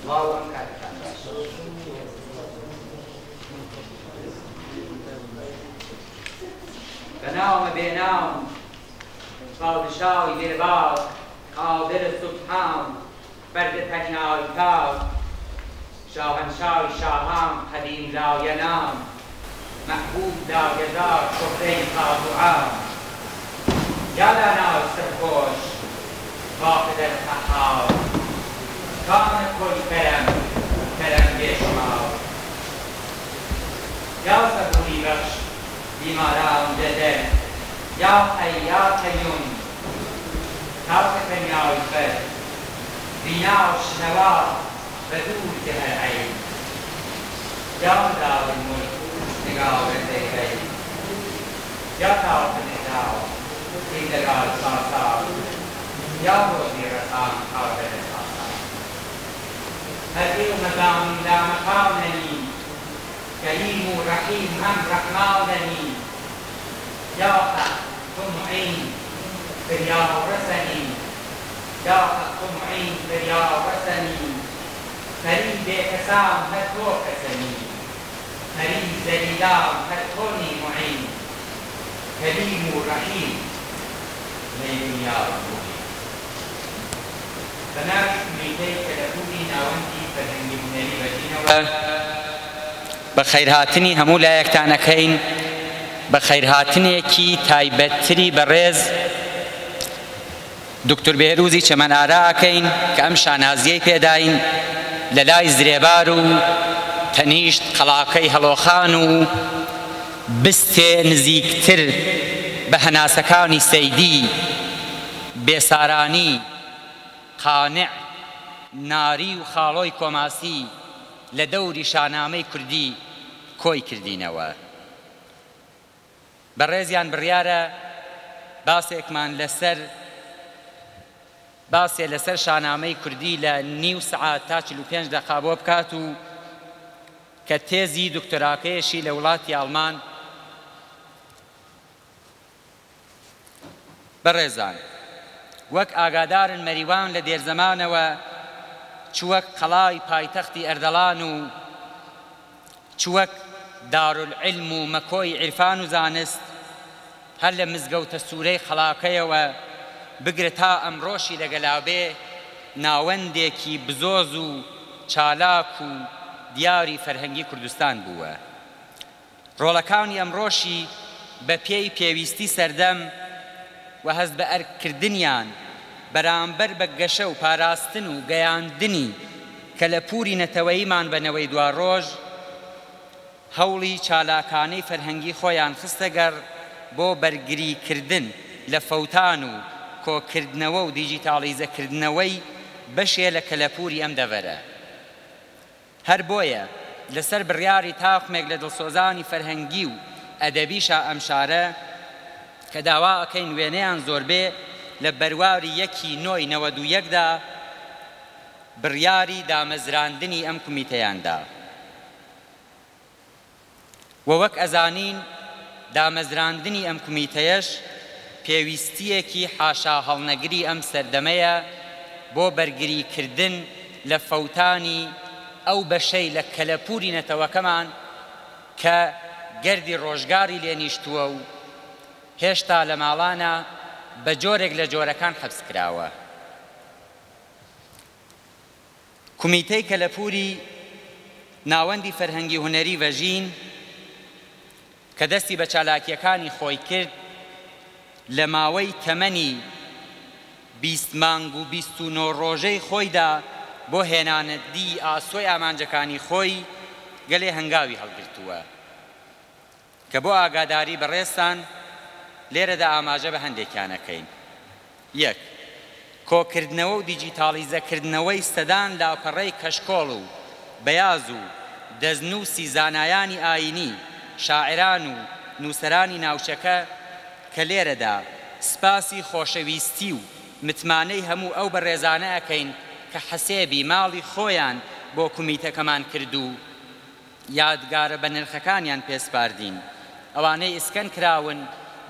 باوەڕ کاتتان باش. بەناومە بێناو پادشاوی بێباک قادر سوبحان بەردە تەنیای تاو شاهنشاوی شاهان قدیم لاینام محبوب لاگەدار شهرەی خاز و عام یادا ناو سەرخۆش باقدر قەهار کامل کۆی کەرەم بێشمار یا سەبوری بەخش بیماران دەدەن یا حەی یا قەیوم تاوکە تەنیاوی بەر بینا و شنەوا بەدوور دە هەر عەین یا مداوی ملک نگاوە دەیکەی یا تاوکە نێداو این دەگال ساسا یا ڕۆژی ڕەسان قادر ساسا هەدی و مەدامی لا مەقامنەنی كريم رحيم هم رحمانني يا حق معين فريا ورسني يا حق معين فريا ورسني كريم بكسام هتو كسني كريم زليلام هتوني معين كريم رحيم ليل يا ربي فناش ميتيك لكوني ناوندي فدنجي مني بجينا بە خەیرهاتنی هەموو لایەکتانەکەین بە خەیرهاتنێکی تایبەتتری بەڕێز دکتۆر بێروزی چەمەنئاراکەین کە ئەم شانازیەی پێداین لە لای زرێبار و تەنیشت قەڵاکەی هەڵۆخان و بستێ نزیکتر بە هەناسەکانی سەیدی بێسارانی قانع ناری و خاڵۆی کۆماسی لە دەوری شانامەی کوردی کۆی کردینەوە. بەڕێزیان بڕیارە باسێکمان لەسەر شانامەی کوردی لە نیو سعات تا 45 دەقا بۆ بکات و کە تێزی دکتۆراکەیەشی لە وڵاتی ئەڵمان. بەڕێزان وەک ئاگادارن مەریوان لە دێرزەمانەوە چوەک قەڵای پایتەختی ئەردەڵان و چوەک دارولعلم و مەکۆی عیرفان و زانست هەر لە مزگەوتە سوورەی خەڵاکەیەوە بگرە تا ئەمڕۆشی لەگەلابێ ناوەندێکی بزۆز و چالاک و دیاری فەرهەنگی کوردستان بووە. ڕۆڵەکانی ئەمڕۆشی بە پێی پێویستی سەردەم و هەست بە ئەرکردنیان بەرامبەر بە گەشە و پاراستن و گەیاندنی کە لە پووری نەتەوەییمان بنەوەی دوارۆژ هەوڵی چالاکانەی فەرهەنگی خۆیان خستەگەر بۆ بەرگریکردن لە فەوتان و کۆکردنەوە و دیجیتاڵیزەکردنەوەی بەشێ لە کەلەپووری ئەم دەڤەرە. هەر بۆیە لەسەر بڕیاری تاقمێک لە دڵسۆزانی فەرهەنگی و ئەدەبیشە ئەم شارە کە داوا ئەکەین وێنەیان زۆربێ لە بەرواری 1/9/91دا بڕیاری دامەزراندنی ئەم کومیتەیاندا. و وەک ئەزانین دامەزراندنی ئەم کومیتەیەش پێویستیەکی حاشا هەڵنەگری ئەم سەردەمەیە بۆ بەرگریکردن لە فەوتانی ئەو بەشەی لە کەلەپووری نەتەوەکەمان کە گەردی ڕۆژگاری لێنیشتووە و هێشتا لە ماڵانە بە جۆرێک لە جۆرەکان حەبس کراوە. کومیتەی کەلەپووری ناوەندی فەرهەنگی هونەری ڤەژین کە دەستی بە چالاکیەکانی خۆی کرد لە ماوەی تەمەنی 20 مانگ و 29 ڕۆژەی خۆیدا بۆ هێنانەتی ئاسۆی ئامانجەکانی خۆی گەلێ هەنگاوی هەڵگرتووە کە بۆ ئاگاداری بەڕێستان لێرەدا ئاماژە بە هەندێکیانەکەین. 1. کۆکردنەوە و دیجیتاڵیزەکردنەوەی سەدان لاپەڕەی کەشکۆڵ و بەیاز و دەستنووسی زانایانی ئاینی شاعران و نووسەرانی ناوچەکە کە لێرەدا سپاسی خۆشەویستی و متمانەی هەموو ئەو بەڕێزانە ئەکەین کە حەسێبی ماڵی خۆیان بۆ کومیتەکەمان کرد و یادگارە بە نرخەکانیان پێسپاردین. ئەوانەی ئیسکەن کراون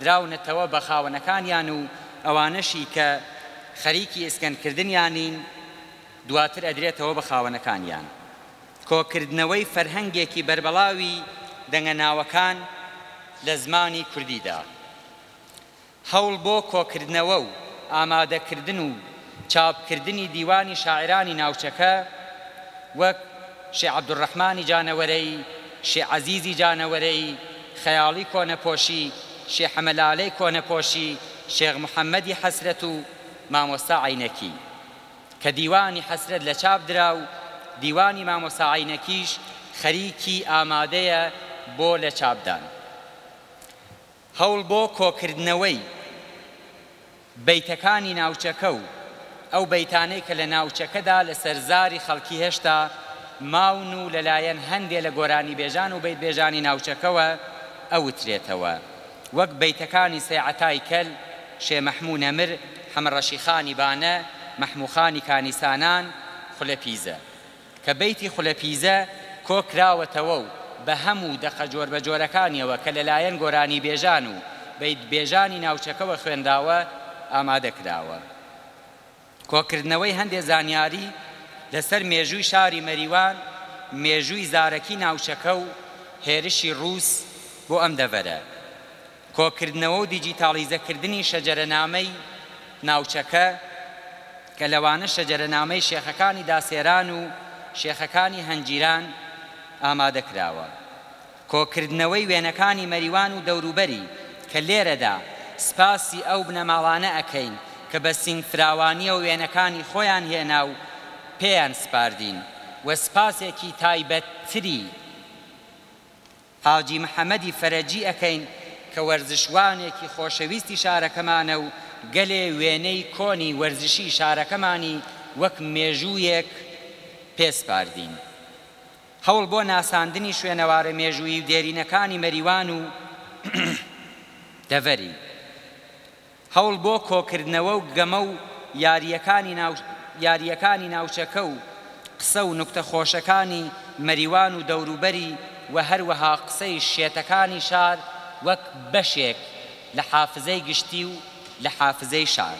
دراونەتەوە بە خاوەنەکانیان و ئەوانەشی کە خەریکی ئیسکەنکردنیانین دواتر ئەدرێتەوە بە خاوەنەکانیان. کۆکردنەوەی فەرهەنگێکی بەربەڵاوی دەنگە ناوەکان لە زمانی کوردیدا. هەوڵ بۆ کۆکردنەوە و ئامادەکردن و چاپکردنی دیوانی شاعرانی ناوچەکە وەک شێخ عەبدوڕەحمانی جانەوەرەی، شێخ عەزیزی جانەوەرەی، خەیاڵی کۆنەپۆشی، شێخ حەمەلالەی کۆنەپۆشی، شێخ محەممەدی حەسرەت و مامۆستا عەینەکی کە دیوانی حەسرەت لە چاپ درا و دیوانی مامۆستا عەینەکیش خەریکی ئامادەیە بۆ لە چاپدان. هەوڵ بۆ کۆکردنەوەی بەیتەکانی ناوچەکە و ئەو بەیتانەی کە لە ناوچەکەدا لە سەرزاری خەڵکی هێشتا ماون و لەلایەن هەندێک لە گۆرانی بێژان و بەیت بێژانی ناوچەکەوە ئەوترێتەوە، وەک بەیتەکانی سەیعەتای کەل، شێ مەحموود نەمر، حەمەڕەشیخانی بانە، مەحموودخانی کانیسانان، خولەپیزە کە بەیتی خولەپیزە کۆکراوەتەوە و بە هەموو دەقە جۆر بە جۆرەکانیەوە کە لەلایەن گۆرانی بێژان و بەیت بێژانی ناوچەکەوە خوێنداوە ئامادەکراوە. کۆکردنەوەی هەندێک زانیاری لەسەر مێژووی شاری مەریوان، مێژووی زارەکی ناوچەکە و هێرشی ڕووس بۆ ئەم دەڤەرە. کۆکردنەوە و دیجیتاڵیزەکردنی شەجەرەنامەی ناوچەکە کە لەوانە شەجەرەنامەی شێخەکانی داسێران و شێخەکانی هەنجیران ئامادەکراوە. کۆکردنەوەی وێنەکانی مەریوان و دەوروبەری کە لێرەدا سپاسی ئەو بنەماڵانە ئەکەین کە بە سینگفراوانیە و وێنەکانی خۆیان هێنا و پێیان سپاردین، و سپاسێکی تایبەتتری حاجی محەممەدی فەرەجی ئەکەین کە وەرزشوانێکی خۆشەویستی شارەکەمانە و گەلێ وێنەی کۆنی وەرزشی شارەکەمانی وەک مێژوویەک پێسپاردین. هەوڵ بۆ ناساندنی شوێنەوارە مێژووی و دێرینەکانی مەریوان و دەڤەری. هەوڵ بۆ کۆکردنەوە و گەمە و یاریەکانی ناوچەکە و قسە و نوکتە خۆشەکانی مەریوان و دەوروبەری و هەروەها قسەی شێتەکانی شار وەک بەشێک لە حافزەی گشتی و لە حافزەی شار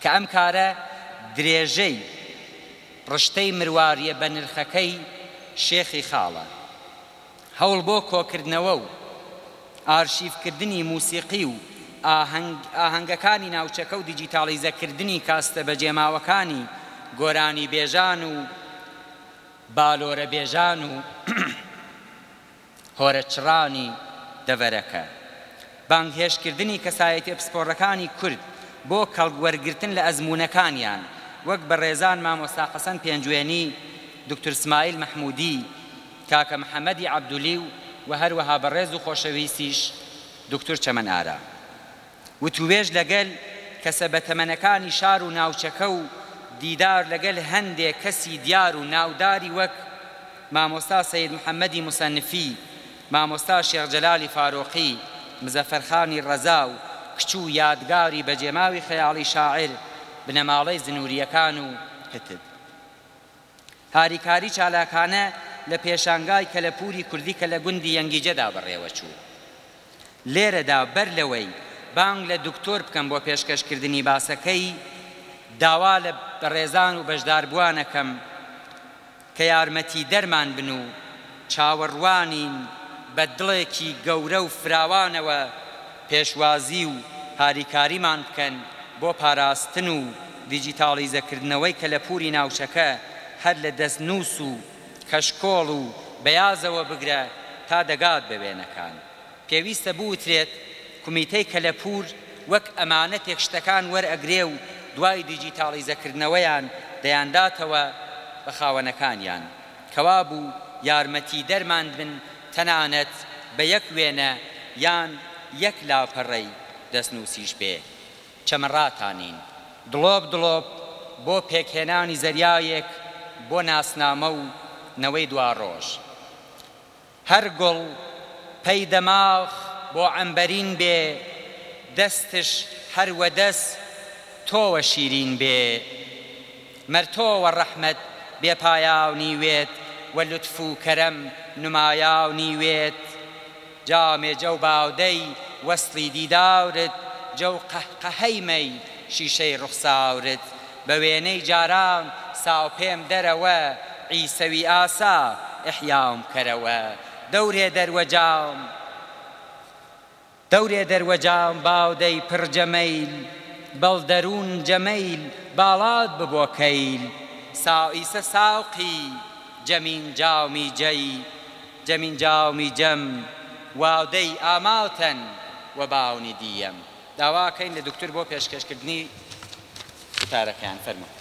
کە ئەم کارە درێژەی ڕشتەی مرواریە بە نرخەکەی شێخی خاڵە. هەوڵ بۆ کۆکردنەوە و ئارشیڤکردنی موسیقی و ئاهەنگەکانی ناوچەکە و دیجیتاڵیزەکردنی کاستە بەجێماوەکانی گۆرانی بێژان و بالۆرە بێژان و هۆرەچڕانی دەڤەرەکە. بانگهێشکردنی کەسایەتیە پسپۆڕەکانی کورد بۆ کەڵگوەرگرتن لە ئەزموونەکانیان وەک بەڕێزان مامۆستا حەسەن پێنجوێنی، دکتۆر اسماعیل مەحموودی، کاکە محەممەدی عەبدولی و هەروەها بەڕێز و خۆشەویستیش دکتۆر چەمەن ئارا. وتوێژ لەگەل کەسە بەتەمەنەکانی شار و ناوچەکە و دیدار لەگەل هەندێک کەسی دیار و ناوداری وەک مامۆستا سەید محەممەدی موسەنفی، مامۆستا شێخ جەلالی فارۆقی، مزەفەرخانی ڕەزا و کچوو یادگاری بەجێماوی خەیاڵی شاعر بنەماڵەی زنووریەکان و کتب. هاریکاری چالاکانە لە پێشانگای کەلەپوری کوردی کە لە گوندی یەنگیجەدا بەڕێوە چوو. لێرەدا بەر لەوەی بانگ لە دکتۆر بکەم بۆ پێشکەشکردنی باسەکەی، داوا لە بەڕێزان و بەشداربووانەکەم کە یارمەتی دەرمان بن و چاوەڕوانین بە دڵێکی گەورە و فراوانەوە پێشوازی و هاریکاریمان بکەن بۆ پاراستن و دیجیتاڵیزەکردنەوەی کەلەپوری ناوچەکە هەر لە دەستنووس و کەشکۆڵ و بەیازەوە بگرە تا دەگات بە وێنەکان. پێویستە بوترێت کومیتەی کەلەپور وەک ئەمانەتێک شتەکان وەرئەگرێ و دوای دیجیتاڵیزەکردنەوەیان دەیانداتەوە بە خاوەنەکانیان کەوا بوو یارمەتی دەرمان بن تەنانەت بە یەک وێنە یان یەک لاپەڕەی دەستنووسیش بێ. چەمەڕاتانین دڵۆب دڵۆب بۆ پێکهێنانی زەریایەک بۆ ناسنامە و نەوەی دوا ڕۆژ. هەر گوڵ پەی دەماغ بۆ عەمبەرین بێ، دەستش هەروە دەست تۆوە شیرین بێ. مەرتۆوە ڕەحمەت بێپایاو نیوێت و لوتف و کەرەم نمایاو نیوێت. جامێ جەو باودەی وەسڵی دیداورت، جەو قەهقەهەی مەی شیشەی ڕوخساورت. بە وێنەی جاران ساو پێم دەرەوە عیسەوی ئاسا ئیحیام کەرەوە دەورێ دەروەجام باودەی پڕجەمەیل بەڵدەروون جەمەیل باڵات ببۆ کەیل ئیسە ساوقی جەمین جاومی جەم واودەی ئاماڵتەن و باونی دیەم داواکەین لە دکتور بۆ پێشکەشکردنی وتارەکەیان فەرموو.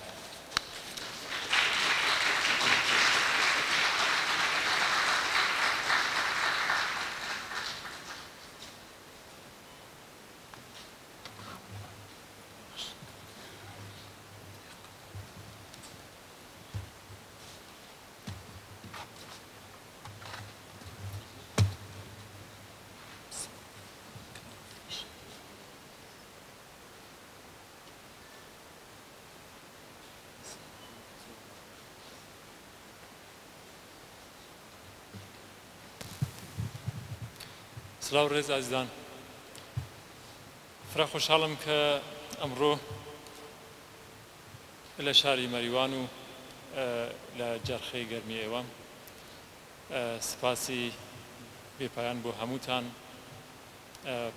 سلااو ڕێز ئازیزان، فرا خۆشحاڵم کە ئەمڕۆ لە شاری مەریوان و لە جەرخەی گەرمی ئێوە سپاسی بێپایان بۆ هەمووتان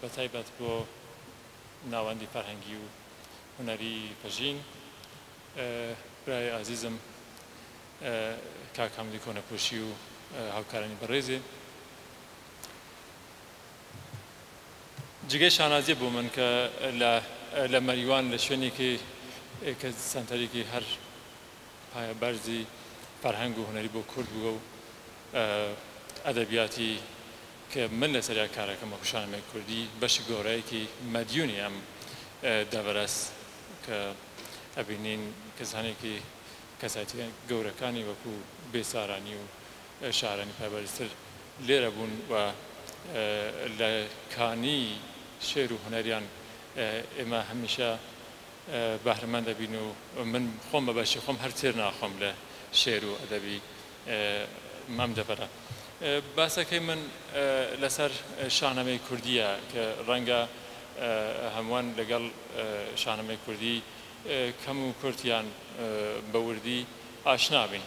بەتایبەت بۆ ناوەندی فەرهەنگی و هونەری پەژین برای عزیزم کاک حەمدی کۆنەپۆشی و هاوکارانی بەڕێزێ. جگەی شانازیە بۆ من کە لە مەریوان لە شوێنێکی کە سەنتەرێکی هەر پایە بەرزی فەرهەنگ و هونەری بۆ کورد بووە و ئەدەبیاتی کە من لەسەریا کارەکەمە شانامەی کوردی بەشی گۆڕایەکی مەدیونی ئەم دەبەرەس کە ئەبینین کەسانێکی کەسایەتی گەورەکانی وەکو بێسارانی و شارانی پایبەرزتر لێرە بوون و لە کانی شێر و هونەریان ئێمە هەمیشە بەهرەمەند دەبین و من خۆم بە بەشی خۆم هەر تێر ناخۆم لە شێر و ئەدەبی مەم دەبەرە. باسەکەی من لەسەر شانەمەی کوردیە کە ڕەنگە هەمووان لەگەڵ شانەمەی کوردی کەم و کورتیان بە وردی ئاشنابین.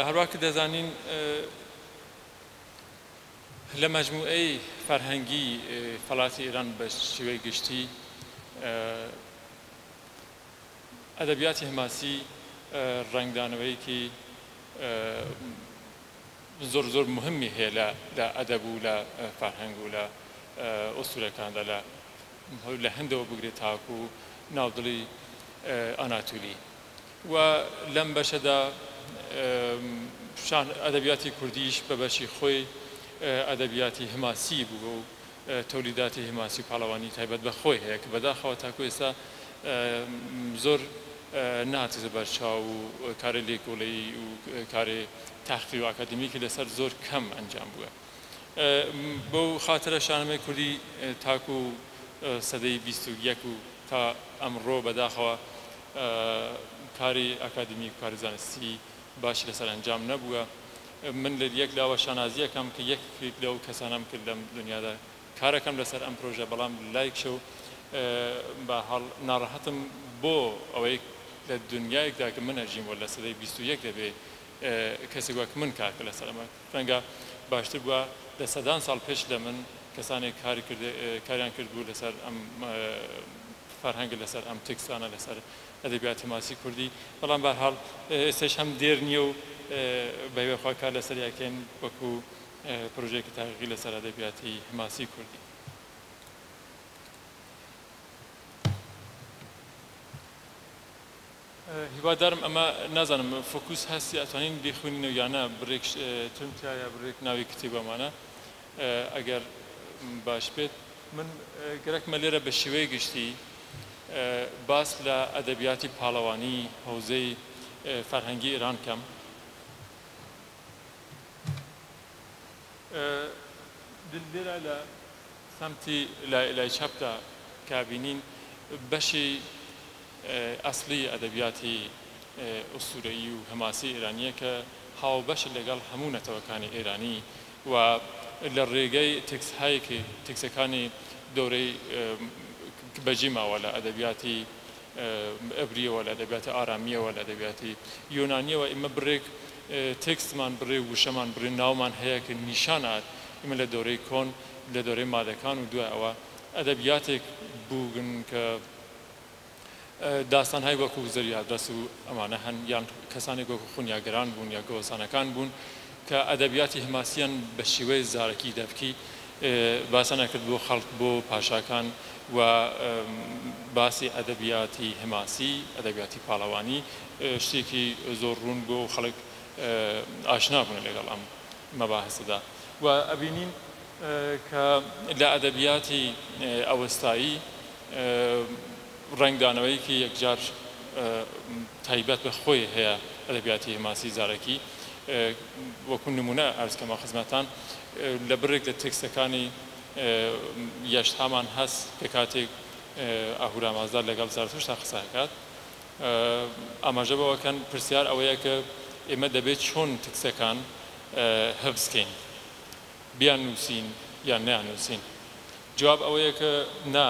هەروە کە دەزانین لە مەجموعەی فەرهەنگی فەڵاتی ئێران بە شێوەی گشتی ئەدەبیاتی هەماسی ڕنگدانەوەیەکی زۆر مهمی هەیە لە ئەدەب و لە فەرهەنگ و لە ئوستورەکاندا لە هەندەوە بگرێت تاکو و ناودڵی ئاناتولی و لەم بەشەدا ئەدەبیاتی کوردیش بە بەشی خۆی ئەدەبیاتی هەماسی بوو و تۆلیداتی هەماسی پاڵەوانی تایبەت بە خۆی هەیە کە بەداخەوە تاکو ئێستا زۆر ناتیزە بەرچاو و کارە لێکۆڵەیی و کارێ تاقیقی و ئاکادمیکی لەسەر زۆر کەم ئەنجام بووە. بەو خاترە شانەمەی کوردی تاکو سەدەی 21 و تا ئەمڕۆ بەداخەوە کاری ئاکادمیک و کاری زانستی باشی لەسەر ئەنجام نەبووە. من لە یەک لاوە شانازیەکەم کە یەکێک لەو کەسانم کرد لەم دنیادا کارەکەم لەسەر ئەم پرۆژە بەڵام لایکشە و بە هەڵ ناڕەحەتم بۆ ئەوەی لە دنیایەکدا کە من ئەژیم وە لە سەدەی 21 دەبێ کەسێک وەک من کارکە لەسەر ئەمە ڕەنگە باشتر بووە لە سەدان ساڵ پێش لە من کەسانێک کاریان کرد بوو لەسەر ئەم فەرهەنگە لەسەر ئەم تکسانە لەسەر ئەدەبیاتی هەماسی کوردی بەڵام بەرحاڵ ئێستاش هەم دێر نییە و بەوێخوا کار لەسەر یاکەین وەکو پرۆژێکی تاقیقی لەسەر ئەدەبیاتی هەماسی کوردی. هیوادارم ئەمە نازانم فۆکوس هەستی ئەتوانین بخوێنینەوە یانە بڕێک تونتایە بڕێک ناوی کتێبەمانە ئەگەر باش بێت. من گەرەکمە لێرە بە شێوەیە گشتی باس لە ئەدەبیاتی پاڵەوانی هەوزەی فەرهەنگی ئێران کەم. لێرە لە سەمتی لای چەپدا کابینین بەشی ئەسلی ئەدەبیاتی ئوستورەیی و هەماسی ئێرانیە کە هاوبەش لەگەڵ هەموو نەتەوەکانی ئێرانی و لە ڕێگەی تکسەکانی دەورەی بەجی ماوە لە ئەدەبیاتی ئەبریەوە لە ئەدەبیاتی ئارامیەوە لە ئەدەبیاتی یۆنانیەوە ئێمە بڕێک تێکستمان بڕێ وشەمان بڕێ ناومان هەیە کە نیشانات ئێمە لە دۆرەی کۆن لە دۆرەی مادەکان و دوای ئەوە ئەدەبیاتێک بووگن کە داستانهای وەکو زەریادرەس و ئەمانە هەن یان کەسانێک وەکو خونیاگەران بوون یا گۆسانەکان بوون کە ئەدەبیاتی هەماسیان بە شێوەی زارەکی دەبکی باسان کرد بۆ خەڵک بۆ پاشاکان و باسی ئەدەبیاتی هەماسی ئەدەبیاتی پاڵەوانی شتێکی زۆر ڕوون بۆ خەڵک ئاشنا بوون لەگەڵ ئەم مەباحثەدا و ئەبینین کە لە ئەدەبیاتی ئەوەستایی ڕنگدانەوەیکی یەکجار تایبەت بە خۆی هەیە ئەدەبیاتی هەماسی زارەکی وەکو نمونە ئەرزکەمە خزمەتان لە بڕێک لە تێکستەکانی یەشتامان هەست کە کاتێک ئاهورا مازدار لەگەڵ زارتوشتا قسەکات ئاماژە بەوەکەن پرسیار ئەوەیە کە ئێمە دەبێت چۆن تێکستەکان هەبسکەین بیان نووسین یان نیانووسین جواب ئەوەیە کە نا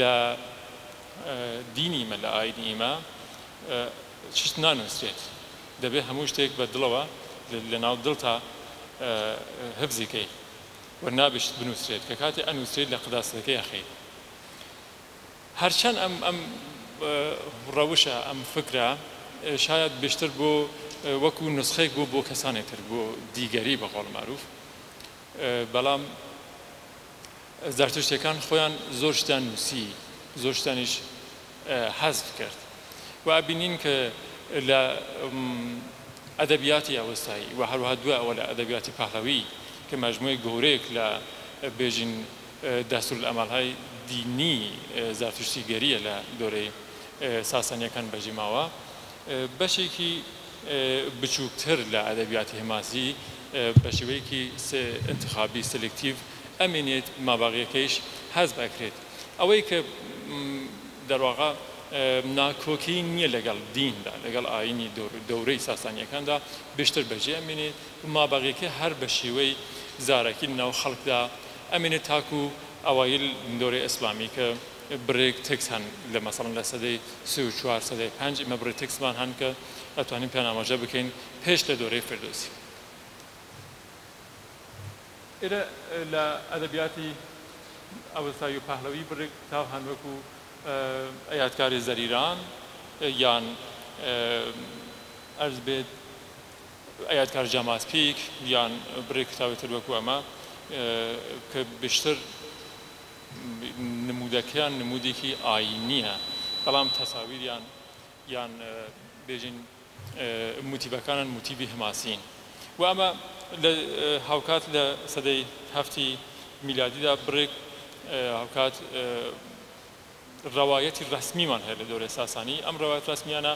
لە دینی مە لە ئاینی ئێمە شت نانووسێت دەبێت هەموو شتێک بە دڵەوە لە ناو دڵتا هەبزیکەی و نابشت بنووسێت کە کاتێ ئەنووسێت لە قداسەکەی ئەخەیت هەرچەند ئەم ڕەوشە ئەم فکرە شاید بێشتر بۆ وەکو نسخەیەک بۆ کەسانێک تر بۆ دیگەری بە قۆڵ معروف بەڵام زارتوشتەکان خۆیان زۆر شتیان نووسی زۆر شتانیش حەزف کرد و ئابینین کە لە ئەدەبیاتی ئەوەستایی و هەروەها دوای ئەوە لە ئەدەبیاتی پاڵەوی کە مەجموعەی گەورەیەک لە بێژین دەستورالعەمەڵهای دینی زارتوشتی گەریە لە دۆرەی ساسانیەکان بەجێ ماوە بەشێکی بچووکتر لە ئەدەبیاتی هەماسی بە شێوەیەکی انتخابی سلکتیڤ ئەمێنێت ماباغیەکەیش حەزف ئەکرێت ئەوەی کە دەرواقع ناکۆکی نییە لەگەڵ دیندا لەگەڵ ئاینی دەورەی ساسانیەکاندا بێشتر بەجێ ئەمێنێت ماباغیەکە هەر بە شێوەی زارەکی ناو خەڵکدا ئەمێنێت تاکو ئەوایل دۆرەی ئیسلامی کە برێک تێکس هەن لە مەسەڵەن لە سەدەی 34 سەدەی 5 ئێمە برێک تێکسمان هەن کە ئەتوانین پێیان ئاماژە بکەین پێش لە دۆرەی فردۆسی ئێرە لە ئەدەبیاتی ئەوەستایی و پاهلەوی برێک تاو هەن وەکو ئەیادکاری زەریران یان ئەرز بێت ئەیادکار جاماسپیک یان برێک کتاوێتر وەکو ئەمە کە بێشتر نمودەکەیان نمودێکی ئاینیە بەڵام تەساویریان یان بێژین موتیڤەکانن موتیڤی هەماسین و ئەمە لە هاوکات لە سەدەی هەفتی میلادیدا برێک هاوکات ڕەوایەتی ڕەسمیمان هەیە لە دۆرەی ساسانی ئەم ڕەوایەت ڕەسمیانە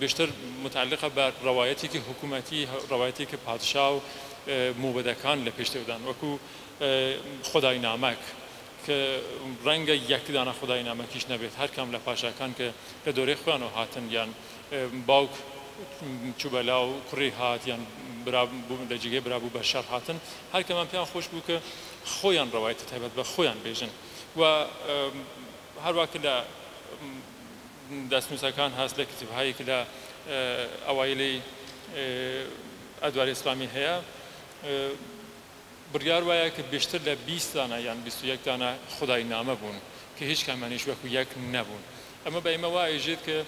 بێشتر متعلقە بە ڕەوایەتێکی حکوومەتی ڕەوایەتێکی پادشا و موبەدەکان لە پێشتێدان وەکو خودای نامەک کە ڕەنگە یەکدانە خودای نامەکیش نەبێت هەر کام لە پاشاکان کە لە دۆرەی خۆیانەوە هاتن یان باوک چوبەلا و کوڕی هات یان لە جێگەی برابوو بە شەڕ هاتن هەر کەمان پێیان خۆش بوو کە خۆیان ڕەوایەتە تایبەت بە خۆیان بێژن و هەروەکە لە دەستنووسەکان هەست لە کتێبهایەک لە ئەوایلی ئەدواری ئیسلامی هەیە بڕیار وایە کە بێشتر لە 20 دانە یان 21 دانە خودای نامە بوون کە هیچ کامانیش وەکو یەک نەبوون ئەمە بە ئێمە وایەژێت کە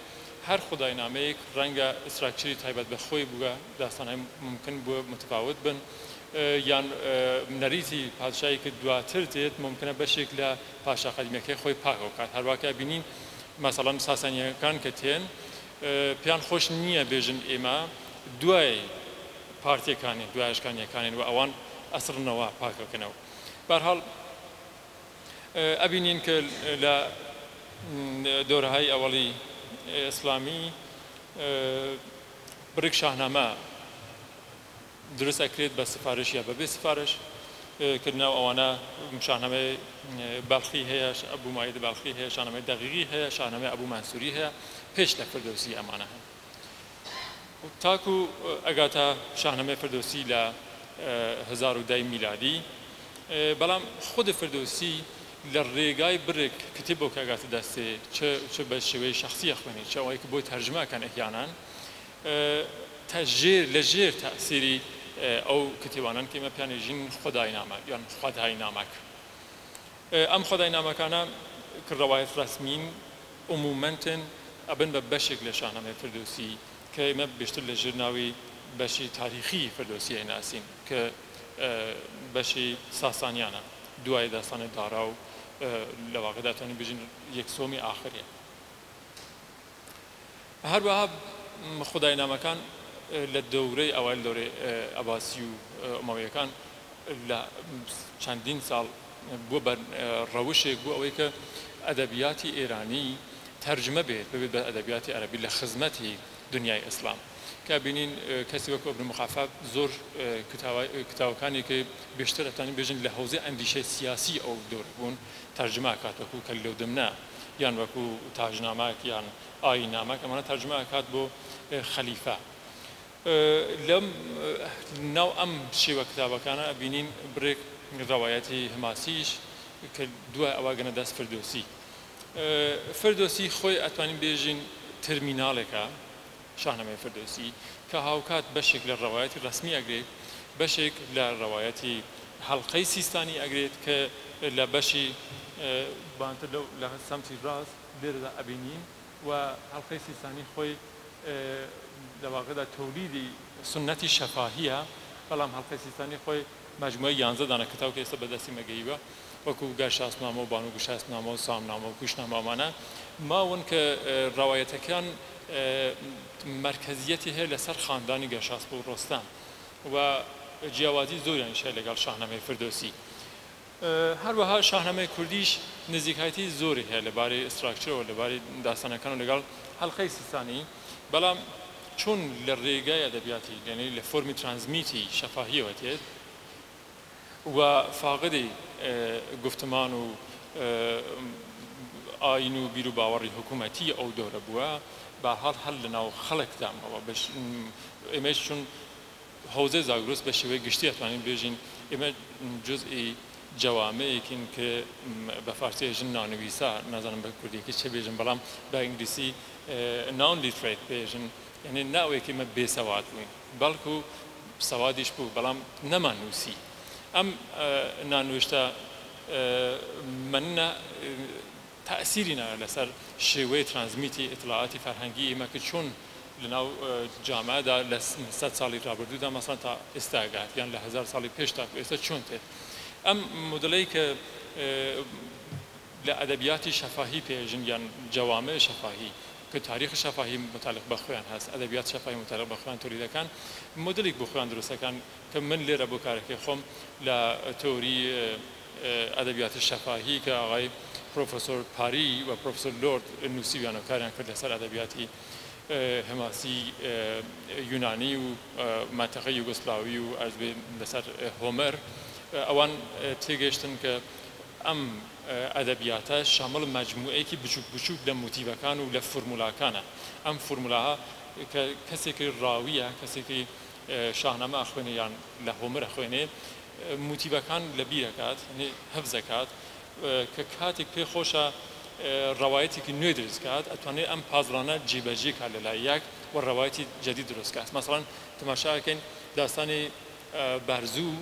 هەر خودای نامەیەک ڕەنگە ئستراکچری تایبەت بە خۆی بووە داستانهای ممکن بووە متفاوت بن یان نەریتی پادشایی کە دواتر دێت ممکنە بەشێک لە پاشا قەدیمیەکەی خۆی پاکەوە کات هەروەکە بینین مەسەڵەن ساسانیەکان کە تێن پێیان خۆش نییە بێژن ئێمە دوای پارتیەکانی دوای ئەشکانیەکانین و ئەوان ئەسڕنەوە پاکەکەنەوە بەرحاڵ ئەبینین کە لە دۆرەهای ئەوەڵی ئیسلامی برێک شاهنامە دروست ئەکرێت بە سفارش یا بەبێ سفارش کردنەوە ئەوانە شاهنامەی بەڵخی هەیە ئەبوو مایید بەڵخی هەیە شاهنامەی دەقیقی هەیە شاهنامەی ئەبوو مەنسووری هەیە پێش لە فردۆسی ئەمانە هەن تاکو ئەگاتە شاهنامەی فردۆسی لە 1010 میلادی بەڵام خود فردۆسی لە ڕێگای برێک کتێبەوە کاگاتە دەستێ چ بە شێوەی شخصی خوێنی چ ئەوەی کە بۆی تەرجمەکەن ئەحیانان تا لە ژێر تەئسیری ئەو کتێبانان کە ئێمە پیانێژین خودای نامە یان خودای نامەک ئەم خودای نامەکانە کە ڕەوایەت ڕەسمین عمومەن ئەبن بە بەشێک لە شاهنامەی فردۆسی کە ئێمە بێشتر لە ژێر ناوی بەشی تاریخی فردۆسی هێناسین کە بەشی ساسانیانە دوای داستانی دارا و لە واقع دەتوانین بژین یەکسۆمی ئاخریە هەروەها خودای نامەکان لە دەورەی ئەوایل دەورەی ئەباسی و ئەمەویەکان لە چەندین ساڵ بووە بە ڕەوشێک بوو ئەوەی کە ئەدەبیاتی ئێرانی تەرجمە بێت ببێت بە ئەدەبیاتی عەرەبی لە خزمەتی دنیای ئیسلام کە بینین کەسی وەکو ئیبن مخەفەف زۆر کتاوەکانی کە بێشتر ئەتوانین بێژین لە حوزەی ئەندیشەی سیاسی ئەو دەور بوون تەرجمە ئەکات وەکو کەللەودمنە یان وەکو تاژنامەک یان ئاییننامەک ئەمانە تەرجمە ئەکات بۆ خەلیفە لەم ناو ئەم شێوە کتابەکانە ئەبینین برێک ڕەوایەتی هەماسیش کە دوای ئەوە گەنە دەست فردۆسی خۆی ئەتوانین بێژین ترمیناڵێکە شاهنامەی فردۆسی کە هاوکات بەشێک لە ڕەوایەتی ڕەسمی ئەگرێت بەشێک لە ڕەوایەتی هەڵقەی سیستانی ئەگرێت کە لە بەشی بانتر لە سەمتی ڕاست لێرەدا ئەبینین و هەڵقەی سیستانی خۆی لە واقعدا تەولیدی سنەتی شەفاهیە بەڵام هەڵقەی سیستانی خۆی مجموعەی 11 دانە کتاو کە ئێستا بەدەستی مەگەیوە وەکو گەشاسنامە و بانوگوشاسنامە و سامنامە و کوشنامەمانە ماون کە ڕەوایەتەکان مرکزیەتی هەیە لەسەر خاندانی گەشاسپ و ڕۆستام و جیاوازی زۆریان شای لەگەڵ شاهنامەی فردۆسی هەروەها شاهنامەی کوردیش نزیکایەتی زۆری هەیە لەبارەی ئستراکچرەوە لەبارەی داستانەکان و لەگەڵ هەڵقەی سیستانی بەڵام چون لە ڕێگای ئەدەبیاتی یعنی لە فۆرمی ترانزمیتی شەفاهیەوە تێت و فاقدی گفتمان و ئاین و بیر و باوەڕی حکوومەتی ئەو دۆرە بووە بەهەڵ هەر لە ناو خەڵکدامەوە ئێمەش چون حوزەی زاگرۆس بە شێوەی گشتی ئەتوانین بێژین ئێمە جزئی جەوامەیەکین کە بە فارسی ئێژن نانویسا نازانم بە کوردیەکە چه بێژن بەڵام بە ئینگلیسی ناون لیتریت بێژن یعنی ناوێکی ئێمە بێسەواد بووین بەڵکو سەوادیش بوو بەڵام نەمان نووسی ئەم نانوشتە منە تأثیری نایە لەسەر شێوەی ترانزمیتی ئیطلاعاتی فەرهەنگی ئێمە کە چۆن لەناو جامعەدا لە 100 ساڵی ڕابردوودا مەسەڵەن تا ئێستاگات یان لە 1000 ساڵی پێش تا ئێستا چۆن تێت ئەم مۆدلەی کە لە ئەدەبیاتی شەفاهی پێژن یان جەوامع شەفاهی کە تاریخ شەفاهی متعلق بە خۆیان هەست ئەدەبیات شەفاهی متعلق بە خۆیان تۆلیدەکان مۆدلێک بۆ خۆیان دروستەکان کە من لێرە بۆ کارەکەی خۆم لە تۆری ئەدەبیاتی شەفاهی کە ئاغای پرۆفسۆر پاری و پرۆفسۆر لۆرد نووسیویان و کاریان کرد لەسەر ئەدەبیاتی هەماسی یونانی و ماتەقەی یوگۆسلاوی و ئەرزبێ لەسەر هۆمەر ئەوان تێگەشتن کە ئەم ئەدەبیاتە شامل مجموعەیەکی بچوک بچوک لە موتیڤەکان و لە فۆرمولاکانە ئەم فۆرمولاها کە کەسێکی ڕاویە کەسێکی شاهنامە ئەخوێنێ یان لە هۆمەر ئەخوێنێ موتیڤەکان لە بیرەکات هەفزەکات کە کاتێک پێ خۆشە ڕەوایەتێکی نوێ دروستکات ئەتوانێت ئەم پازڕانە جێبەجێ کات لە لای یەک و ڕەوایەتی جەدید دروستکات مەسەڵەن تەماشاکەین داستانی بەرزوو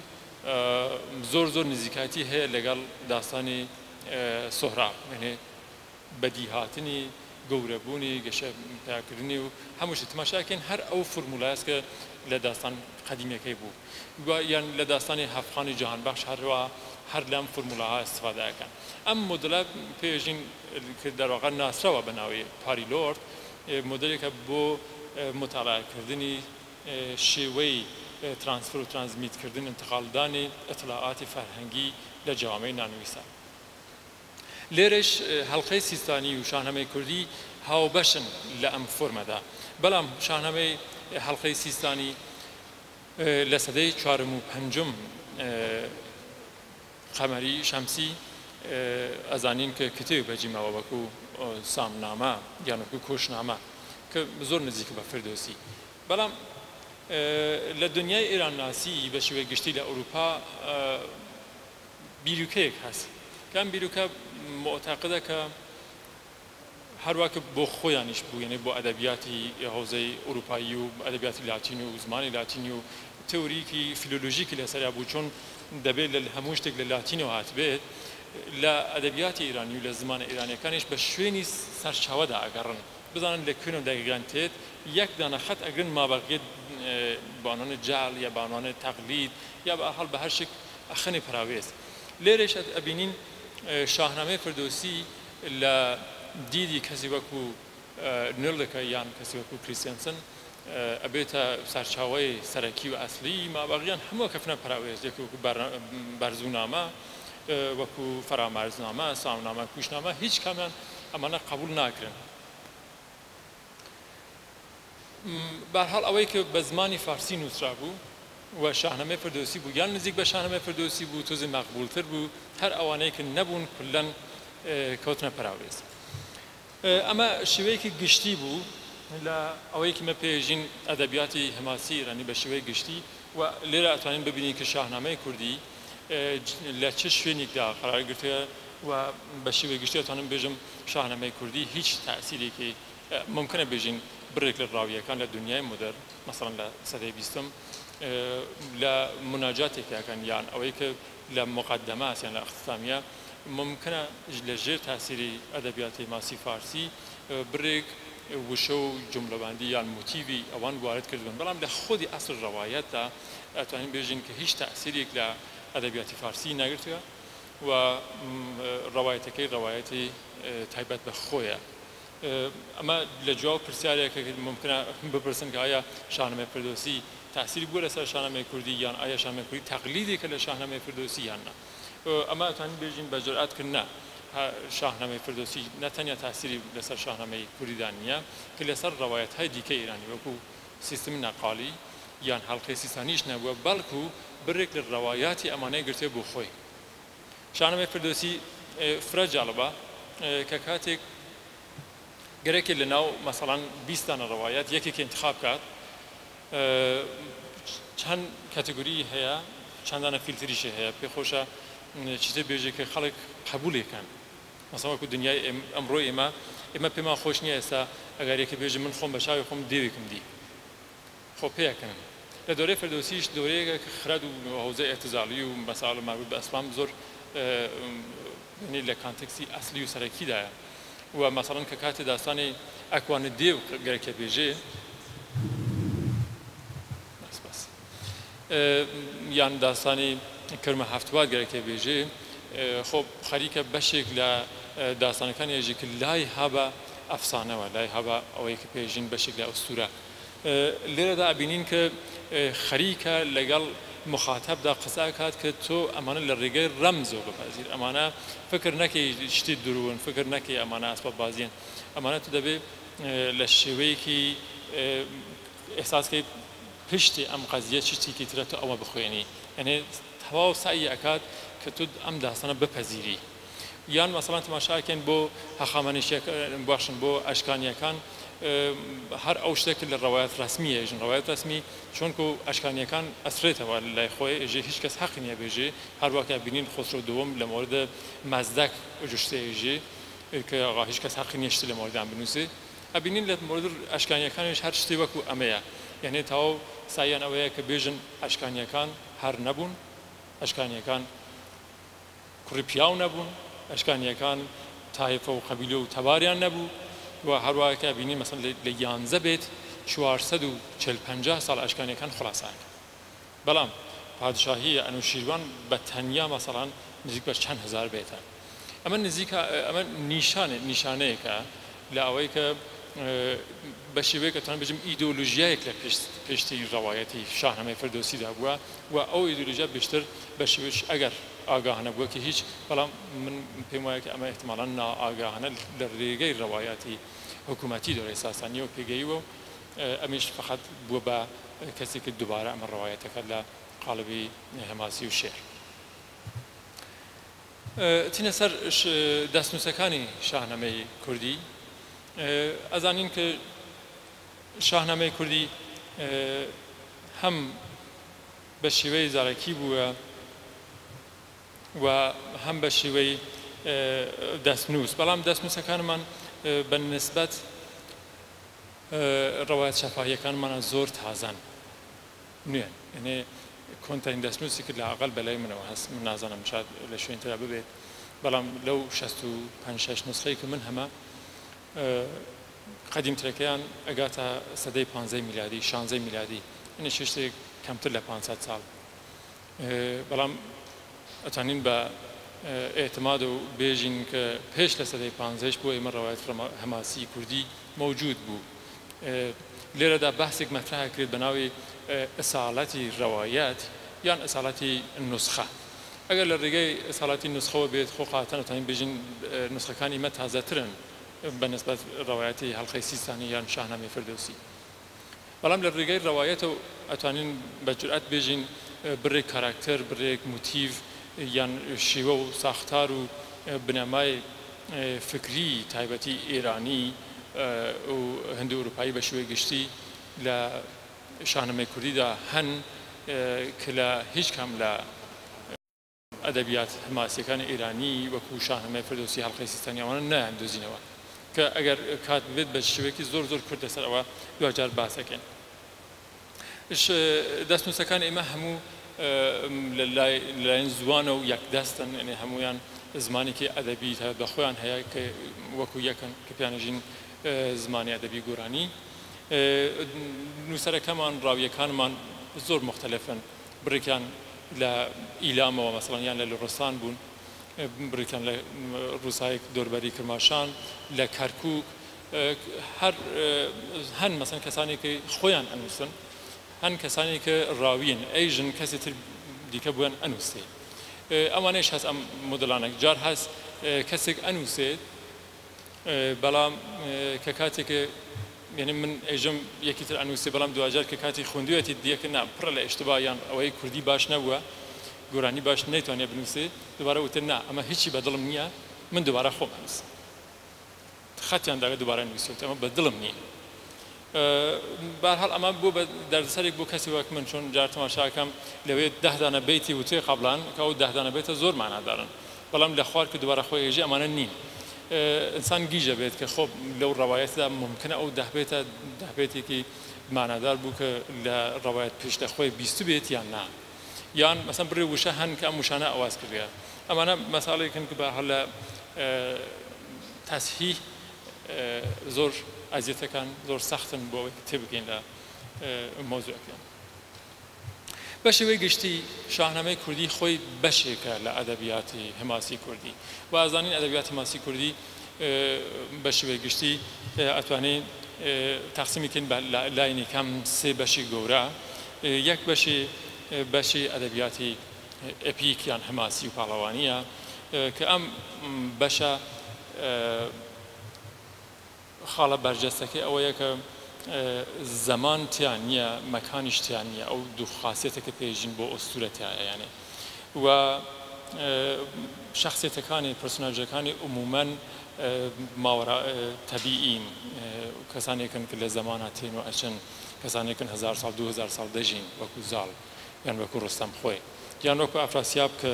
زۆر نزیکایەتی هەیە لەگەڵ داستانی سۆهراب یعنی بەدیهاتنی گەورەبوونی گەشە پیاکردنی و هەمووشی تەماشاکەین هەر ئەو فۆرمولایە کە لە داستان قەدیمیەکەی بوو یان لە داستانی هەفخانی جاهانبەخش هەروە هەر لەم فۆرمولاها استفادەکەن ئەم مۆدلە پێژین کە دەرواقع ناسراوە بە ناوی پاری لۆرد مۆدلێکە بۆ مطالعەکردنی شێوەی ترانسفەر و ترانزمیتکردن انتقالدانی ئەطلاعاتی فەرهەنگی لە جەوامەی نانویسە لێرەش هەڵقەی سیستانی و شاهنامەی کوردی هاوبەشن لە ئەم فۆرمەدا بەڵام شاهنامەی هەڵقەی سیستانی لە سەدەی چوارم و پەنجم قەمەری شەمسی ئەزانین کە کتێب بەجیمەوە وەکو سامنامە یان وەکو کۆشنامە کە زۆر نزیکە بە فردۆسی بەڵام لە دنیای ئێران ناسی بە شێوەی گشتی لە ئەوروپا بیرروکەیەک هەست کام بیروکە معتقدە کە هەروەکە بۆ خۆیانیش بوو یعنی بۆ ئەدەبیاتی هەوزەی ئەوروپایی و ئەدەبیاتی لاتینی و زمانی لاتینی و تئوریکی فیلۆلۆژیکی لەسەریا بوو چۆن دەبێت لە هەموو شتێک لە لاتینەوە هاتبێت لە ئەدەبیاتی ئیرانی و لە زمانە ئیرانیەکانیش بە شوێنی سەرچاوەدا ئەگەڕن بزانن لە کوێنەوە دەگەیان تێت یەک دانە خەت ئەگرن مابەقیت بانوانە جاڵ یا بانوانە تەقلید یا بە هەڵ بە هەر شێک ئەخەنێ پراوێز لێرەش ئەبینین شاهنامەی فردۆسی لە دیدی کەسی وەکو نرلەکە یان کەسی وەکو کریستیانسن ئەبێتە سەرچاوەی سەرەکی و ئەسلی مابەقیان هەموو کەفنە پراوێز وەکو بەرزوونامە وەکو فەرامارزنامە ساونامە کوشنامە هیچ کامیان ئەمانە قبول ناکرن بەرحاڵ ئەوەی کە بە زمانی فارسی نووسرا بوو و شاهنامەی فردۆسی بوو یان نزیک بە شاهنامەی فردۆسی بوو تۆزی مەقبولتر بوو هەر ئەوانەی کە نەبوون کولەن کەوتنە پراوێز ئەمە شێوەیەکی گشتی بوو لە ئەوەیەکی مە پێژین ئەدەبیاتی هەماسی ئیرانی بە شێوەی گشتی و لێرە ئەتوانین ببینین کە شاهنامەی کوردی لە چه شوێنێکدا قەرارگرتووە و بە شێوەی گشتی ئەتوانم بێژم شاهنامەی کوردی هیچ تەئسیرێکی ممکنە بێژین برێک لە ڕاویەکان لە دنیای مدەر مەسەڵەن لە سەدەی بیستم لە مناجاتێکیەکان یان ئەوەی کە لە مقدمات یان لە اختتامیە ممکنە لە ژێر تاسیری ئەدەبیاتی ماسی فارسی برێک وشە و جملەباندی یان موتیوی ئەوان وارد کردبن بەڵام لە خودی ئەسڵ ڕەوایەتدا ئەتوانین بێژین کە هیچ تەئسیرێک لە ئەدەبیاتی فارسی نەگرتووە و ڕەوایەتەکەی ڕەوایەتی تایبەت بە خۆیە ئەمە لە جواب پرسیارێکە ممکنە بپرسن کە ئایا شاهنامەی فردۆسی تأثیری بووە لەسەر شاهنامەی کوردی یان ئایا شاهنامەی کوردی تەقلیدێکە لە شاهنامەی فردۆسی یان نە ئەمە ئەتوانین بێژین بە جورئەت کە نە شاهنامەی فردۆسی نەتەنیا تأثیری لەسەر شاهنامەی کوردیدا نییە کە لەسەر ڕەوایەت‌های دیکەی ئیرانی وەکو سیستمی نەقالی یان هەڵقەی سیستانیش نەبووە بەڵکو برێک لە ڕەوایەتی ئەمانەی گرتووە بۆ خۆی شاهنامەی فردۆسی فرە جاڵبە کە کاتێک گەرەکێ لە ناو مەسەڵەن 20 دانە ڕەوایەت یەکێکی انتخاب کات چەند کاتگۆری هەیە چەندانە فیلتریشی هەیە پێخۆشە چیتە بێژێ کە خەڵک قبولێکن مەسەڵەن وەکو دنیای ئەمڕۆی ئێمە پێمان خۆش نییە ئێستا ئەگەر یەکێ بێژە من خۆم بە چاوی خۆم دێوێکم دی خۆ پێیەکەنم لە دۆرەی فردۆسیش دۆرەیەکە کە خرد و هەوزەی ئێتزاڵی و مەساڵە مربوط بە ئەسلام زۆر لە کانتێکسی ئەسلی و سەرەکیدایە و مەسەڵەن کە کاتێ داستانی ئەکوانە دێو گەرەکە بێژێ یان داستانی کرمە هەفتوات گەرەکە بێژێ خۆ خەریکە بەشێک لە داستانەکانی هێژی کە لای هەبە ئەفسانەوە لای هەبە ئەوەی کە پێژین بەشێک لە ئەستورە لێرەدا ئەبینین کە خەریکە لەگەڵ مخاتبدا قسە کات کە تۆ ئەمانە لە ڕێگەی ڕەمزەوە بپەزیر ئەمانە فکر نەکەی شتی دروون فکر نەکەی ئەمانە ئەسباب بازیین ئەمانە تو دەبێت لە شێوەیەکی ئێحساسکەی پشتی ئەم قەزیە چیتێکی ترە تۆ ئەوە بخوێنی یعنی تەواو سعی ئەکات کە تۆ ئەم داستانە بپەزیری یان مەسەڵەن تەماشاکەن بۆ هەخامنشیەکە باشن بۆ ئەشکانیەکان هەر ئەو شتێک لە ڕەوایەت ڕسمیە ژن ڕەوایەت ڕسمی چونکو ئەشکانیەکان ئەسرێتەوە لای خۆی ئێژێ هیچ کەس حەقی نییە بێژێ هەروەکە بینین خۆسرۆ دووەم لە مۆردە مەزدەک جوشتەیەژێ کە هیچ کەس حەقی نییە شتی لە مۆردان بنووسێ ئەبینین لە مۆرد ئەشکانیەکانیش هەر شتی وەکو ئەمەیە یعنی تاو سایان ئەوەیە کە بێژن ئەشکانیەکان هەر نەبوون ئەشکانیەکان کوڕی پیاو نەبوون ئەشکانیەکان تایفە و قەبیلە و تەباریان نەبوو و هەروەکە بینی مەسەڵەن لە 11 بێت 450 ساڵ ئەشکانیەکان خلاصان بەڵام پادشاهی ئەنوشیروان بە تەنیا مەسەڵەن نزیک بە چەند هزار بێتە ئەمە نزیکە ئەمە نیشانەیەکە لە ئەوەی کە بە شێوەیەک ئەتوانم بژم ئیدۆلۆژیایەک لە پشتی ڕەوایەتی شاهنامەی فردۆسیدا بووە و ئەو ئیدۆلۆژیا بێشتر بە شێوەیەش ئەگەر ئاگاهانە بووە کە هیچ بەڵام من پێم وایە کە ئەمە احتمالاً نائاگاهانە لە ڕێگەی ڕەوایەتی حکوومەتی دەوری ساسانیەوە پێگەیوە ئەمیش فقط بووە بە کەسێک دووبارە ئەمە ڕەوایەتەکە لە قالبی هەماسی و شێر چینە سەر دەستنووسەکانی شاهنامەی کوردی ئەزانین کە شاهنامەی کوردی هەم بە شێوەی زارەکی بووە و هەم بە شێوەی دەستنووس بەڵام دەستنووسەکانمان بە نسبەت ڕەوایەت شەفاهیەکانمانە زۆر تازان نوێن یعنی کۆنترین دەستنووسی کرد لە ئاقل بەلای منەوە هەست من نازانم شاید لە شوێنترا ببێت بەڵام لەو 65 نسخەی کە من هەمە قەدیمترەکەیان ئەگاتە سەدەی 15 میلادی 16 میلادی ئەنی شتێک کەمتر لە 500 ساڵ بەڵام ئەتوانین بە ئێتماد و بێژین کە پێش لە سەدەی 15 بۆ ئێمە ڕەوایەت هەماسی کوردی موجود بوو لێرەدا بەحسێک مەطرح کرد بە ناوی ئەساڵەتی ڕەوایەت یان ئەساڵەتی نوسخە ئەگەر لە ڕێگەی ئەساڵەتی نوسخەوە بێت خۆخاتەن ئەتوانین بێژین نوسخەکانی مە تازەترن بەنسبەت ڕەوایەتی هەڵخەی سیستانی یان شاهنامەی فردۆسی بەڵام لە ڕێگەی ڕەوایەتەوە ئەتوانین بە جورئەت بێژین بڕێک کاراکتەر بڕێک موتیڤ یان شیوە و ساختار و بنەمای فکری تایبەتی ئێرانی و هەندی ئەوروپایی بە شێوەی گشتی لە شاهنامەی کوردیدا هەن کە لە هیچ کام لە ئەدەبیات هەماسیەکانی ئێرانی وەکو شاهنامەی فردۆسی هەڵخەی سیستانی ئەوانە نایاندۆزینەوە کە ئەگەر کات بێت بە شێوەیەکی زۆر زۆر کورد لەسەر ئەوە دوجار باسەکەن دەستنووسەکان ئێمە هەموو لەلایەن زوانە و یەکدەستن یعنی هەمویان زمانێکی ئەدەبی بە خۆیان هەیە کە وەکو یەکن کە پیانەژین زمانی ئەدەبی گۆرانی نووسەرەکەمان ڕاویەکانمان زۆر مختلفن بڕێکیان لە ئیلامەوە مەسەڵەن یان لە لوڕستان بوون بڕێکیان لە ڕووسایەک دۆربەری کرماشان لە کەرکووک هەن مەسەن کەسانێکی خۆیان ئەنووسن هەن کەسانی کە ڕاوین ئەیژن کەسی تر دیکە بوویان ئەنووسێ ئەوانەیش هەست ئەم مۆدلانێک جار هەست کەسێک ئەنووسێت بەڵام کە کاتێکە یعنی من ئەیژم یەکی تر ئەنووسێ بەڵام دوجار کە کاتی خوندوێتی دیەکە نا پڕە لە ئێشتبا یان ئەوەی کوردی باش نەبووە گۆرانی باش نەیتوانێت بنووسێت دووبارە وتر نا ئەمە هیچی بە دڵم نییە من دووبارە خۆم ئەنووسم خەتیان داگە دووبارە نووسێت ئەمە بە دڵم نییە بەرحاڵ ئەمە بوو بە دەردسەرێک بۆ کەسی وەک من چۆن جار تەماشاکەم لەوێت 10 دانە بەیتی وتێ قەبڵان کە ئەو 10 دانە بێتە زۆر مانادارن بەڵام لە خوار کە دووبارە خۆی هێژی ئەمانە نین ئینسان گیژە بێت کە خۆ لەو ڕەوایەتدا ممکنە ئەو 10 بێتە 10 بێتێکی مانادار بوو کە لە ڕەوایەت پێشتە خۆی 20 بێت یان نا یان مەسەن بڕێ وشە هەن کە ئەم وشانە ئەواز کردوێت ئەمانە مەساڵێکن کە بەرحاڵ لە تەسهیح زۆر ئازیەتەکان زۆر سەختن بۆ ئەوەی تێبگەین لە مۆزوعەکەیان بە شێوەی گشتی شاهنامەی کوردی خۆی بەشێکە لە ئەدەبیاتی هەماسی کوردی و ئازانین ئەدەبیاتی هەماسی کوردی بە شێوەی گشتی ئەتوانین تەقسیمێکین بە لاینی کەم سێ بەشی گەورە یەک بەشی ئەدەبیاتی ئەپیک یان هەماسی و پاڵەوانیە کە ئەم بەشە خاڵە بەرجەستەکەی ئەوەیە کە زەمان تیان نییە مەکانیش تیان نییە ئەو دوو خاصیەتەکە پێژین بۆ ئۆستورەتیایە یانێ و شخصیەتەکانی پرسۆناژەکانی عمومەن ماوەڕا تەبیعین کەسانێکن کە لە زەمانە تێن و ئەچن کەسانێکن 1000 ساڵ 2000 ساڵ دەژین وەکو زاڵ یان وەکو ڕستەم خۆی یان وەکو ئەفراسیاب کە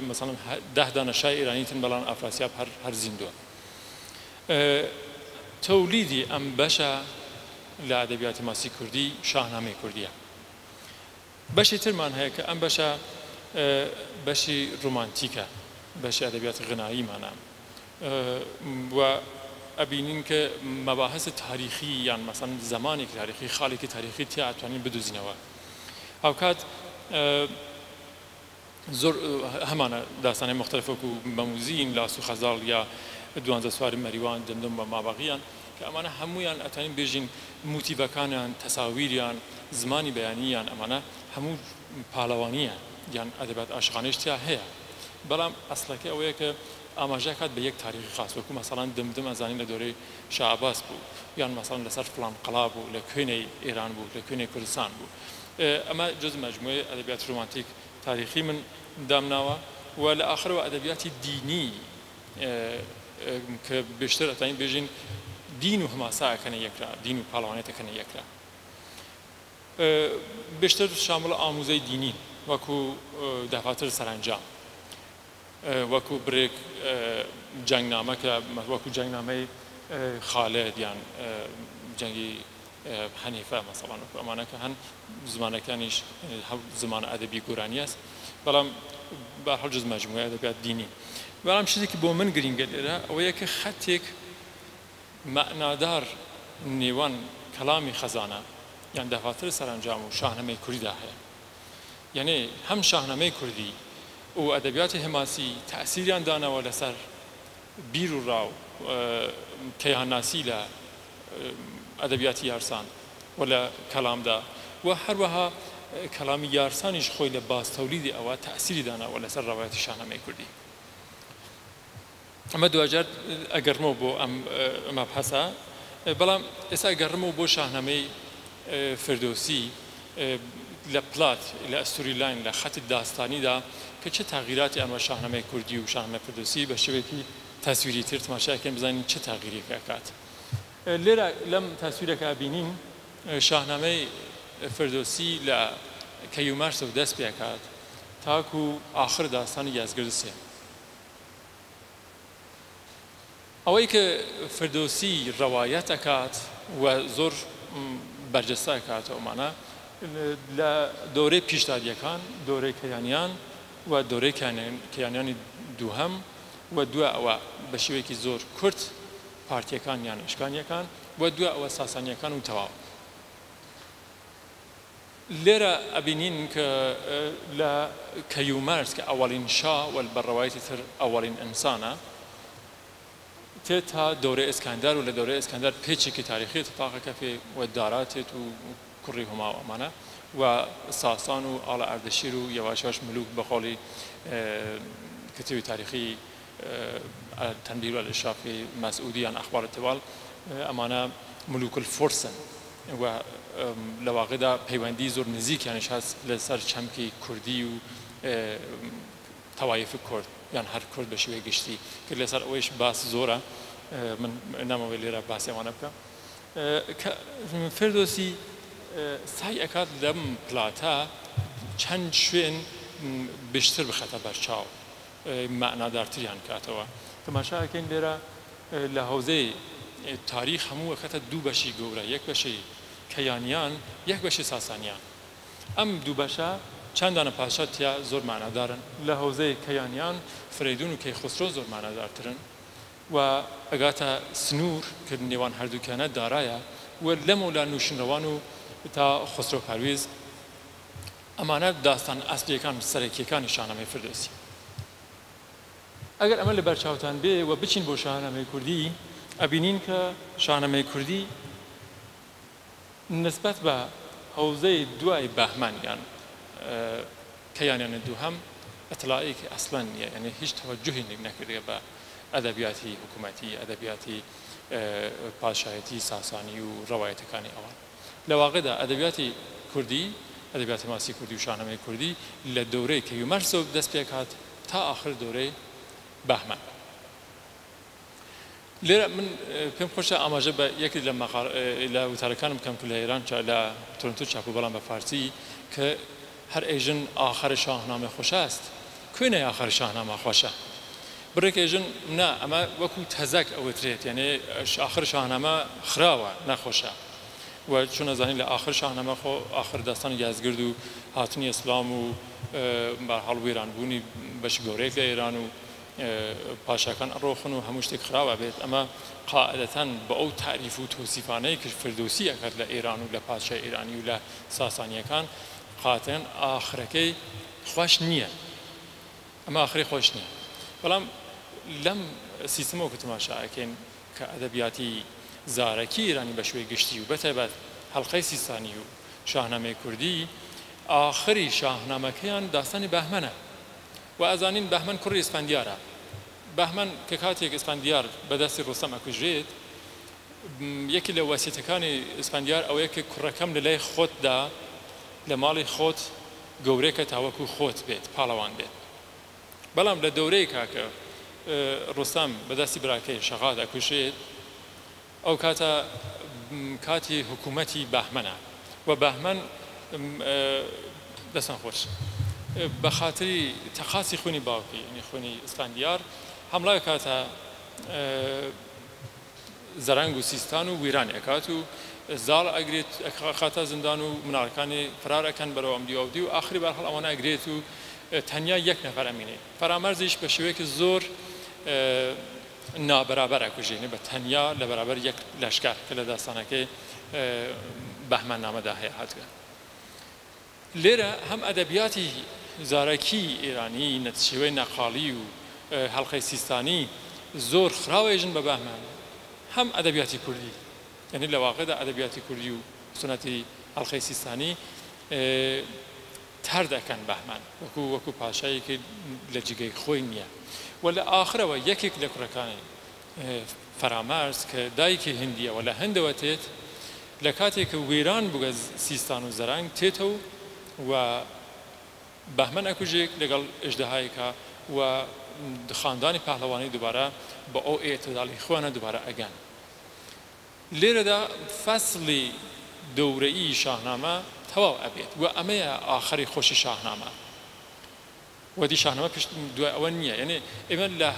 مەسەڵەن 10 دانە شای ئێرانیتن بەڵام ئەفراسیاب هەر زیندووە تەولیدی ئەم بەشە لە ئەدەبیاتی ماسی کوردی شاهنامەی کوردیە بەشی ترمان هەیە کە ئەم بەشە بەشی ڕۆمانتیکە بەشی ئەدەبیات غناییمانە و ئەبینین کە مەباحث تاریخی یان مەسەن زمانێکی تاریخی خاڵێکی تاریخی تیا ئەتوانین بدۆزینەوە هاوکات زۆر هەمانە داستانەی مختلف وەکو بەموزین لاس و خەزاڵ یا دوانزە سواری مەریوان دەمدەم بە مابەغیان کە ئەمانە هەمویان ئەتوانین بێژین موتیڤەکانیان تەساویریان زمانی بەیانیان ئەمانە هەموو پاڵەوانیە یان ئەدەبیات عاشقانەیش تیا هەیە بەڵام ئەسڵەکەی ئەوەیە کە ئاماژە کات بە یەک تاریخی خاص وەکو مەسەڵەن دمدم ئەزانین لە دۆرەی شاه عەباس بوو یان مەسەڵەن لەسەر فڵان قەڵا بوو لە کوێنەی ئێران بوو لە کوێنەی کوردستان بوو ئەمە جز مەجموعەی ئەدەبیات ڕۆمانتیک تاریخی من دامناوە و لە ئاخرەوە ئەدەبیاتی دینی کە بێشتر ئەتوانین بێژین دین و هەماساەکەنە یەکرا دین و پاڵەوانێتەکەنە یەکرا بێشتر شامڵ ئاموزەی دینی وەکو داپاتر سەرنجام وەکو برێک جەنگنامە کە وەکو جەنگنامەی خالد یان جەنگی حەنیفە مەسەڵەن وەکو ئەمانە کە هەن زمانەکانیش زمانە ئەدەبی گۆرانی است بەڵام بەهەڵ جز مەجموعە ئەدەبیات دینی بەڵام شتێکی بۆ من گرینگە لێرە ئەوەیە کە خەتێک مەعنادار نێوان کەلامی خەزانە یان دەفاتر سەرنجام و شاهنامەی کوردیدا هەیە یعنی هەم شاهنامەی کوردی و ئەدەبیاتی هەماسی تەئسیریان داناوە لەسەر بیر و ڕاو کەیهانناسی لە ئەدەبیاتی یارسان و لە کەلامدا و هەروەها کەلامی یارسانیش خۆی لە بازتەولیدی ئەوە تەئسیری داناوە لەسەر ڕەوایەتی شاهنامەی کوردی ئەمە دوجار ئەگەڕمەوە بۆ ئەم مەبحەسە بەڵام ئێستا ئەگەڕمەوە بۆ شاهنامەی فردۆسی لە پلات لە ئەستوری لاین لە خەتی داستانیدا کە چه تغییراتی ئەمە شاهنامەی کوردی و شاهنامەی فردۆسی بە شێوەیەکی تەسویری تر تماشاکەین بزانین چه تغییرێک ئەکات لێرە لەم تەسویرەکە بینین شاهنامەی فردۆسی لە کەیومەرسە و دەست پێ ئەکات تاکو ئاخر داستانی یازگرد سێ ئەوەی کە فردۆسی ڕەوایەت ئەکات و زۆر بەرجەستە ئەکاتەوەمانە لە دۆرەی پیشدادیەکان دۆرەی کەیانیان و دۆرەی کەیانیانی دووهەم و دووە ئەوە بە شێوەیەکی زۆر کورت پارتیەکان یان ئەشکانیەکان و دووە ئەوە ساسانیەکان و تەواو لێرە ئەبینین کە لە کەیومەرس کە ئەوەڵین شا و بەڕەوایەتی تر ئەوەڵین ئینسانە تێتا دۆرەی ئەسکەندەر و لە دۆرەی ئەسکەندەر پێچێکی تاریخی تەتاقەکە پێ و داراتێت و کوڕی هەماوەمانە و ساسان و ئاڵە ئەردەشیر و یەواشەوەش ملوک بە قۆڵی کتێبی تاریخی تەنبیر والإشراقی مەسعودی یان ئەخبار التوال ئەمانە ملوک الفرسن و لە واقعدا پەیوەندی زۆر نزیکیانش هەست لەسەر چەمکی کوردی و تەوایفی کورد یان هەر کورد بە شێوەیە گشتی کە لەسەر ئەوەیش باس زۆرە من نامەوێت لێرە باسی ئەوانە بکەم فردۆسی سعی ئەکات لەم پلاتە چەند شوێن بشتر بخەتە بەرچاو معنادارتریان کاتەوە تەماشاکەین لێرە لە حوزەی تاریخ هەموو ئەکەتە دوو بەشی گەورە یەک بەشی کەیانیان یەک بەشی ساسانیان ئەم دوو بەشە چەندانە پاشا تیا زۆر معنادارن لە حوزەی کەیانیان فرەیدون و کەیخسرۆ زۆر معنادارترن و ئەگاتە سنوور کە نێوان هەردووکیانە دارایە و لەمە لا نوشنەوان و تا خسرۆ پەرویز ئەمانە داستان ئەسلیەکان سەرەکیەکانی شاهنامەی فردۆسی ئەگەر ئەمە لە بەرچاوتان بێ و بچین بۆ شاهنامەی کوردی ئەبینین کە شاهنامەی کوردی نسبەت بە حوزەی دوای بەهمەن یان کەیانیان دووهەم ئەتڵائێکی ئەسڵەن نییە یعنی هیچ تەوەجوهی نەکردێ بە ئەدەبیاتی حکوومەتی ئەدەبیاتی پاشایەتی ساسانی و ڕەوایەتەکانی ئەوان لە واقعدا ئەدەبیاتی کوردی ئەدەبیاتی ماسی کوردی و شاهنامەی کوردی لە دەورەی کەیومەرسەوە دەست پێ هات تا ئاخر دەورەی بەهمەن لێرە من پێم خۆشە ئاماژە بە یەکی لە وتارەکانم بکەم کە لە ئێران لە تۆرنتۆ چاپ و بەڵام بە فارسی کە هەر ئێژن ئاخر شاهنامە خۆش است کوێنە ئاخر شاهنامە خۆشە بڕێک ئێژن نا ئەمە وەکو تەزەک ئەوترێت یعنی ئاخر شاهنامە خراوە نەخۆشە و چون ئەزانین لە ئاخر شاهنامە خۆ ئاخر داستانی یازگرد و هاتنی ئیسلام و بەرحاڵ وێرانبوونی بەشی گەورەیەک لە ئێران و پاشاکان ئەڕۆخن و هەموو شتێک خراوە بێت ئەمە قاعدەتەن بە ئەو تاریف و تۆسیفانەی کرد فردۆسی ئەکرد لە ئێران و لە پادشای ئێرانی و لە ساسانیەکان قاتەن ئاخرەکەی خۆش نییە ئەمە ئاخری خۆش نییە بەڵام لەم سیستمەوە کە تەماشاکەین کە ئەدەبیاتی زارەکی ئێرانی بە شوێی گشتی و بەتایبەت هەڵقەی سیستانی و شاهنامەی کوردی ئاخری شاهنامەکەیان داستانی بەهمەنە و ئەزانین بەهمەن کوڕی ئیسفەندیارە بەهمەن کە کاتێک ئیسفەندیار بەدەستی ڕۆستەم ئەکوژرێت یەکی لە وەسیەتەکانی ئیسفەندیار ئەوەیە کە کوڕەکەم لە لای خۆتدا لە ماڵی خۆت گەورەیەکە تاوەکو خۆت بێت پاڵەوان بێت بەڵام لە دەورەی کاکە ڕۆستەم بەدەستی براکەی شەغاد ئەکوژرێت ئەو کاتە کاتی حکوومەتی بەهمەنە و بەهمەن دەستان خۆش بە خاتری تەقاسی خوێنی باوکی ینی خوێنی ئسفەندیار هەمڵای کاتە زەرەنگ و سیستان و ویران ئەکات و زاڵ ئەگرێت خاتە زندان و مناڵەکانی فرار ئەکەن بەرەو ئەم دیوەودی و ئاخری بەرحەڵ ئەوانە ئەگرێت و تەنیا یەک نەفەر ئەمینێ فەرامەرزیش بە شێوەیەکی زۆر نابەرابەر ئەکوژێنێ بە تەنیا لە بەرابەر یەک لەشکار کە لە داستانەکەی بەهمەن نامەدا هەیە هاتووە لێرە هەم ئەدەبیاتی زارەکی ئێرانی نەتشێوەی نەقاڵی و هەڵقەی سیستانی زۆر خراوێژن بە بەهمەن هەم ئەدەبیاتی کوردی یعنی لە واقعدا ئەدەبیاتی کوردی و سنەتی هەڵقەی سیستانی تەر دەکەن بەهمەن وەکو پاشایەکی لە جگەی خۆی نییە و لە ئاخرەوە یەکێک لە کوڕەکانی فەرامەرز کە دایکی هندیە و لە هەندەوە تێت لە کاتێککە وێران بووە سیستان و زەرەنگ تێتە و بەهمەن ئەکوژێک لەگەڵ ئژدەهایەکە و خاندانی پەهلەوانی دووبارە بە ئەو ئێتداڵی خۆیانە دووبارە ئەگەن لێرەدا فەسڵی دەورەیی شاهنامە تەواو ئەبێت و ئەمەیە ئاخری خۆشی شاهنامە ودی شاهنامە پشت دوای ئەوە نییە یعنی ئێمە لە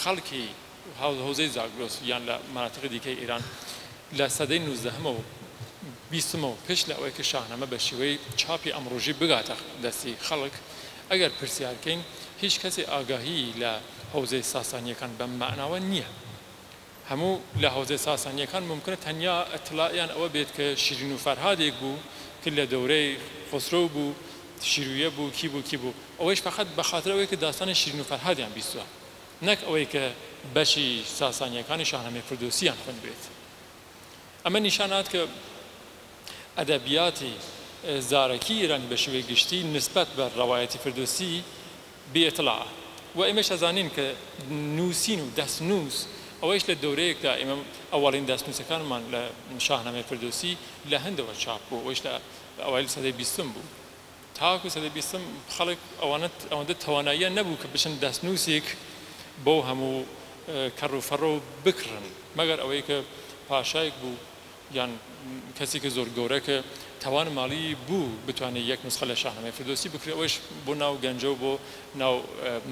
خەڵکی هەوزەی زاگرۆس یان لە مەناتیقی دیکەی ئێران لە سەدەی 19 و 20 پشت لە ئەوەی کە شاهنامە بە شێوەی چاپی ئەمڕۆژی بگاتە دەستی خەڵک ئەگەر پرسیارکەین هیچ کەسی ئاگاهی لە هەوزەی ساسانیەکان بەم معناوە نییە هەموو لە هەوزەی ساسانیەکان ممکنە تەنیا ئەتڵایان ئەوە بێت کە شیرین و فەرهادێک بوو کە لە دەورەی خۆسرۆ بوو شیرویە بوو کی بوو ئەوەیش فقط بە خاطر ئەوەی کە داستانی شیرین و فەرهادیان بیستووە نەک ئەوەی کە بەشی ساسانیەکانی شاهنامەی فردۆسییان خوێند بێت ئەمە نیشانات کە ئەدەبیاتی زارەکی ئێرانی بە شێوەی گشتی نسبەت بە ڕەوایەتی فردۆسی بێئتڵاع و ئێمەش ئەزانین کە نووسین و دەستنووس ئەوەیش لە دەورەیەکدا ئێمە ئەوەڵین دەستنووسەکانمان لە شاهنامەی فردۆسی لە هەندەوە چاپ بوو ئەوەش لە ئەوایل سەدەی 20 بوو تاکو سەدەی 20 خەڵک ئەوەندە تواناییە نەبوو کە بچن دەستنووسێک بۆ هەموو کەڕ و فەڕۆ بکڕن مەگەر ئەوەی کە پاشایەک بوو یان کەسێکە زۆر گەورە کە تاوان ماڵی بوو بتوانێت یەک نسخە لە شاهنامەی فردۆسی بکرێت ئەوەش بۆ ناو گەنجە و بۆ ناو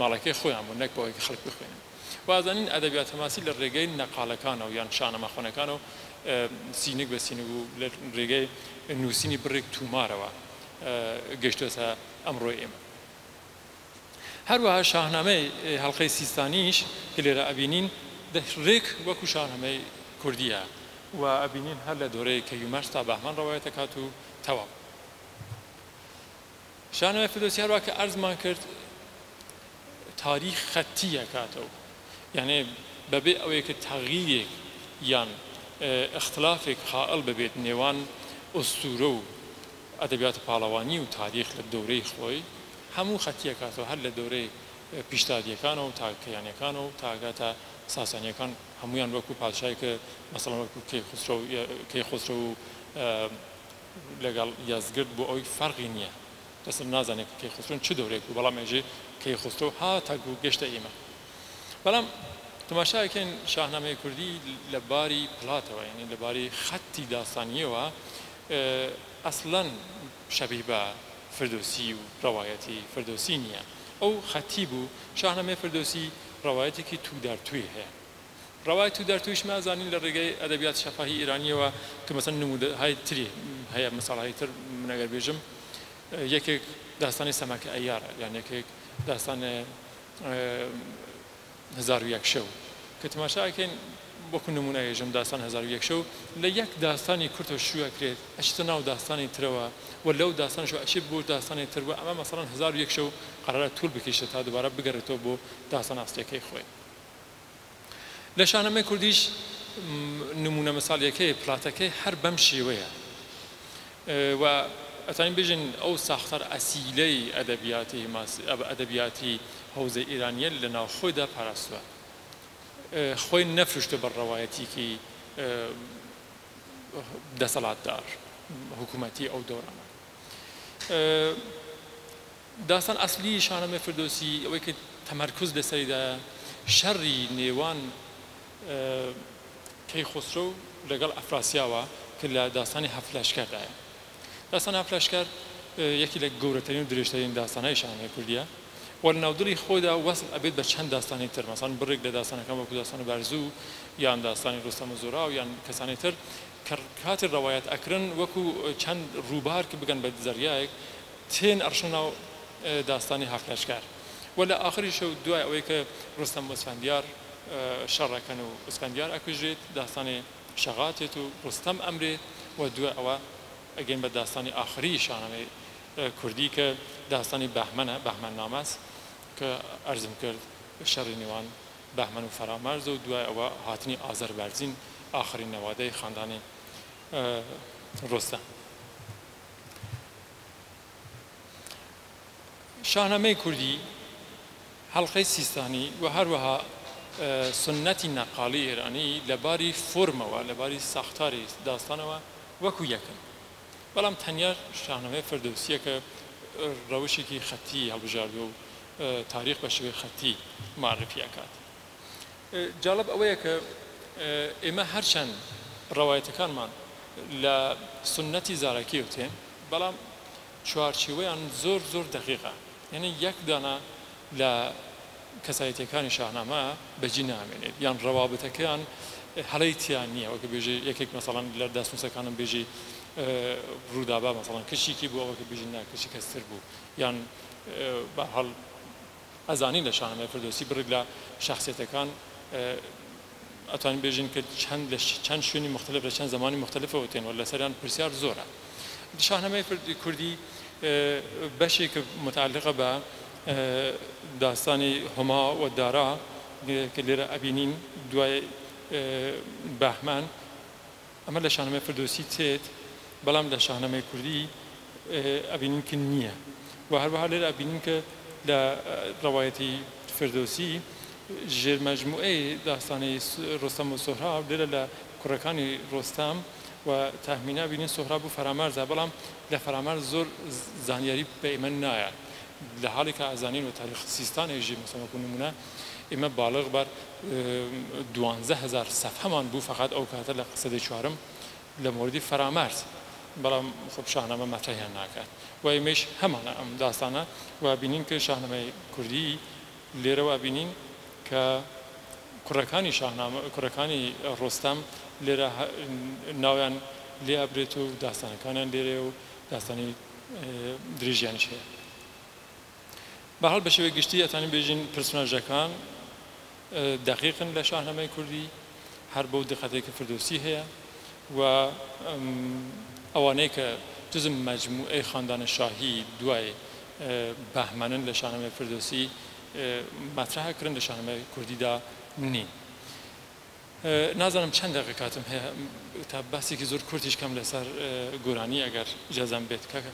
ماڵەکەی خۆیان بوو نەک بۆ ئەوەی خەڵک بخوێنن وازانین ئەدەبیات هەماسی لە ڕێگەی نەقالەکانەوە یان شاهنامە خوێنەکانەوە سینک بە سینک و لە ڕێگەی نووسینی بڕێک تومارەوە گەشتۆتە ئەمڕۆی ئێمە هەروەها شاهنامەی هەڵقەی سیستانیش کە لێرە ئەبینین ڕێک وەکو شاهنامەی کوردیە و ئەبینین هەر لە دۆرەی کەیومەرس تا بەهمەن ڕەوایەت دەکات و تەواو شاهنامەی فردۆسی هەروە کە ئەرزمان کرد تاریخ خەتیە کاتەوە یعنی بەبێ ئەوەیە کە تەغییرێک یان اختلافێک خائڵ ببێت نێوان ئوستورە و ئەدەبیات پاڵەوانی و تاریخ لە دەورەی خۆی هەموو خەتیە کاتەوە هەر لە دەورەی پیشدادیەکانەوە و تاکەیانەکانەوە و تاگاتە ساسانیەکان هەمویان وەکو پادشای کە مەسەڵەن وەکو کەیخۆسرۆ و لەگەڵ یازگرد بۆ ئەوی فەرقی نییە دەسم نازانێت کەیخۆسرۆن چ دەورێک بوو بەڵام ئێژێ کەیخۆسرۆ هاتەگو گەشتە ئێمە بەڵام تماشاکەین شاهنامەی کوردی لە باری پڵاتەوە یعنی لە باری خەتی داستانیەوە ئەسڵەن شەبیه بە فردۆسی و ڕەوایەتی فردۆسی نییە ئەو خەتی بوو شاهنامەی فردۆسی ڕەوایەتێکی تودارتووی هەیە ڕەوای تودارتوویش مازانین لە ڕێگەی ئەدەبیات شەفاهی ئێرانیەوە کە مەسەن نمودەهای تری هەیە مەساڵهای تر من ئەگەر بێژم یەکێک داستانی سەماکە ئەیارە یان یەکێک داستانە 1001 شەو کە تماشاکەین وەکو نمونەیەژم داستان 1001 شەو لە یەک داستانی کورتە شووەکرێت ئەچتە ناو داستانی ترەوە و لەو داستانش ئەچێت بۆ داستانی تر بوو ئەمە مەسەڵەن 1001 شەو قەرارە توول بکەیشە تا دووبارە بگەڕێتەوە بۆ داستان ئاستیەکەی خۆی لە شاهنامەی کوردیش نمونە مەساڵیەکەی پڵاتەکەی هەر بەم شێوەیە و ئەتوانین بێژین ئەو ساختار ئەسیلەی ئەدەبیاتی هەوزەی ئێرانیە لە ناو خۆیدا پاراستووە خۆی نەفرشتە بە ڕەوایەتێکی دەسەڵاتدار حکوومەتی ئەو دەورانە داستان ئەسلی شاهنامەی فردۆسی ئەوەی کە تەمەرکوز لەسەریدا شەڕی نێوان کەیخۆسرۆ لەگەڵ ئەفراسیاوە کە لە داستانی هەفت لەشکەردایە داستان هەفت لەشکەر یەکی لە گەورەترین و درێژترین داستانەی شانۆی کوردیە و لە ناودڵی خۆیدا وەسڵ ئەبێت بە چەند داستانی تر مەسەڵەن بڕێک لە داستانەکان وەکو داستانی بەرزوو یان داستانی ڕۆستەم و زۆراو یان کەسانی تر کاتی ڕەوایەت ئەکرن وەکو چەند ڕووبار کە بگەن بە زەریایەک تێن ئەڕشن ناو داستانی هەفتلەشکار و لە ئاخری شەو دوای ئەوەی کە ڕۆستەم و ئەسفەندیار شەڕەکەن و ئەسفەندیار ئەکوژێت داستانی شەغاتێت و ڕۆستەم ئەمرێت و دوای ئەوە ئەگەین بە داستانی ئاخری شانەوەی کوردی کە داستانی بەهمەنە بەهمەن نامەس کە ئەرزم کرد شەڕی نێوان بەهمەن و فەرامەرز و دوای ئەوە هاتنی ئازەربایجان ئاخرین نەوادەی خاندانی ڕۆستەم. شاهنامەی کوردی هەڵقەی سیستانی و هەروەها سنەتی نەقاڵی ئێرانی لەباری فۆرمەوە لەباری ساختاری داستانەوە وەکو یەکن بەڵام تەنیا شاهنامەی فردەوسیە کە ڕەوشێکی خەتی هەڵبژاردووە و تاریخ بە شێوەی خەتی معرفی ئەکات. جالب ئەوەیە کە ئێمە هەرچەند ڕەوایەتەکانمان لە سنەتی زارەکی وتێن بەڵام چوارچێوەیان زۆر زۆر دقیقە یعنی یەک دانە لە کەسایەتیەکانی شاهنامە بەجی نامێنێت یان ڕەوابەتەکەیان هەڵەی تیان نییە وەکە بێژێ یەکێک مەسەڵەن لە داستنووسەکانم بێژی ڕوودابا مەسەڵەن کشیکی بوو ئەوەکە بێژی نا کشی کەستر بوو یان هەڵ ئەزانی لە شاهنامەی فردۆسی بڕێک لە شخصیەتەکان ئەتوانین بێژین کە چەند شوێنی مختلف لە چەند زمانی مختلفەوە تێن و لەسەریان پرسیار زۆرە. شاهنامەی کوردی بەشێک متعلقە بە داستانی هەما و دارا کە لێرە ئەبینین دوای بەهمەن ئەمە لە شاهنامەی فردۆسی تێت بەڵام لە شاهنامەی کوردی ئەبینین کە نییە و هەروەها لێرە ئەبینین کە لە ڕەوایەتی فردۆسی ژێرمەجموعەی داستانی ڕۆستەم و سۆهراب لێرە لە کوڕەکانی ڕۆستەم و تەخمینە بینین سۆهراب و فەرامەرزە بەڵام لە فەرامەرز زۆر زانیاری بە ئێمە نایە لە حاڵی کە ئازانین و تاریخ سیستانێژی مەسەڵەن نمونە ئێمە باڵغ بەر 12,000 سەفحەمان بوو فقط ئەو کاتە لە سەدەی چوارم لە موردی فەرامەرز بەڵام خۆ شاهنامە مەترەیان ناکات و ئێمەش هەمانە ئەم داستانە و بینین کە شاهنامەی کوردی لێرەوە بینین کە کوڕەکانی شاهنامە کوڕەکانی ڕۆستەم لێرە ناویان لێ ئەبرێت و داستانەکانیان لێرێ و داستانی درێژیانش هەیە. بەحاڵ بە شێوەیە گشتی ئەتوانین بێژین پرسۆناژەکان دقیقن لە شاهنامەی کوردی هەر بەو دقەتێک کە فردۆسی هەیە و ئەوانەی کە جزم مەجموعەی خاندانە شاهی دوای بەهمەنن لە شاهنامەی فردۆسی مەترەحەکردن لە شاهنامەی کوردیدا نین. نازانم چەند دقیقە کاتم هەیە تا باسێکی زۆر کورتیش کەم لەسەر گۆرانی ئەگەر ئیجازەم بێت کاکە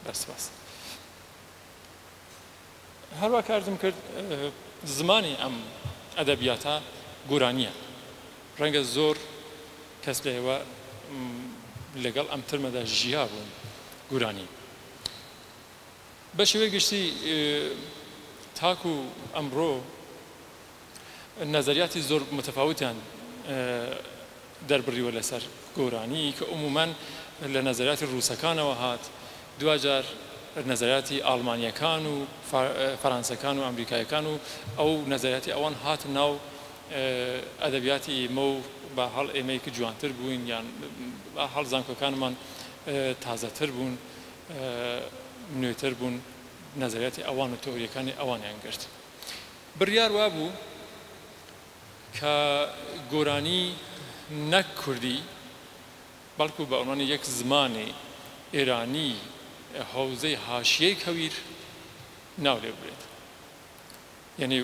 بەس. هەروە کارتم کرد زمانی ئەم ئەدەبیاتە گۆرانیە ڕەنگە زۆر کەس لێوە لەگەڵ ئەم ترمەدا ژیا بوون گۆرانی بە شێوەیە گشتی تاکو ئەمڕۆ نەزەریاتی زۆر متەفاوتیان دەربڕیوە لەسەر گۆرانی کە عمومەن لە نەزەریاتی ڕووسەکانەوە هات دوجار نەزەریاتی ئالمانیەکان و فەرانسەکان و ئەمریکایەکان و ئەو نەزەریاتی ئەوان هات ناو ئەدەبیاتی ئێمە و بە هەڵ ئێمەی کە جوانتر بووین یان هەڵ زانکۆکانمان تازەتر بوون نوێتر بوون نەزەریاتی ئەوان و تۆریەکانی ئەوانیان گرت. بڕیار وا بوو کە گۆرانی نەک کوردی بەڵکو بە عنوانی یەک زمانی ئێرانی حوزەی حاشیەی کەویر ناو لێ بێت یعنی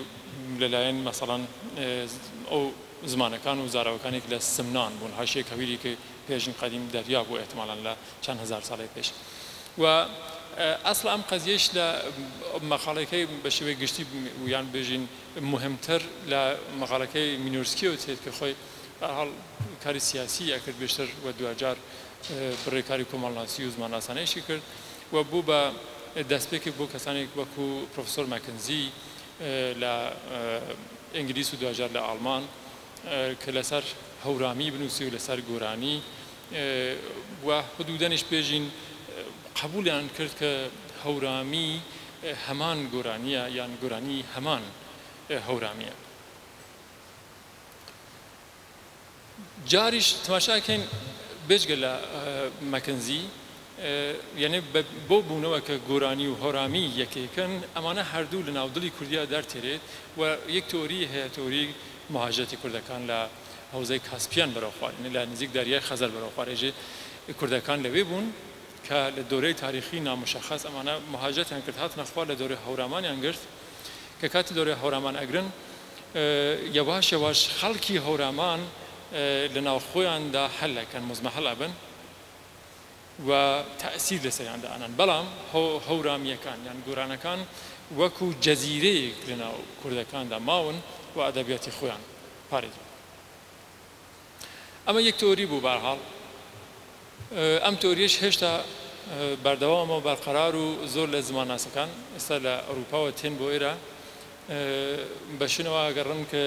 لەلایەن مەسەڵەن ئەو زمانەکان و زاراوەکانێک لە سمنان بوون حاشیەی کەویری کە پێشین قەدیم دەریا بوو احتمالاً لە چەند هەزار ساڵی پێش و ئەسڵ ئەم قەزیەش لە مەقالەکەی بە شێوەی گشتی یان بێژین مهمتر لە مەقالەکەی مینۆرسکیەوە چێت کە خۆی هەڵ کاری سیاسی ئەکرد بێشتر و دوجار بڕێکاری کۆمەڵناسی و زمانناسانەیەشی کرد و بوو بە دەستپێکێک بۆ کەسانێک وەکو پرۆفسۆر ماکنزی لە ئینگلیس و دوجار لە ئاڵمان کە لەسەر هەورامی بنووسی و لەسەر گۆرانی و حدودەنیش بێژین قبولیان کرد کە هەورامی هەمان گۆرانیە یان گۆرانی هەمان هەورامیە. جاریش تەماشاکەین بێجگە لە مەکنزی یعنی بۆ بوونەوە کە گۆرانی و هەورامی یەکێکن ئەمانە هەردوو لە ناودڵی کوردیا دەرتێرێت و یەک تۆری هەیە تۆری مهاجرەتی کوردەکان لە حوزەی کاسپیان بەرەوخوارن لە نزیک دەریای خەزەر بەرەوخوارێژێ کوردەکان لەوێ بوون کە لە دۆرەی تاریخی نامشەخەس ئەمانە مهاجرەتیان کرد هاتنە خوار لە دۆرەی هەورامانیان گرت کە کاتی دۆرەی هەورامان ئەگرن یەواش یەواش خەڵکی هەورامان لە ناو خۆیاندا هەلەکەن مزمەحەڵە بن و تەئسیر لەسەریاندا ئەنان بەڵام هەورامیەکان یان گۆرانەکان وەکو جەزیرەیەک لە ناو کوردەکاندا ماون و ئەدەبیاتی خۆیان پارێزن. ئەمە یەک تۆری بوو بەرحاڵ ئەم تۆریش هێشتا بەردەوامەوە بەرقەرار و زۆر لە زمانناسەکان ئێستا لە ئەوروپاوە تێن بۆ ئێرە بەشنەوە ئەگەڕن کە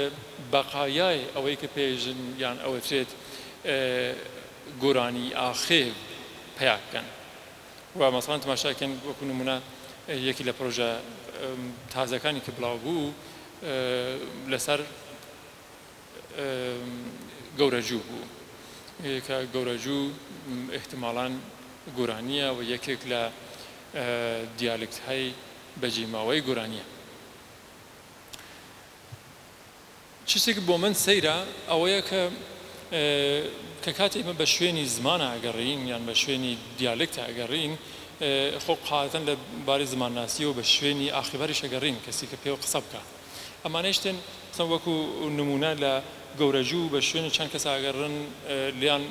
بەقایای ئەوەی کە پێژن یان ئەوەترێت گۆرانی ئاخێب پیاکەن و مەسەڵەن تەماشاکەن وەکو نمونە یەکی لە پرۆژە تازەکانی کە بڵاو بوو لەسەر گەورەجوو بوو کە گەورەجوو احتمالاً گۆرانیە و یەکێک لە دیالکتهای بەجێماوەی گۆرانیە. چیزێک بۆ من سەیرە ئەوەیە کە کاتێک ئێمە بە شوێنی زمانە ئەگەڕین یان بە شوێنی دیالکتە ئەگەڕین خۆ قاعدەتەن لە باری زمانناسی و بە شوێنی ئاخیبەریش ئەگەڕین کەسی کە پێوە قسە بکە. ئەمانەی شتێن وەکو نمونە لە گەورەجوو بە شوێنی چەند کەس ئەگەڕن لیان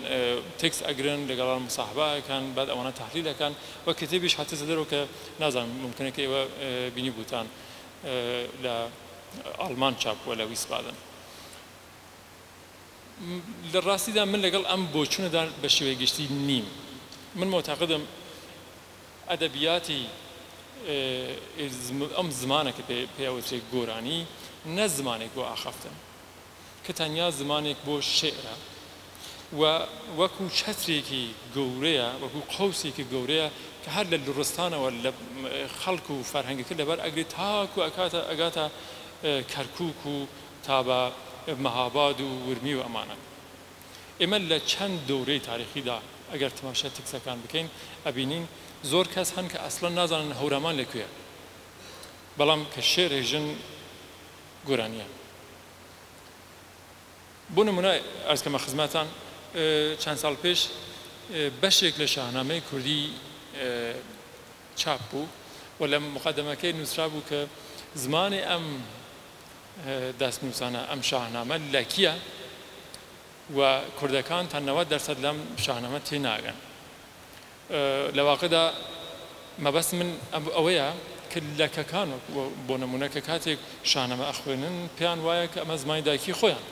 تێکس ئەگرن لەگەڵان مساحبەکان بعد ئەوانە تەحلیلەکان و کتێبیش هاتێتە دەرەوە کە نازانم ممکنە کە ئێوە بینی بووتان لە ئەڵمان چاپووە لە ویسبادن. لە ڕاستیدا من لەگەڵ ئەم بۆچوونەدا بە شێوەیە گشتی نیم. من معتەقدم ئەدەبیاتی ئەم زمانە کە پێوترێت گۆرانی نە زمانێک بۆ ئاخەفتن کە تەنیا زمانێک بۆ شێعرە و وەکو چەترێکی گەورەیە وەکو قەوسێکی گەورەیە کە هەر لە لوڕستانەوە لە خەڵک و فەرهەنگەکە لەبەر ئەگرێت تاکو ئەگاتە کەرکووک و تا بە مەهاباد و ورمی و ئەمانە. ئێمە لە چەند دەورەی تاریخیدا ئەگەر تەماشا تکسەکان بکەین ئەبینین زۆر کەس هەن کە ئەسڵەن نازانن هەورامان لەکوێیە بەڵام کە شێر هێژن گۆرانیە. بۆ نمونە ئەرزکەمە خزمەتان چەند ساڵ پێش بەشێک لە شاهنامەی کوردی چاپ بوو و لە مقدمەکەی نووسرا بوو کە زمانی ئەم دەستنووسانە ئەم شاهنامە لەکیە و کوردەکان تا 90% لەم شاهنامە تێناگەن. لە واقعدا مەبەست من ئەوەیە کە لەکەکان بۆ نمونە کە کاتێک شاهنامە ئەخوێنن پێیان وایە کە ئەمە زمانی دایکی خۆیان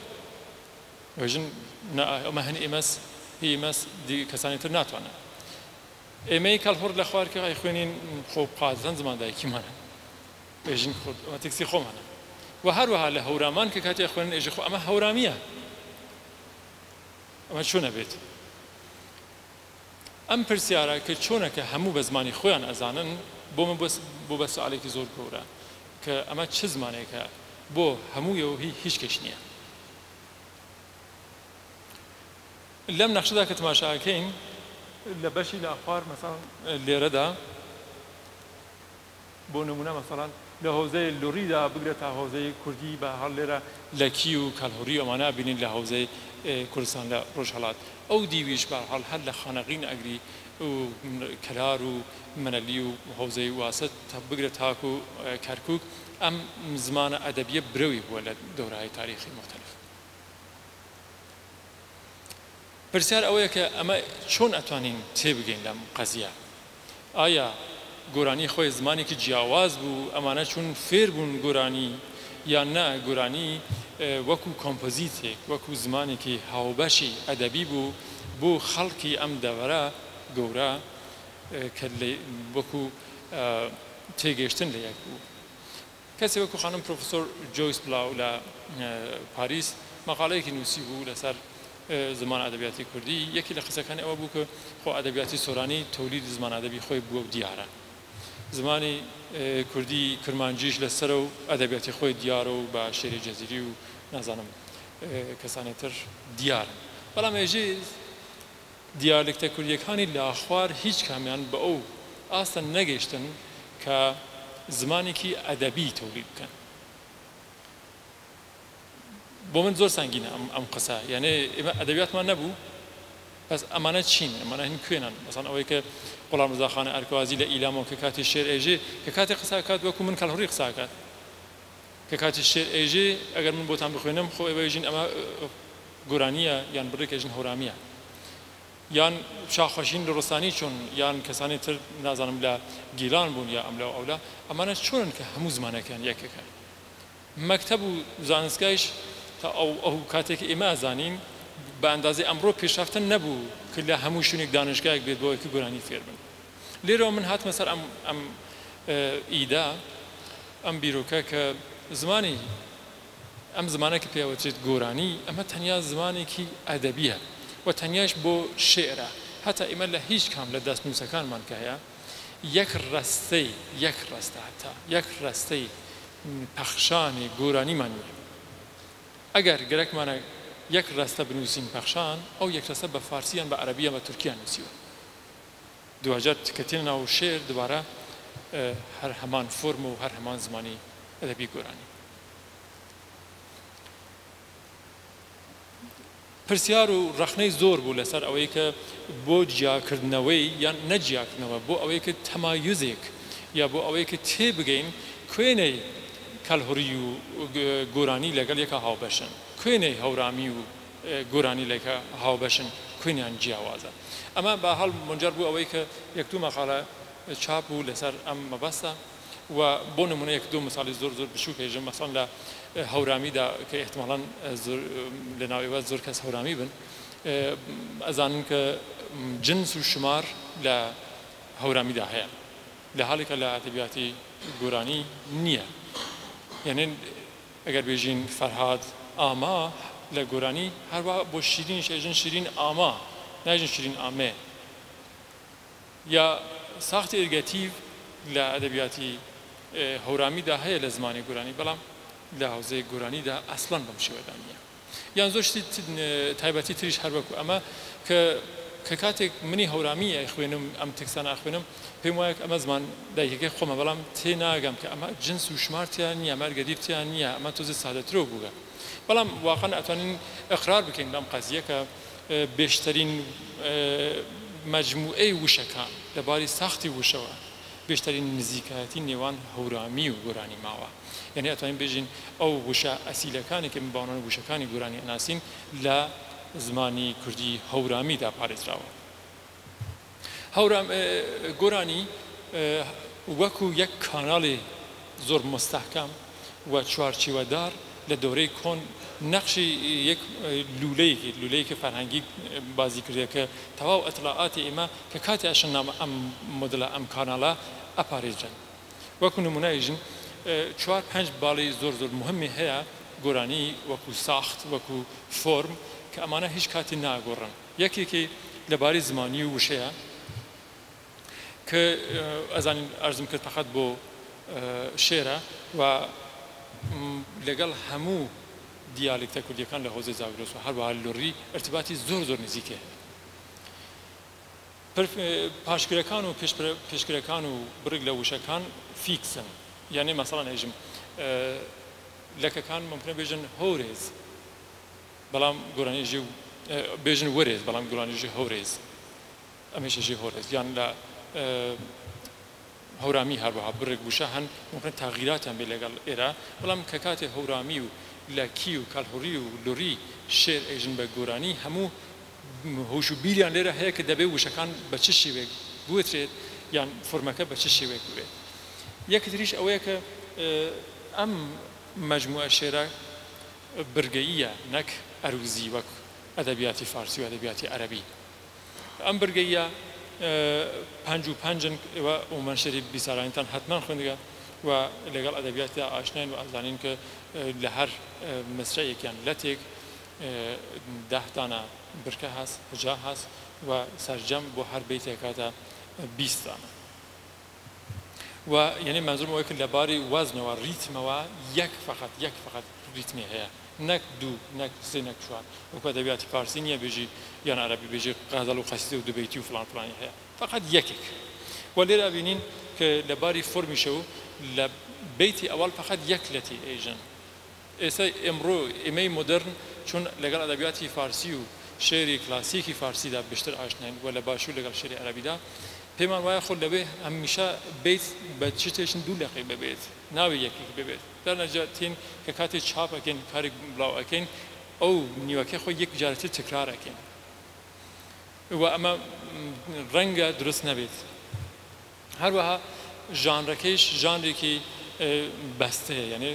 وێژن ئەمە هەن ئێمەس کەسانی تر ناتوانن. ئێمەی کەڵهۆر لە خوار کە خوێنین خۆ قازان زمان دایکیمانە وێژن ئەمە تێکسی خۆمانە و هەروەها لە هەورامان کە کاتێک خوێنن ئێژە خۆ ئەمە هەورامیە ئەمە چۆنە بێت. ئەم پرسیارە کە چۆنە کە هەموو بە زمانی خۆیان ئەزانن بۆ من بۆ بە سوالێکی زۆر گەورە کە ئەمە چ زمانێکە بۆ هەموویەوە هیچ کەش نییە. لەم نەخشەدا کە تەماشاکەین لە بەشی لە ئەخوار مەسەڵەن لێرەدا بۆ نمونە مەسەڵەن لە هەوزەی لوڕیدا بگرێت تا هەوزەی کوردی بە هەڵ لێرە لەکی و کەلهوڕی ئەمانە بینین لە هەوزەی کوردستان لە ڕۆژهەڵات ئەو دیویش بەرحاڵ هەر لە خانەقین ئەگری و کەلار و مەنەلی و هەوزەی واسەد تا بگرێت تاک و کەرکووک ئەم زمانە ئەدەبیە برەوی بووە لە دەورهای تاریخی مختلف. پرسیار ئەوەیە کە ئەمە چۆن ئەتوانین تێبگەین لەم قەزیە؟ ئایا گۆرانی خۆی زمانێکی جیاواز بوو ئەمانە چون فێر بوون گۆرانی یان نا گۆرانی وەکو کۆمپۆزیتێک وەکو زمانێکی هاوبەشی ئەدەبی بوو بۆ خەڵکی ئەم دەوەرە گەورە کە وەکو تێگەشتن لە یەک بوو. کەسێ وەکو خانم پرۆفسۆر جۆیس بلاو لە پاریس مەقالەیەکی نووسی بوو لەسەر زمان ئەدەبیاتی کوردی یەکی لە قسەکانی ئەوە بوو کە خۆ ئەدەبیاتی سۆرانی تەولید زمان ئەدەبی خۆی بووە و دیارە زمانی کوردی کرمانجیش لەسەر و ئەدەبیاتی خۆی دیارە و بە شێری جەزیری و نازانم کەسانی تر دیارن بەڵام ێژێ دیالکتە کوردیەکانی لاخوار هیچ کامیان بە ئەو ئاستە نەگەیشتن کە زمانێکی ئەدەبی تەولید بکەن بۆ من زۆر سنگینە ئەم قسە یعنی ئێمە ئەدەبیاتمان نەبوو بەس ئەمانە چین ئەمانە هین کوێنن مەسەڵەن ئەوەی کە غولام ڕزاخانە ئەرکەوازی لە ئیلامەوە کە کاتی شێر ئێژێ کە کاتی قساکات وەکو من کەڵهوڕی قساکات کە کاتی شێر ئێژێ ئەگەر من بۆتان بخوێنم خۆ ئێوەژین ئەمە گۆرانیە یان بڕێکێژن هەورامیە یان شاخۆشین لە ڕستانی چۆن یان کەسانی تر نازانم لە گیلان بوون یا ئەم لە ئەولا ئەمانە چۆن کە هەموو زمانەکان یەکەکە مەکتەب و زانستگایش تا ئەو کاتێک ئێمە ئەزانین بە ئەندازی ئەمڕۆ پێشرفتن نەبوو کە لە هەموو شوێنێک دانشگایەک بێت بۆ یەکی گۆرانی فێر بن لێرەوە من هاتمە سەر ئەم ئیدا ئەم بیرۆکە کە زمانی ئەم زمانێک پێوەچێت گۆرانی ئەمە تەنیا زمانێکی ئەدەبیە و تەنیاش بۆ شێعرە هەتا ئێمە لە هیچ کام لە دەستنووسەکانمان کە هەیە یەک ڕستەی پەخشانی گۆرانیمان نییە ئەگەر گەرەکمانە یەک ڕستە بنووسین پەخشان ئەو یەک ڕستە بە فارسیان بە عەرەبیان بە تورکیان نووسیوە دوجار کەتێنە ناو شێر دوبارە هەر هەمان فۆرم و هەر هەمان زمانی ئەدەبی گۆرانی پرسیار و ڕەخنەی زۆر بوو لەسەر ئەوەی کە بۆ جیاکردنەوەی یان نەجیاکردنەوە بۆ ئەوەی کە تەمایوزێک یا بۆ ئەوەی کە تێبگەین کوێنەی کەلهوڕی و گۆرانی لەگەڵ یەکە هاوبەشن کوێنەی هەورامی و گۆرانی لەکە هاوبەشن کوێنیان جیاوازە ئەمە بە هەڵ منجەر بوو ئەوەی کە یەکدوو مەقالە چاپ بوو لەسەر ئەم مەبەستە و بۆ نمونە یەکدوو مەساڵی زۆر بچووک هێژم مەسەڵەن لە هەورامیدا کە احتمالاً لە ناوێوە زۆر کەس هەورامی بن ئەزانن کە جنس و شمار لە هەورامیدا هەیە لە حاڵێکە لە ئەدەبیاتی گۆرانی نییە یعنی ئەگەر بێژین فەرهاد ئاما لە گۆرانی هەروە بۆ شیرینیش ئێژن شیرین ئاما ناژن شیرین ئامێ یا ساختی ئێرگەتیڤ لە ئەدەبیاتی هەورامیدا هەیە لە زمانی گۆرانی بەڵام لە هەوزەی گۆرانیدا ئەسڵەن بەم شێوەدا نییە یان زۆر شتی تایبەتی تریش هەر وەکو ئەمە کە کاتێک منی هەورامی خوێنم ئەم تێکستانە خوێنم پێم وایە ئەمە زمان دایکەکەی خۆمە بەڵام تێناگەم کە ئەمە جنس و شمارتیان نییە مەرگەدیرتیان نییە ئەمە تۆزە سادەترۆ بووگە بەڵام واقعا ئەتوانین ئەقرار بکەین لەم قەزیە کە بێشترین مەجموعەی وشەکان لەباری ساختی وشەوە بێشترین نزیکایەتی نێوان هەورامی و گۆرانی ماوە یعنی ئەتوانین بێژین ئەو وشە ئەسیلەکانی کە باوانە وشەکانی گۆرانی ئەناسین لە زمانی کوردی هەورامیدا پارێزراوە گۆرانی وەکو یەک کاناڵی زۆر مستەحکەم و چوارچێوەدار لە دەورەی کۆن نەخشی یەک لولەیەکی فەرهەنگی بازی کردێ کە تەواو ئەتلاعاتی ئێمە کە کاتی ئەشن ئەم مۆدلە ئەم کاناڵە ئەپارێزن وەکو نمونایژن 4-5 باڵی زۆر مهمی هەیە گۆرانی وەکو ساخت وەکو فۆرم کە ئەمانە هیچ کاتی ناگۆڕن یەکێکی لەباری زمانی و وشەیە کە ئەزانین ئەرزم کرد فقط بۆ شێرە و لەگەڵ هەموو دیالکتە کوردیەکان لە هەوزەی زاگرۆس و هەروەها لۆڕی ارتباطی زۆر نزیکە پاشگرەکان و پێشگرەکان و برگ لە وشەکان فیکسن یعنی مەسەڵەن هێژم لەکەکان ممکنە بێژن هەورێز بەڵام گۆرانیژی بێژن وەرێز بەڵام گۆرانیژی هەورێز ئەمێشەژی هەورێز یان لە هەورامی هەروەها برگ وشە هەن ممکن تاغیراتیان بێ لەگەڵ ئێرە بەڵام کە کاتێ هەورامی و لە کی و کەلهوڕی و لۆڕی شێر ئێژن بە گۆرانی هەموو هۆش و بیریان لێرە هەیە کە دەبێ وشەکان بە چ شێوێک بوێترێت یان فۆرمەکە بە چ شێوێک بوێت یەکتریش ئەوەیە کە ئەم مەجموعە شێرە برگەییە نەک ئەروزی وەک ئەدەبیاتی فارسی و ئەدەبیاتی عەرەبی ئەم برگەییە 55 ومەنشەری بیسارانیتان حتمان خوێندگە و لەگەڵ ئەدەبیاتدا ئاشناین و ئەزانین کە لە هەر مەسرەیەکیان لەتێک 10 دانە برکە هەست هجا هەست و سەرجەم بۆ هەر بەیتێک کاتە 20 دانە و یعنی منظورم ئەوەیە کە لەباری وەزنەوە ریتمەوە یەک فقط ریتمی هەیە نەک دوو نەک سێ نەک چوار وەکو ئەدەبیاتی فارسی نییە بێژی یان عەرەبی بێژی غەزەڵ و قەسیدە و دووبەیتی و فڵان فڵانی هەیە فقط یەکێک و لێرە بینین کە لەباری فۆرمیشە و لە بەیتی ئەوەڵ فقط یەک لەتی ئێژن ئێستا ئێمڕۆ ئێمەی مۆدرن چون لەگەڵ ئەدەبیاتی فارسی و شێری کلاسیکی فارسیدا بەشتر ئاشناین و لە باشوور لەگەڵ شێری عەرەبیدا پێمان وایە خۆ لەوێ هەمیشە بیت بە شتێکشن دوو لەقەی ببێت ناوی یەکێک ببێت دەرنەجا تین کە کاتێک چاپ ئەکەین کارێک بڵاو ئەکەین ئەو نیوەکەی خۆی یەک جارەتی تکرار ئەکەین و ئەمە ڕەنگە دروست نەبێت هەروەها ژانرەکەیش ژانرێکی بەستەیە یعنی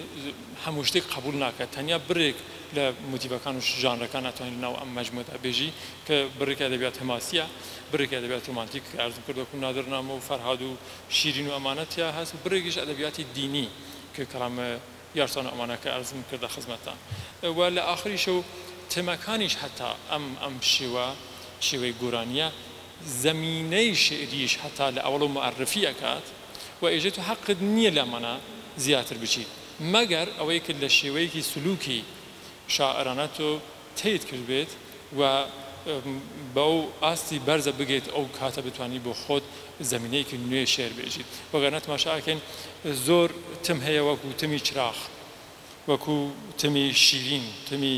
هەموو شتێک قبول ناکات تەنیا برێک لە موتیڤەکان و ژانرەکان ناتوانین ناو ئەم مەجموعەدا بێژی کە برێک ئەدەبیات حماسیە برێک ئەدەبیات ڕۆمانتیک کە عەرزم کردووە وەکو نادرنامە و فەرهاد و شیرین و ئەمانە تیا هەست و برێکیش ئەدەبیاتی دینی کە کەڵامە یارسان و ئەمانە کە عەرزم کردە خزمەتتان و لە ئاخریشە و تێمەکانیش هەتا ئەم شێوەی گۆرانیە زەمینەی شعریش هەتا لە ئەوڵ و معرفی ئەکات و ئێژێت و حەقت نییە لەمانە زیاتر بچیت مەگەر ئەوەی کرد لە شێوەیەکی سلوکی شاعرانە تۆ تێت کرد بێت و بەو ئاستی بەرزە بگێت ئەو کاتە بتوانی بۆ خۆت زەمینەیەکی نوێ شێر بێژیت وەگەرنە تەماشاکەین زۆر تم هەیە وەکو تمی چراغ وەکو تمی شیرین تمی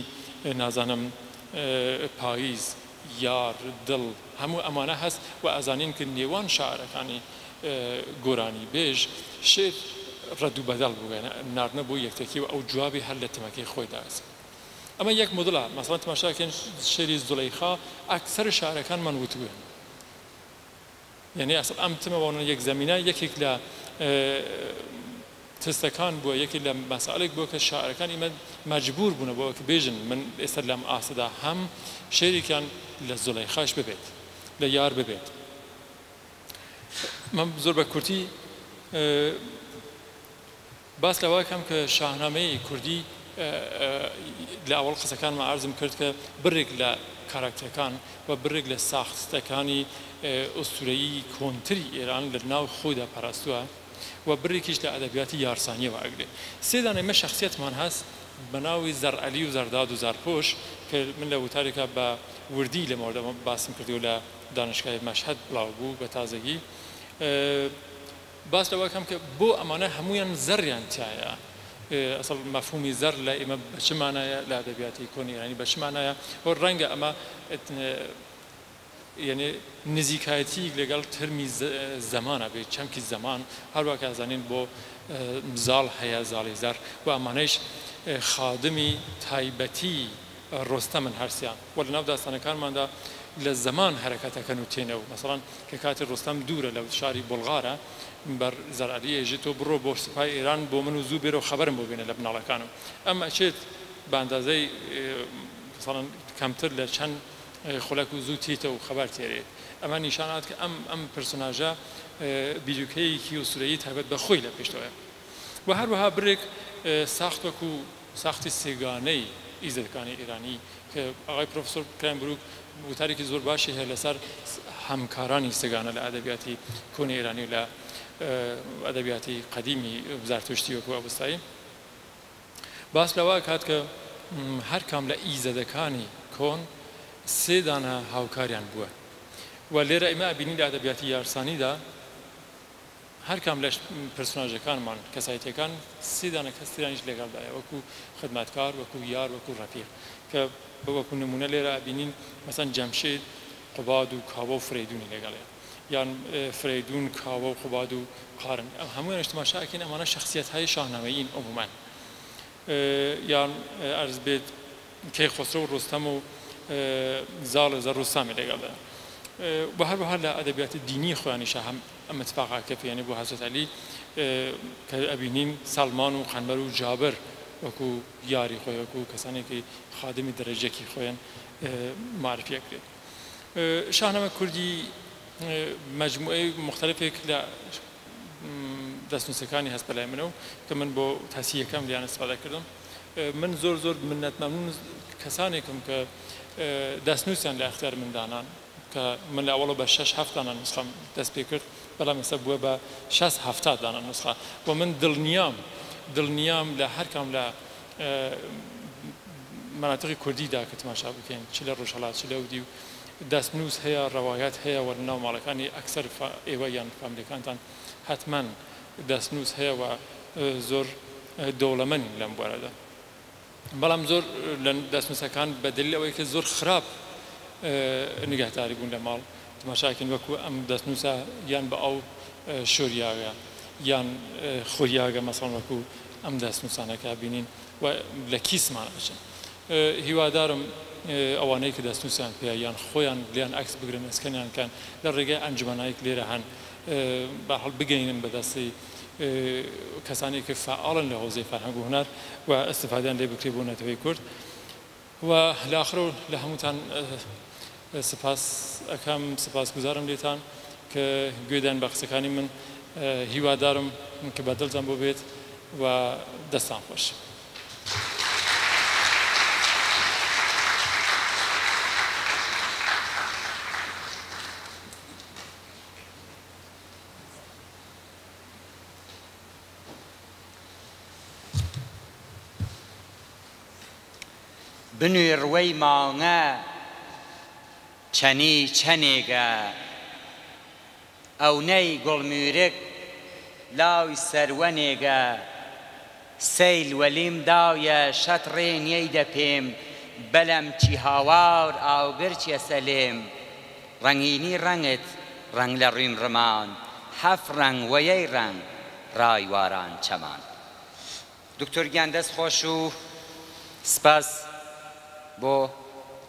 نازانم پاییز یار دڵ هەموو ئەمانە هەست و ئەزانین کە نێوان شاعرەکانی گۆرانی بێژ شێر ڕەد و بەدەڵ بووێنە ناردنە بۆ یەکتێکی و ئەو جوابی هەر لە تەمەکەی خۆی داست ئەمە یەک مۆدڵە مەسەڵەن تەماشاکەین شێری زولەیخا ئەکسەر شاعرەکانمان وتوێن یعنی ئەسڵ ئەم تمەوەڵە یەک زەمینە یەکێک لە تستەکان بووە یەکی لە مەسائلێک بووە کە شاعرەکان ئیمە مەجبور بوون بۆ کە بێژن من ئێستا لەم ئاسەدا هەم شێریکیان لە زولەیخاش ببێت لە یار ببێت من زۆر بە کورتی باس لەوە کەم کە شاهنامەی کوردی لە ئەوڵ قسەکانمان عەرزم کرد کە برێک لە کاراکتەرەکان و برێک لە ساختەکانی ئوستورەیی کۆنتری ئێران لە ناو خۆیدا پاراستووە و برێکیش لە ئەدەبیاتی یارسانیەوە ئەگرێت سێ دانەی مە شەخسیەتمان هەست بە ناوی زەرعەلی و زەرداد و زارپۆش کە من لە وتارێکە بە وردی لە مۆردەمە باسم کردی و لە دانشگای مەشهەد بڵاو بوو بە تازەگی باس لەوە کەم کە بۆ ئەمانە هەمویان زەڕیان تایە ئەسڵ مەفهومی زەر لە ئێمە بە چ مانایە لە ئەدەبیاتی کۆنی ئێرانی بە چ مانایە بۆ ڕەنگە ئەمە یعنی نزیکایەتی لەگەڵ ترمی زەمانە بێت چەمکی زەمان هەروە کە ئەزانین بۆ زاڵ هەیە زاڵی زەر و ئەمانەیش خادمی تایبەتی ڕۆستەمن هەرسیان و لە ناو داستانەکانماندا لە زەمان هەرەکەتەکەن و تێنەوە مەسەڵەن کە کاتی ڕۆستەم دوورە لە شاری بۆڵغارە بەر زەرعەلی ئێژێت تۆ بڕۆ بۆ سوپای ئێران بۆ من و زوو بێرە و خەبەرم بۆ بێنە لە بناڵەکانم ئەم ئەچێت بە ئەندازەی مەسەڵەن کەمتر لە چەند خولەک و زوو تیتە و خەبەر تێرێت ئەمە نیشانات کە ئەم پرسۆناژە بیرروکەیەکی ئوستورەیی تایبەت بە خۆی لە پێشتەوەیە و هەروەها برێک ساخت وەکو ساختی سێگانەی ئیزدەکانی ئێرانی کە ئاغای پرۆفسۆر کراینبروک وتارێکی زۆر باشی هەیە لەسەر هەمکارانی سێگانە لە ئەدەبیاتی کۆنی ئێرانی و لە ئەدەبیاتی قەدیمی زارتوشتی وەکو ئەوستایی باس لەوە کات کە هەر کام لە ئیزدەکانی کۆن سێ دانە هاوکاریان بووە و لێرە ئێمە ئەبینی لە ئەدەبیاتی یارسانیدا هەر کام لە پرسۆناژەکانمان کەسایەتیەکان سێ دانە کەس ترانیش لەگەڵدایە وەکو خدمەتکار وەکو یار وەکو ڕەفیق کە وەکو نمونە لێرە ئەبینین مەسەن جەمشید قوباد و کاوە و فرەیدونی لەگەڵێ یان فرەیدون کاوە و قوباد و قارن هەموویان تەماشاکەین ئەمانە شەخسیەت‌های شاهنامەیین عمومەن یان عەرز بێت کەیخۆسرۆ و ڕۆستەم و زاڵە زەر ڕۆستامی لەگەڵدا و هەروەها لە ئەدەبیاتی دینی خۆیانیشە هەم ئەم اتفاقا کەفیانی بۆ حەزرەت عەلی کە ئەبینین سەڵمان و قەنبەر و جابر وەکو یاری خۆی وەکو کەسانێکی خادمی دەرەجەکی خۆیان معرفی ئەکرێت شاهنامە کوردی مەجموعەی مختلفێک لە دەستنووسەکانی هەست بەلای منە و کە من بۆ تاسیەکەم لیان ئەستفادە کردم من زۆر منەت مەمنون کەسانێکم کە دەستنووسیان لە اختیار مندانان کە من لە ئەوڵە بە 6-7 دانە نسخەم دەست پێ کرد بەڵام ئێستا بووە بە 60-70 دانە نسخە و من دڵنیام لە هەرکەم لە مناطقی کوردیدا کە تماشا بکەین چ لە ڕۆژهەڵات چ لە ئەودی و دەستنووس هەیە ڕەوایەت هەیە وە ناو ماڵەکانی ئەکسەر ئێوە یان فامیلەکانتان حتمما دەستنووس هەیە و زۆر دەوڵەمەندین لەم بوارەدا بەڵام زۆر لە دەستنووسەکان بە دلیل ئەوەی کە زۆر خراپ نیگەهداری بوون لە ماڵ تماشاکەین وەکو ئەم دەستنووسە یان بە ئەو شۆریاگە یان خۆریاگە مەسەڵەن وەکو ئەم دەستنووسانەکە بینین و لە کیسمان ئەچن هیوادارم ئەوانەی کە دەستنووسیان پێ یان خۆیان لیان عکس بگرن ئەسکەنیان کەن لە ڕێگەی ئەنجومەنایەک لێرە هەن بەحاڵ بگەینن بەدەستی کەسانی کە فعاڵن لە حوزەی فەرهەنگ و هونەر و ئەستیفادەیان لێ بکرێ بۆ نەتەوەی کورد و لە لە هەمووتان سپاس ئەکەم سپاسگوزارم لێتان کە گوێدان بە قسەکانی من هیوادارم کە بەدڵتان بۆ بێت و دەستان خۆش. بنووی ڕوەی ماڵنە چەنی چەنێگە ئەونەی گوڵمیورێک لاوی سەروەنێگە سەیل وەلیم داویە شەتڕێ نیەیدە پێم بەلەم چی هاوار ئاوگرچیە سەلێم ڕەنگینی ڕەنگت ڕەنگ لە ڕیم ڕمان هەفت ڕەنگ وەیەی ڕەنگ ڕای واران چەمان. دکتۆر گیان دەست خۆش و سپاس بۆ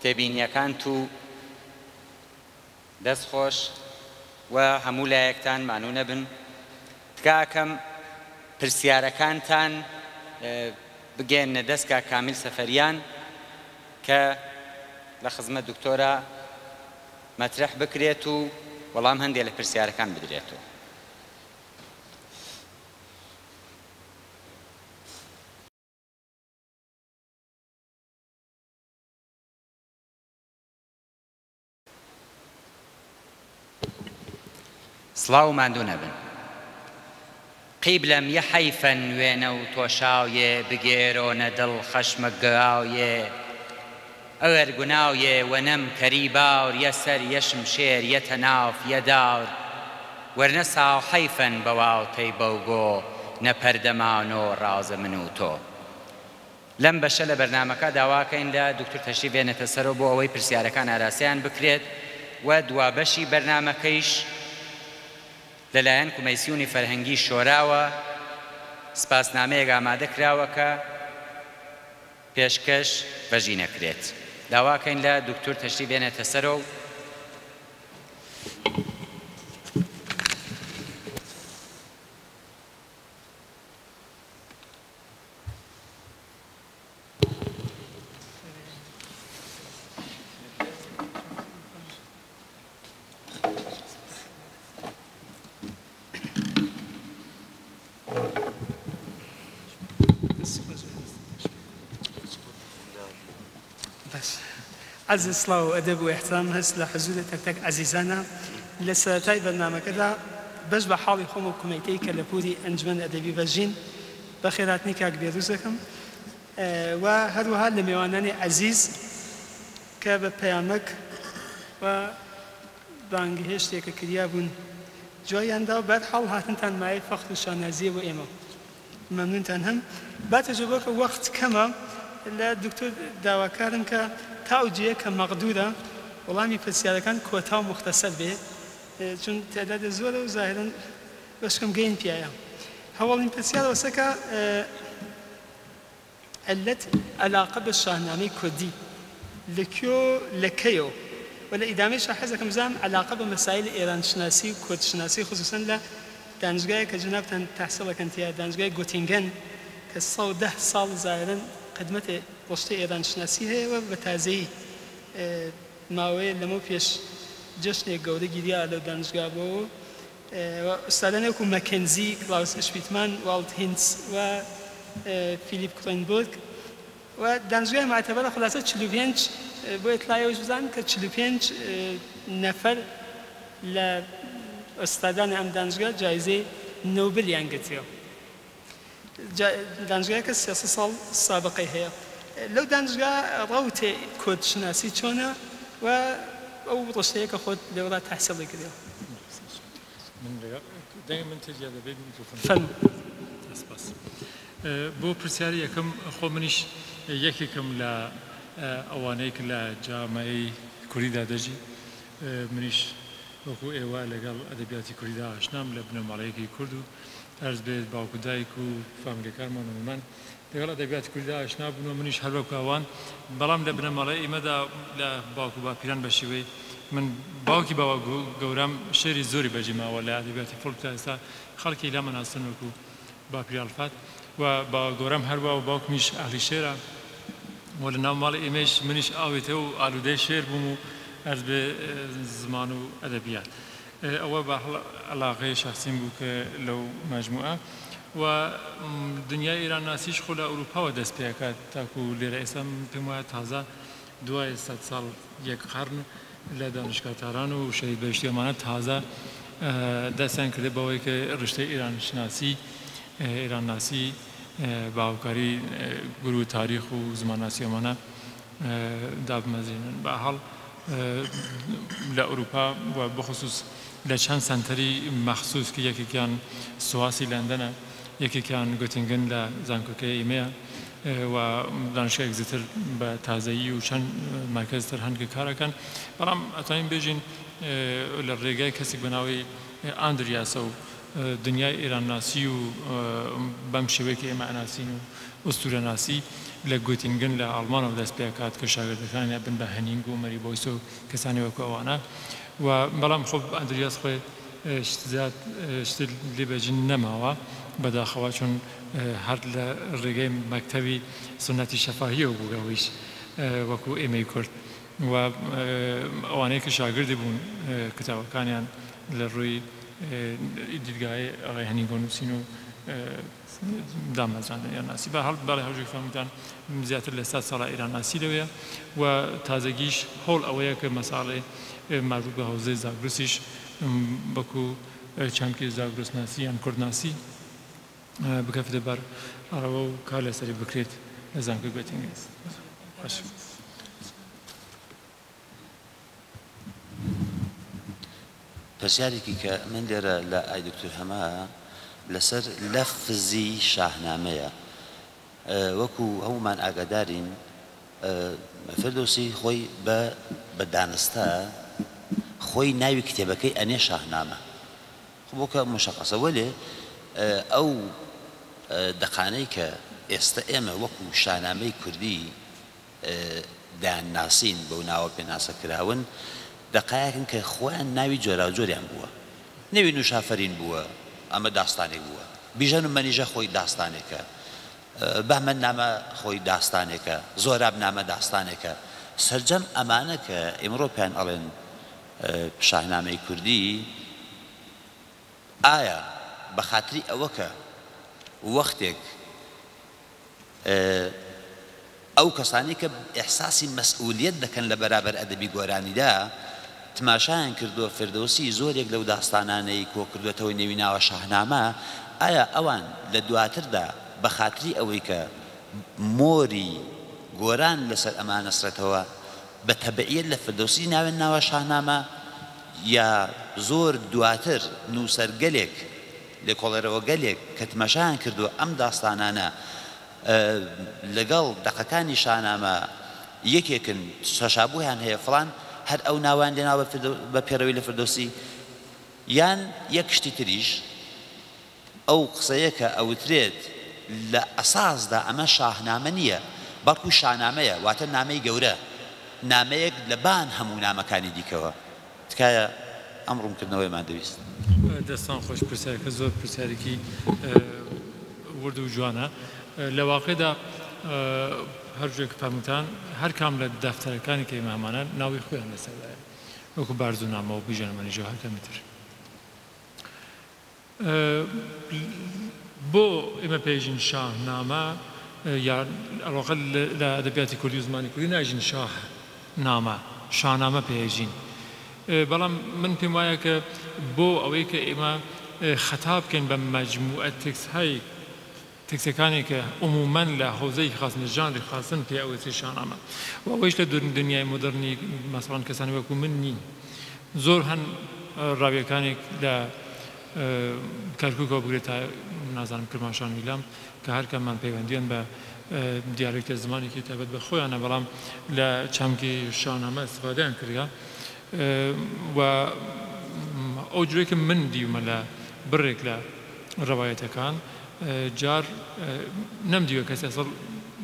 تێبینیەکان و دەست خۆش و هەموو لایەکتان مانوو نەبن تکاکەم پرسیارەکانتان بگێنە دەستکە کامیل سەفەریان کە لە خزمەت دکتۆرە مەترەح بکرێت و وەڵام هەندێک لە پرسیارەکان بدرێتەوە. سڵاو ماندوو نەبن. قیبلەم یە حەیفە نوێنە و تۆشاویێ بگێرۆنە دڵ خەشمە گاویێ ئەوەر گوناویێ وەنەم کەری باور یەسەر یەشم شێر یەتە ناف یەداور وەرنە ساو حەیفەن بەواوتەی بەوگۆ نەپەردەمانۆ ڕازە من و تۆ. لەم بەشە لە بەرنامەکە داواکەین لە دکتۆر تەشریف بێنێتە سەرەوە بۆ ئەوەی پرسیارەکان ئاراسیان بکرێت و دوا بەشی بەرنامەکەیش لەلایەن کۆمەسیۆنی فەرهەنگی شۆراوە سپاسنامەیەک ئامادە کراوە کە پێشکەش بەژی نەکرێت. داواکەین لە دکتۆر تەشریف بێنێتە سەرەوە. عزیز سڵاو ئەدەب و ئیحترام هەست لە حەزورە تەک عزیزانە لە سەرەتای بەرنامەکەدا بەش بە حاڵی خۆم و کۆمیتەی کە لە پووری ئەنجومەن ئەدەبی بەژین بە خێراتنی کاک بێروز دەکەم و هەروەها لە میوانانی عزیز کە بە پەیامەک و بانگهێشتێکە کریا بوون جوایاندا و بەرحاڵ هاتنتان مایە فەخر و شانازیە بۆ ئێمە مەمنونتان هەم با تەجربە کە وەخت کەمە لە دکتۆر داواکارم کە تاوجیە کە مەقدورە وەڵامی پرسیارەکان کۆتا و مختصر بێ چون تعدادە زۆرە و ظاهرەن بەشکەم گەین پیایە. هەواڵین پرسیارە وەسەکە علت علاقە بە شاهنامەی کوردی لەکوێ لەکەیەوە و لە ئیدامەیشە حەزەکەم بزانم علاقە بە مەسایل ئێرانشناسی و کوردشناسی خصوصەن لە دانشگایە کە جنابتان تەحسیڵەکەن تیا دانشگای گۆتینگەن کە 110 ساڵ ظاهرەن خدمەتێ ڕشتەی ئێرانشناسی هەیە و بە تازەیی ماوەیە لەمە پێش جەشنێک گەورە گیریا لەو دانشگا بۆ ئوستادانێک و مەکەنزی کلاوس شپیتمان والت هینس و فیلیپ کلێنبرگ و دانشگاه معتبر خلاصه 45 بۆ اطلاعیەوەش بزانم کە 45 نەفەر لە ئۆستادانی ئەم دانشگا جایزەی نۆبلیان گرتیەوە. دانشگایەکە 30 ساڵ سابقەی هەیە. لەو دانشگا ڕەوتێ کۆدشناسی چۆنە و ئەو ڕۆشتەیە کە خۆت لەوەدا تەحسیڵی کردەوە. من تێجیا دەبێت میکرۆفۆن. فەرموو. بۆ پرسیاری یەکەم خۆ منیش یەکێکم لە ئەوانەیە کە لە جامعەی کوردیدا دەژی، منیش وەکو ئێوە لەگەڵ ئەدەبیاتی کوردیدا ئاشنام لە بنەماڵەیەکی کورد و ئەرز بێت باوکو دایک و فامیلەکانمان و من لەگەڵ ئەدەبیاتی کوردیدا ئاشنا بوون و منیش هەر وەکو ئەوان، بەڵام لە بنەماڵەی ئێمەدا لە باوکو باپیران بە شێوەی من باوکی باوە گەورەم شێری زۆری بەجێ ماوە لە ئەدەبیاتی فۆڵکلۆر، ئێستا خەڵکی لا مەناسن وەکو باپیر ئەڵفات و باوە گەورەم هەروە و باوکمیش ئاهلی شێرە و لە ناو ماڵی ئێمەش منیش ئاوێتەوە و ئالوودەی شێر بووم و ئەرز بێ زمان و ئەدەبیات. ئەوە بە عەلاقەی شەخسیم بوو کە لەو مەجموعە و دنیای ئێران ناسیش خۆ لە ئەوروپاوە دەست پێکات، تاکو لێرە ئێستا پێم وایە تازە دوای 100 ساڵ یەک قەرن لە دانشگاتاران و شەهید بەهشتی ئەمانە تازە دەستیان کردێ بەوەی کە ڕشتەی ئێران ناسی باوکاری گورو و تاریخ و زمانناسی ئەمانە دابمەزێنن. بەحاڵ لە ئەوروپا و بخصوص لە چەند سەنتەری مەخسوس کە یەکێکیان سواسی لەندەنە، یەکێکیان گۆتینگن لە زانکۆکەی ئێمەیە و دانشگایەک زیاتر بە تازەیی و چەند مرکزتر هەن کە کارەکەن، بەڵام ئەتوانین بێژین لە ڕێگای کەسێک بە ناوی ئاندریاسە و دنیای ئێرانناسی و بەم شێوەیە کە ئێمە ئەناسین و ئوستورە ناسی لە گۆتینگن لە ئەڵمانەوە دەست پێ کات کە شاگردەکانیان بن بە هەنینگ و مەری بۆیس و کەسانی وەکو ئەوانە و بەڵام خۆ ئەندریاس خۆی شت لێبەجین نەماوە بەداخەوە چون هەر لە ڕێگەی مەکتەبی سنەتی شەفاهیەوە بووگەوەیش وەکو ئێمەی کورد و ئەوانەیە کە شاگردی بوون کتابەکانیان لە ڕووی دیدگای ئاغای هەنینگ و نووسین و دامەزراندن ئێرانناسی. بەحاڵ باڵی هەڵگیری فەرمووتان زیاتر لە 100 ساڵە ئێرانناسی لەوەیە و تازەگیش هەوڵ ئەوەیە کە مەساڵەی مربوط بە حوزەی زاگرۆسیش بەکو چەمکی زاگرۆسناسی یان کوردناسی بکەوێتە بەر ئەڕەوە و کار لەسەری بکرێت لە زانکۆی گۆتینگن. پرسیارێکی کە من لێرە لە ئای دکتۆر هەما لەسەر لەفزی شاهنامەیە، وەکو هەمومان ئاگادارین فردۆسی خۆی بە دانستە خۆی ناوی کتێبەکەی ئەنێ شاهنامە، بۆ کە مشەخەسە وەلێ ئەو دەقانەی کە ئێستا ئێمە وەکو شاهنامەی کوردی دانناسین بەو ناوە پێناسەکراون دەقایەکن کە خۆیان ناوی جۆراوجۆریان بووە، نەوی نوشافەرین بووە، ئەمە داستانێک بووە، بیژەن و مەنیژە خۆی داستانێکە، بەهمەن نامە خۆی داستانێکە، زۆراب نامە داستانێکە. سەرجەم ئەمانە کە ئێمڕۆ پێیان ئەڵێن شاهنامەی کوردی، ئایا بە خاتری ئەوە کە وەختێک ئەو کەسانی کە ئێحساسی مەسئولیەت دەکەن لە بەرابەر ئەدەبی گۆرانیدا تماشایان کردووە فردۆسی زۆرێک لەو داستانانەی کۆ کردوێتەوەی نێوی ناوە شاهنامە، ئایا ئەوان لە دواتردا بە خاتری ئەوەی کە مۆری گۆران لەسەر ئەمان نەسرێتەوە بە تەبعیەت لە فردۆسی ناوێن ناوە شاهنامە، یا زۆر دواتر نووسەرگەلێک لە کۆڵێرەوە گەلێک کە تماشایان کردووە ئەم داستانانە لەگەڵ دەقەکانی شاهنامە یەکێکن تەشابوهیان هەیە فڵان هەر ئەو ناوان لێناوە بە پێڕەوی لە فردۆسی، یان یەک شتی تریش ئەو قسەیە کە ئەوترێت لە ئەساسدا ئەمە شاهنامە نییە بەڵکو شاهنامەیە، واتە نامەی گەورە، نامەیەک لە بان هەموو نامەکانی دیکەوە. تکایە ئەم ڕوونکردنەوەیمان دەویست. دەستان خۆش پرسیارەکە زۆر پرسیارێکی ورد و جوانە. لە واقعدا هەر جۆیەک فەرمووتان هەر کام لە دەفتەرەکانی کە ئێمەمانە ناوی خۆیان لەسەردایە، وەکو بارزوونامە و بیژەنمەنیژە هەر کەمی تر. بۆ ئێمە پێژین شاهنامە یا ئەڵۆقل لە ئەدەبیاتی کوردی و زمانی کوردی ناژین شاه نامە شاهنامە پێژین بەڵام من پێم وایە کە بۆ ئەوەی کە ئێمە خەتا بکەین بە مەجموعە تێکسەکانی کە عموماً لە حوزەی خاصن ژانری خاصن پێ ئەوەی شاهنامە و ئەوەیش لە دنیای مۆدرنی مەسەڵەن کەسانی وەکو من نین زۆر هەن ڕاویەکانێک لە کەرکووکەوە بگرێت تا نازانم کرماشان ویلام کە هەر کەممان پەیوەندیان بە دیالێکتە زمانێکی تایبەت بە خۆیانە بەڵام لە چەمکی شاهنامە استفادەیان کردیا و ئەو جوێکە من دیومە لە بڕێک لە ڕەوایەتەکان جار نەمدیوە کەس ئەسڵ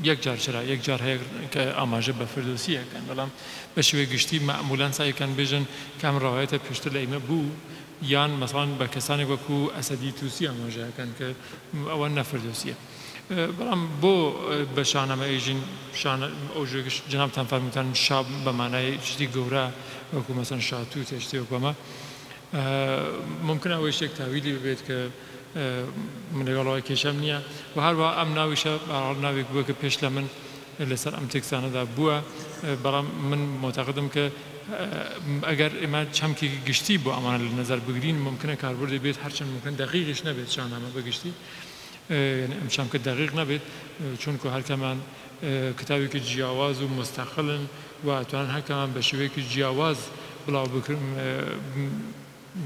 یەک جار چرا یەک جار هەیە کە ئاماژە بە فردۆسیەکەن بەڵام بە شێوەیە گشتی مەعمولەن سایەکان بێژن کام ڕەوایەتە پێشتر لە ئێمە بوو یان مەسەڵەن بە کەسانێک وەکو ئەسەدی تووسی ئاماژەکەن کە ئەوە نەفردۆسیە بەڵام بۆ بە شاهنامە ئێژین ئەو ژێگەش جەنابتان فەرمووتان شاب بە مانای شتی گەورە وەکو مەسەڵەن شاتوت یا شتێک وەکو ئەمە ممکن ئەوەی شتێک تاویلی ببێت کە من لەگەڵەوەی کێشەم نییە و هەروە ئەم ناویشە ناوێک بووە کە پێش لە من لەسەر ئەم تێکسانەدا بووە بەڵام من معتەقدم کە ئەگەر ئێمە چەمکی گشتی بۆ ئەمانە لە نەزەر بگرین ممکنە کاربردی بێت هەرچەند ممکن دەقیقیش نەبێت شاهنامە بەگشتی ئەم چەمکە دەقیق نەبێت چونکە هەرکەمان کتابێکی جیاواز و مستەقلن و ئەتوانن هەرکەمان بە شێوەیەکی جیاواز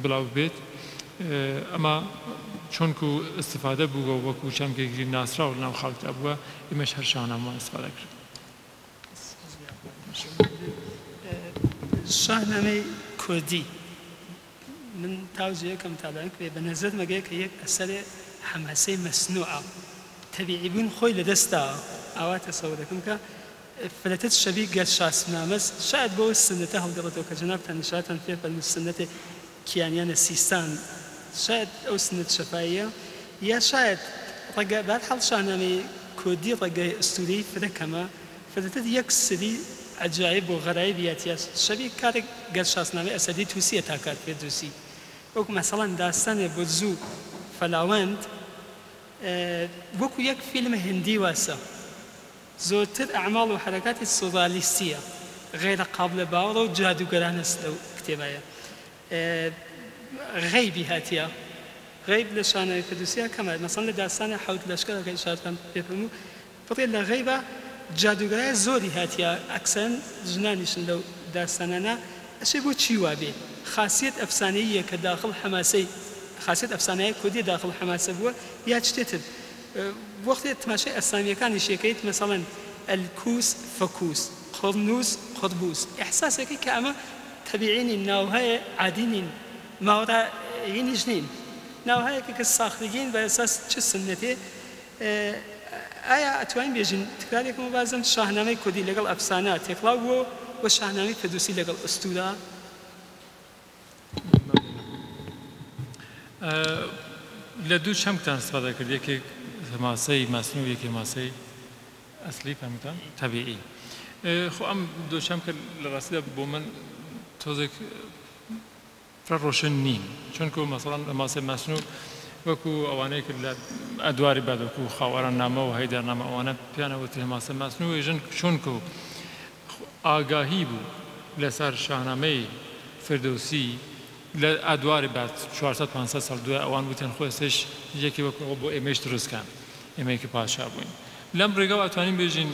بڵاو بێت ئەمە چونکو استفادە بووە وەکو چەمکێکی ناسرااو ناو خەڵکدا بووە ئێمەش هەر شاهنامە استفادە کرد شاهنامەی کوردی من تاوزیەکەم تاڵان کرێ بە نەزەر مەگەیە کە یەک ئەسەرێ حەماسەی مەسنوعە تەبیعی بوون خۆی لەدەستاوە ئاوا تەسەوڕ دەکەم کە فلەتت شەبی گەر شاسنامەس شاید بۆ سنەتە هەڵدەڕێتەوە کە جەنابتان نیشاتان پێ فەرموو سنەتێ کیانیانە سیستان شاید ئەو سنەت شەفاییە یا شاید ڕەگە بەرحەڵ شاهنامەی کوردی ڕێگەی ئەستوورەی فرەکەمە فرەتت یەک سری عجایب بۆ غەرایب یاتیا شەبی کارێک گەر شاسنامەی ئەسەدی تووسیە تا کات پێ دووسی وەکو مەسەڵەن داستانێ بۆ زوو فەلاوەند وەکو یەک فیلمە هندی واسە زۆرتر ئەعماڵ و حەرەکاتی سۆڤالیستیە غێرە قابلە باوەڕە و جادوگەرانە لەو کتێبایە غەیبی هاتیە غەیب لە شانەوەی فردوسیە کەمە مەسەڵەن لە داستانە حەوت لەشکەرەکە ئیشارەتان پێ فەرموو بڕێ لە غەیبە جادوگەرای زۆری هاتیە ئەکسەن ژنانیشن لەو داستانانە ئەشێ بۆ چی وابێ خاصیت ئەفسانەیە کە داخل حەماسەی خاصیت ئەفسانەیە کوردی داخل حەماسە بووە یا شتێتر وەختێ تماشای ئەسامیەکانی شێکەیت مەسەڵەن ئەلکوس فەکوس قڕنوس قڕبوس ئیحساسێکی کە ئەمە تەبیعینی ناوهەیە عادینین ماوەڕایینیش نین ناوهەیەکە کە ساختگین بە ئەساس چ سنەتێ ئایا ئەتوانین بێژین تکرارێکم بازم شاهنامەی کوردی لەگەڵ ئەفسانە تێکڵاو بووە و شاهنامەی فردوسی لەگەڵ ئەستورە لە دوو چەمکتان استفادە کرد یەکێک ماسەی مەسنوو و یەکێ ماسەی ئەسلی فەرمووتان تەبیعی خۆ ئەم دوو چەمکە لە ڕاستیدا بۆ من تۆزێک فرە ڕۆشن نین چونکە مەسەڵەن ماسەی مەسنوو وەکو ئەوانەیە کرد لە ئەدواری بعد وەکو خاوەڕان نامە و هەیدارنامە ئەوانە پیانەوەتی ماسە مەسنوو ێژن چونکە ئاگاهی بوو لەسەر شاهنامەی فردوسی لە ئەدواری بعد 400-500 ساڵ دوای ئەوان وتیان خۆ ئێستش یەکی وەکو بۆ ئێمەش دروستکان ئێمەیەکی پاشا بووین لەم ڕێگەوە ئەتوانین بێژین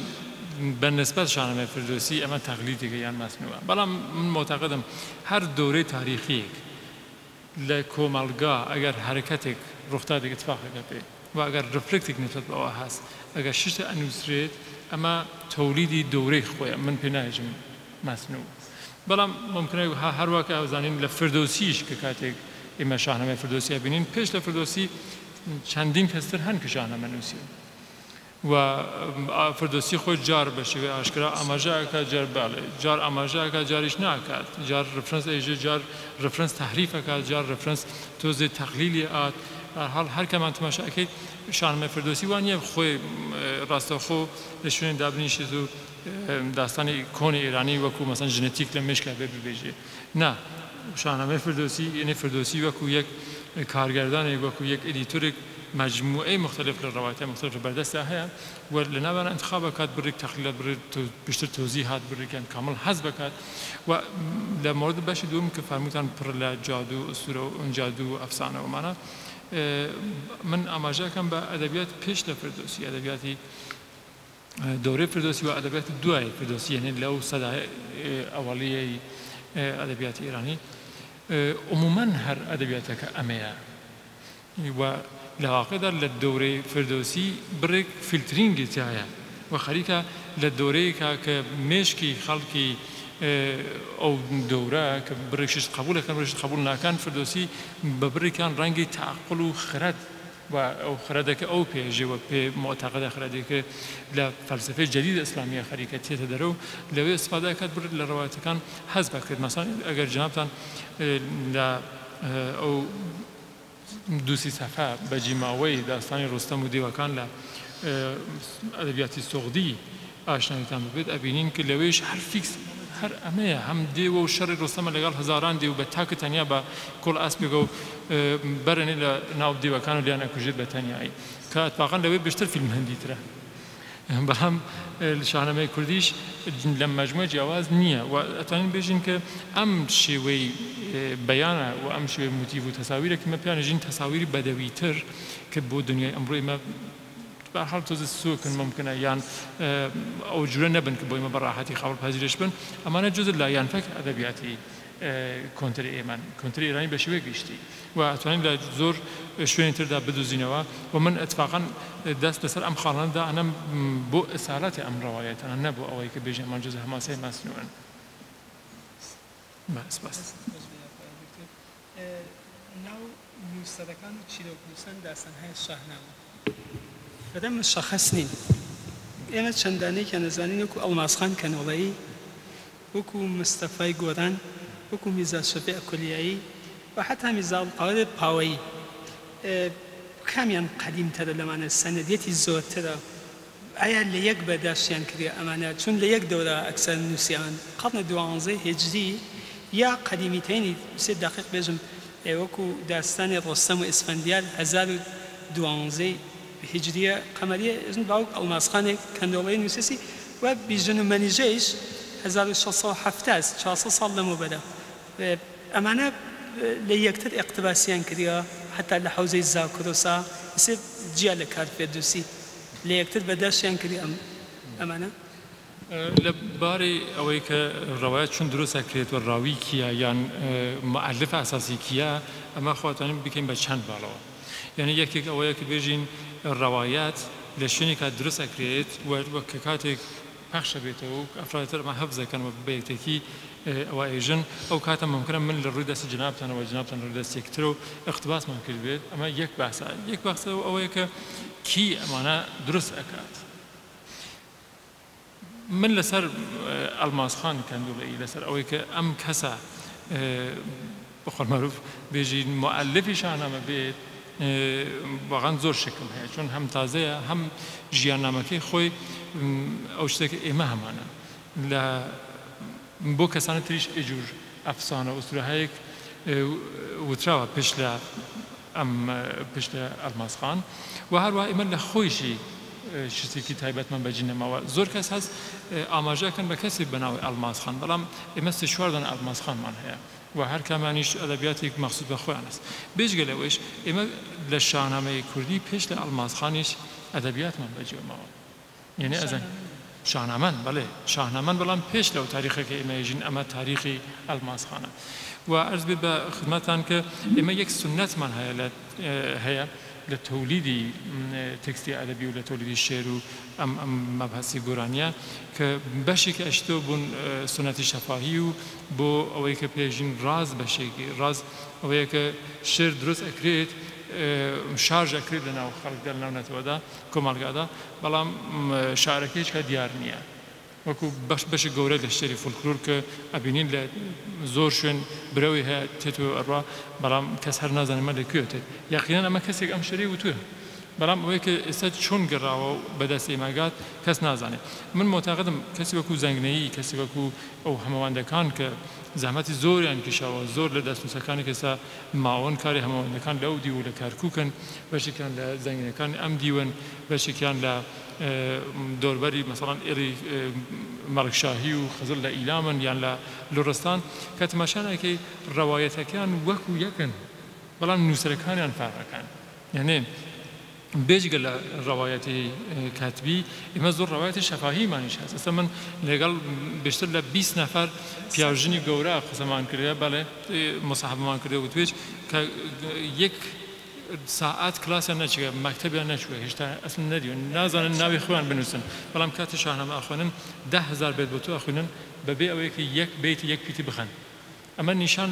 بە نسبەت شاهنامەی فردوسی ئەمە تەقلیدێکە یان مەسنووە بەڵام من معتەقدم هەر دەورەی تاریخیەک لە کۆمەڵگا ئەگەر حرەکەتێک ڕوخدادێک اتفاقەکە پێ و ئەگەر ڕفلکتێک نسبەت بەوە هەست ئەگەر شتە ئەنووسرێت ئەمە تەولیدی دەورەی خۆیە من پێ ناهێژم مەسنوو بەڵام ممکنە هەروەکە ئەوزانین لە فردۆسیش کە کاتێک ئێمە شاهنامەی فردۆسیە بینین پێش لە فردۆسی چەندین کەستر هەن کە شاهنامە نووسی و فردۆسی خۆی جار بە شێوەی ئاشکرا ئاماژەکە جار باڵێ جار ئاماژەکە جاریش ناکات جار ڕفرەنس ئەیژێ جار ڕفرەنس تەحریفەکات جار ڕفرەنس تۆزێ تەقلیلی ئات هەر کەمان تەماشاکەیت شاهنامەی فردۆسی وانە خۆی ڕاستەوخۆ لە شوێن دابنیشێت و داستانی کۆنی ئێرانی وەکو مەسەن ژنێتیک لە مێشکا بێ ببێژێ نا شاهنامەی فردۆسی یعنی فردۆسی وەکو یەک کارگەردانێک وەکو یەک ئێدیتۆرێک مجموعة مختلف للروايات مختلف بردسته هي ولنبنا انتخابات بريك تحليلات بريك بيشتر توزيعات بريك يعني كامل حسبكات ولمورد باش دوم كفرموتان برلا جادو أسطورة وجادو أفسانة ومانا من أماجا كان بأدبيات بيش لفردوسي أدبياتي دوري فردوسي وأدبيات الدواء فردوسي يعني لو صدى أولية أدبيات إيراني عموما هر أدبياتك أمية ولواقع للدوري فردوسي بريك فلترينج تاعها وخريكا للدوري كمشكي خلقي أو دورة كبريكش قبول كان بريكش قبول كان فردوسي ببريك كان رنجي تعقل وخرد أو خردك أو بيجي وبمعتقد خردك لفلسفة جديدة إسلامية خريكة تدرو لو استفادة كبر للروايات كان حسب مثلا أجر جنابتان لا أو دوسي صفحة بجماوي داستاني رستم وديوا كان لا أدبيات السعودي آشنا يتم بيد أبينين كلويش هر فيكس هر أمية هم ديو وشر رستم اللي قال هزاران ديو بتاك تانية بكل أسبقه برني لناو ديوا كانوا لأنا كوجد بتانية أي كأتباقا لوي بيشتر في المهندي ترى بهم الشاهنامه كردیش لما مجموعه جواز نیه و اتانین بیشین که ام شوی بیانه و ام شوی موتیو و تصاویره که ما پیانجین تصاویری بدوی تر که بود دنیای امروزی ما به حال توز سوکن ممکنه یان او جوره نبن که باید ما براحتی خبر پذیرش بن اما نه جزء لا یان فکر ادبیاتی کنتر ایمان کنتر ایرانی به شوی گشتی و اتوانین لزور شوی انتر دا بدوزینوا و من اتفاقا دست لسر ام خانان دا انا بو اصالات ام روایت انا نبو اوی که بیجن من جزء حماسه مصنوعن بس ناو نووسەرەکان و چیرۆکنووسان داستانهای شاهنامە بەدەم مشخص نین ئێمە چەندانەیەکیان دەزانین وەکو ئەڵماسخان کەنۆڵەیی وەکو مستەفای گۆران وەکو میرزا شەفیع کولیایی و حتا میرزا ئەڵقەوەدە پاوەیی کامیان قەدیمترە لەمانە سەنەدیەتی زۆرترە ئایا لە یەک بەرداشتیان کردێ ئەمانە چون لە یەک دەورە ئەکسەر نووسیان قەرنە دوانزەی هیجری یا قەدیمیترینی سێ دقیق بێژم وەکو داستانی ڕۆستەم و ئیسفەندیار 1012 هجریە قەمەریە باوک ئەڵماسخانێک کەندۆڵەی نووسێسی و بیژن و مەنیژەیش 1670 400 ساڵ لەمەوبەرە ئەمانە لە یەکتر ئێقتباسیان کردیەوە حتا لە حەوزەی زاکرۆسا سێ جیا لە کار فێردوسی لە یەکتر بەداشتیان کردی ئەمانە لباري أويك الروايات شون دروسها كريت والراوي كيا يعني مؤلف أساسي كيا أما خواتاني بكين بچند بالا يعني يكيك أويك بيجين الروايات لشوني كات دروسها كريت وكاتك بخش بيته أفراد ترى ما حفظه كانوا بيتكي أو أيجن أو كاتم ممكن من الرداس جنابتنا وجنابتنا الرداس يكترو اقتباس ممكن بيت أما يك بحث أويك كي أمانة دروس أكاد من لسر الماس خان كان دولي لسر أويك أم كسا بخور معروف بيجي مؤلفي شاهنامه بيت واقعا زور شكل هي چون هم تازه هم جیانامەکەی خۆی ئەو شتێک ئێمە هەمانە لە بۆ کەسانە تریش ئێجور ئەفسانە ئوستورەهەیەک وتراوە پشت لە ئەڵماسخان و هەروە ئێمە لە خۆیشی شتێکی تایبەتمان بەجێ نەماوە زۆر کەس هەست ئاماژەکەن بە کەسێک بەناوی ئەڵماسخان بەڵام ئێمە سێ-چوار ئەڵماسخانمان هەیە و هەر کامانیش ئەدەبیاتێک مەخسوود بە خۆیان است بێجگە لەوەیش ئێمە لە شاهنامەی کوردی پێش لە ئەڵماسخانیش ئەدەبیاتمان بەجێماوە یعنی ئەزان شاهنامان بەڵێ شاهنامان بەڵام پێش لەو تاریخەکە ئێمە ژین ئەمە تاریخی ئەڵماسخانە و عەرز بێت بە خزمەتان کە ئێمە یەک سونەتمان هەیە لە تەولیدی تێکستی ئەدەبی و لە تەولیدی شێر و ئەم مەبحەسی گۆرانیە کە بەشێکی ئەشتۆ بوون سونەتی شەفاهی و بۆ ئەوەی کە پێژین ڕاز بەشێکی ڕاز ئەوەیە کە شێر دروست ئەکرێت شارژ ئەکرێت لە ناو خەڵکدا لە ناو نەتەوەدا کۆمەڵگادا بەڵام شارەکەی هیچ دیار نییە وەکو بەشی گەورە لە شتێری فولکلۆر کە ئەبینین لە زۆر شوێن برەوەی هەیە تێتوە ئەڕوا بەڵام کەس هەر نازانێمە لەکوێتێت یاقینەن ئەمە کەسێک ئەم شەری وتووە بەڵام ئەوەی کە ئێستا چۆن گەڕاوە و بەدەست ئێماگات کەس نازانێت من معتەقدم کەسی وەکو زەنگنەیی کەسی وەکو ئەو هەمەوەندەکان کە زەحمەتی زۆریان کشاوە زۆر لە دەستنووسەکانی کەسا ماوەن کاری هەمەوەندەکان لەو دی و لە کارکووکن بەشێکیان لە زەنگینەکانی ئەم دیوەن بەشێکیان لە دۆربەری مەسەڵەن ئێری مەڕکشاهی و خزر لە ئیلامن یان لە لوڕستان کە تەماشانەکەی ڕەوایەتەکان وەکو یەکن بەڵام نووسەرەکانیان فارەکان یعنی بێجگە لە ڕەوایەتی کاتبی ئێمە زۆر ڕەوایەتی شەفاهیمانیش هەست ئێستا من لەگەڵ بێشتر لە 20 نەفەر پیاژنی گەورە قسەمان کردێ بەڵێ مصاحبەمان کردێ و توێش کە یەک ساعات کلاسیان نەچگە مەکتەبیان نەچووە هێشتا ئەسڵ نەدیون نازانن ناوی خۆیان بنووسن بەڵام کاتی شاهنامە ئەخوێنن 10,000 بێت بۆ تۆ ئەخوێنن بەبێ ئەوەیەکە یەک بیتی یەک پیتی بخەن ئەمە نیشان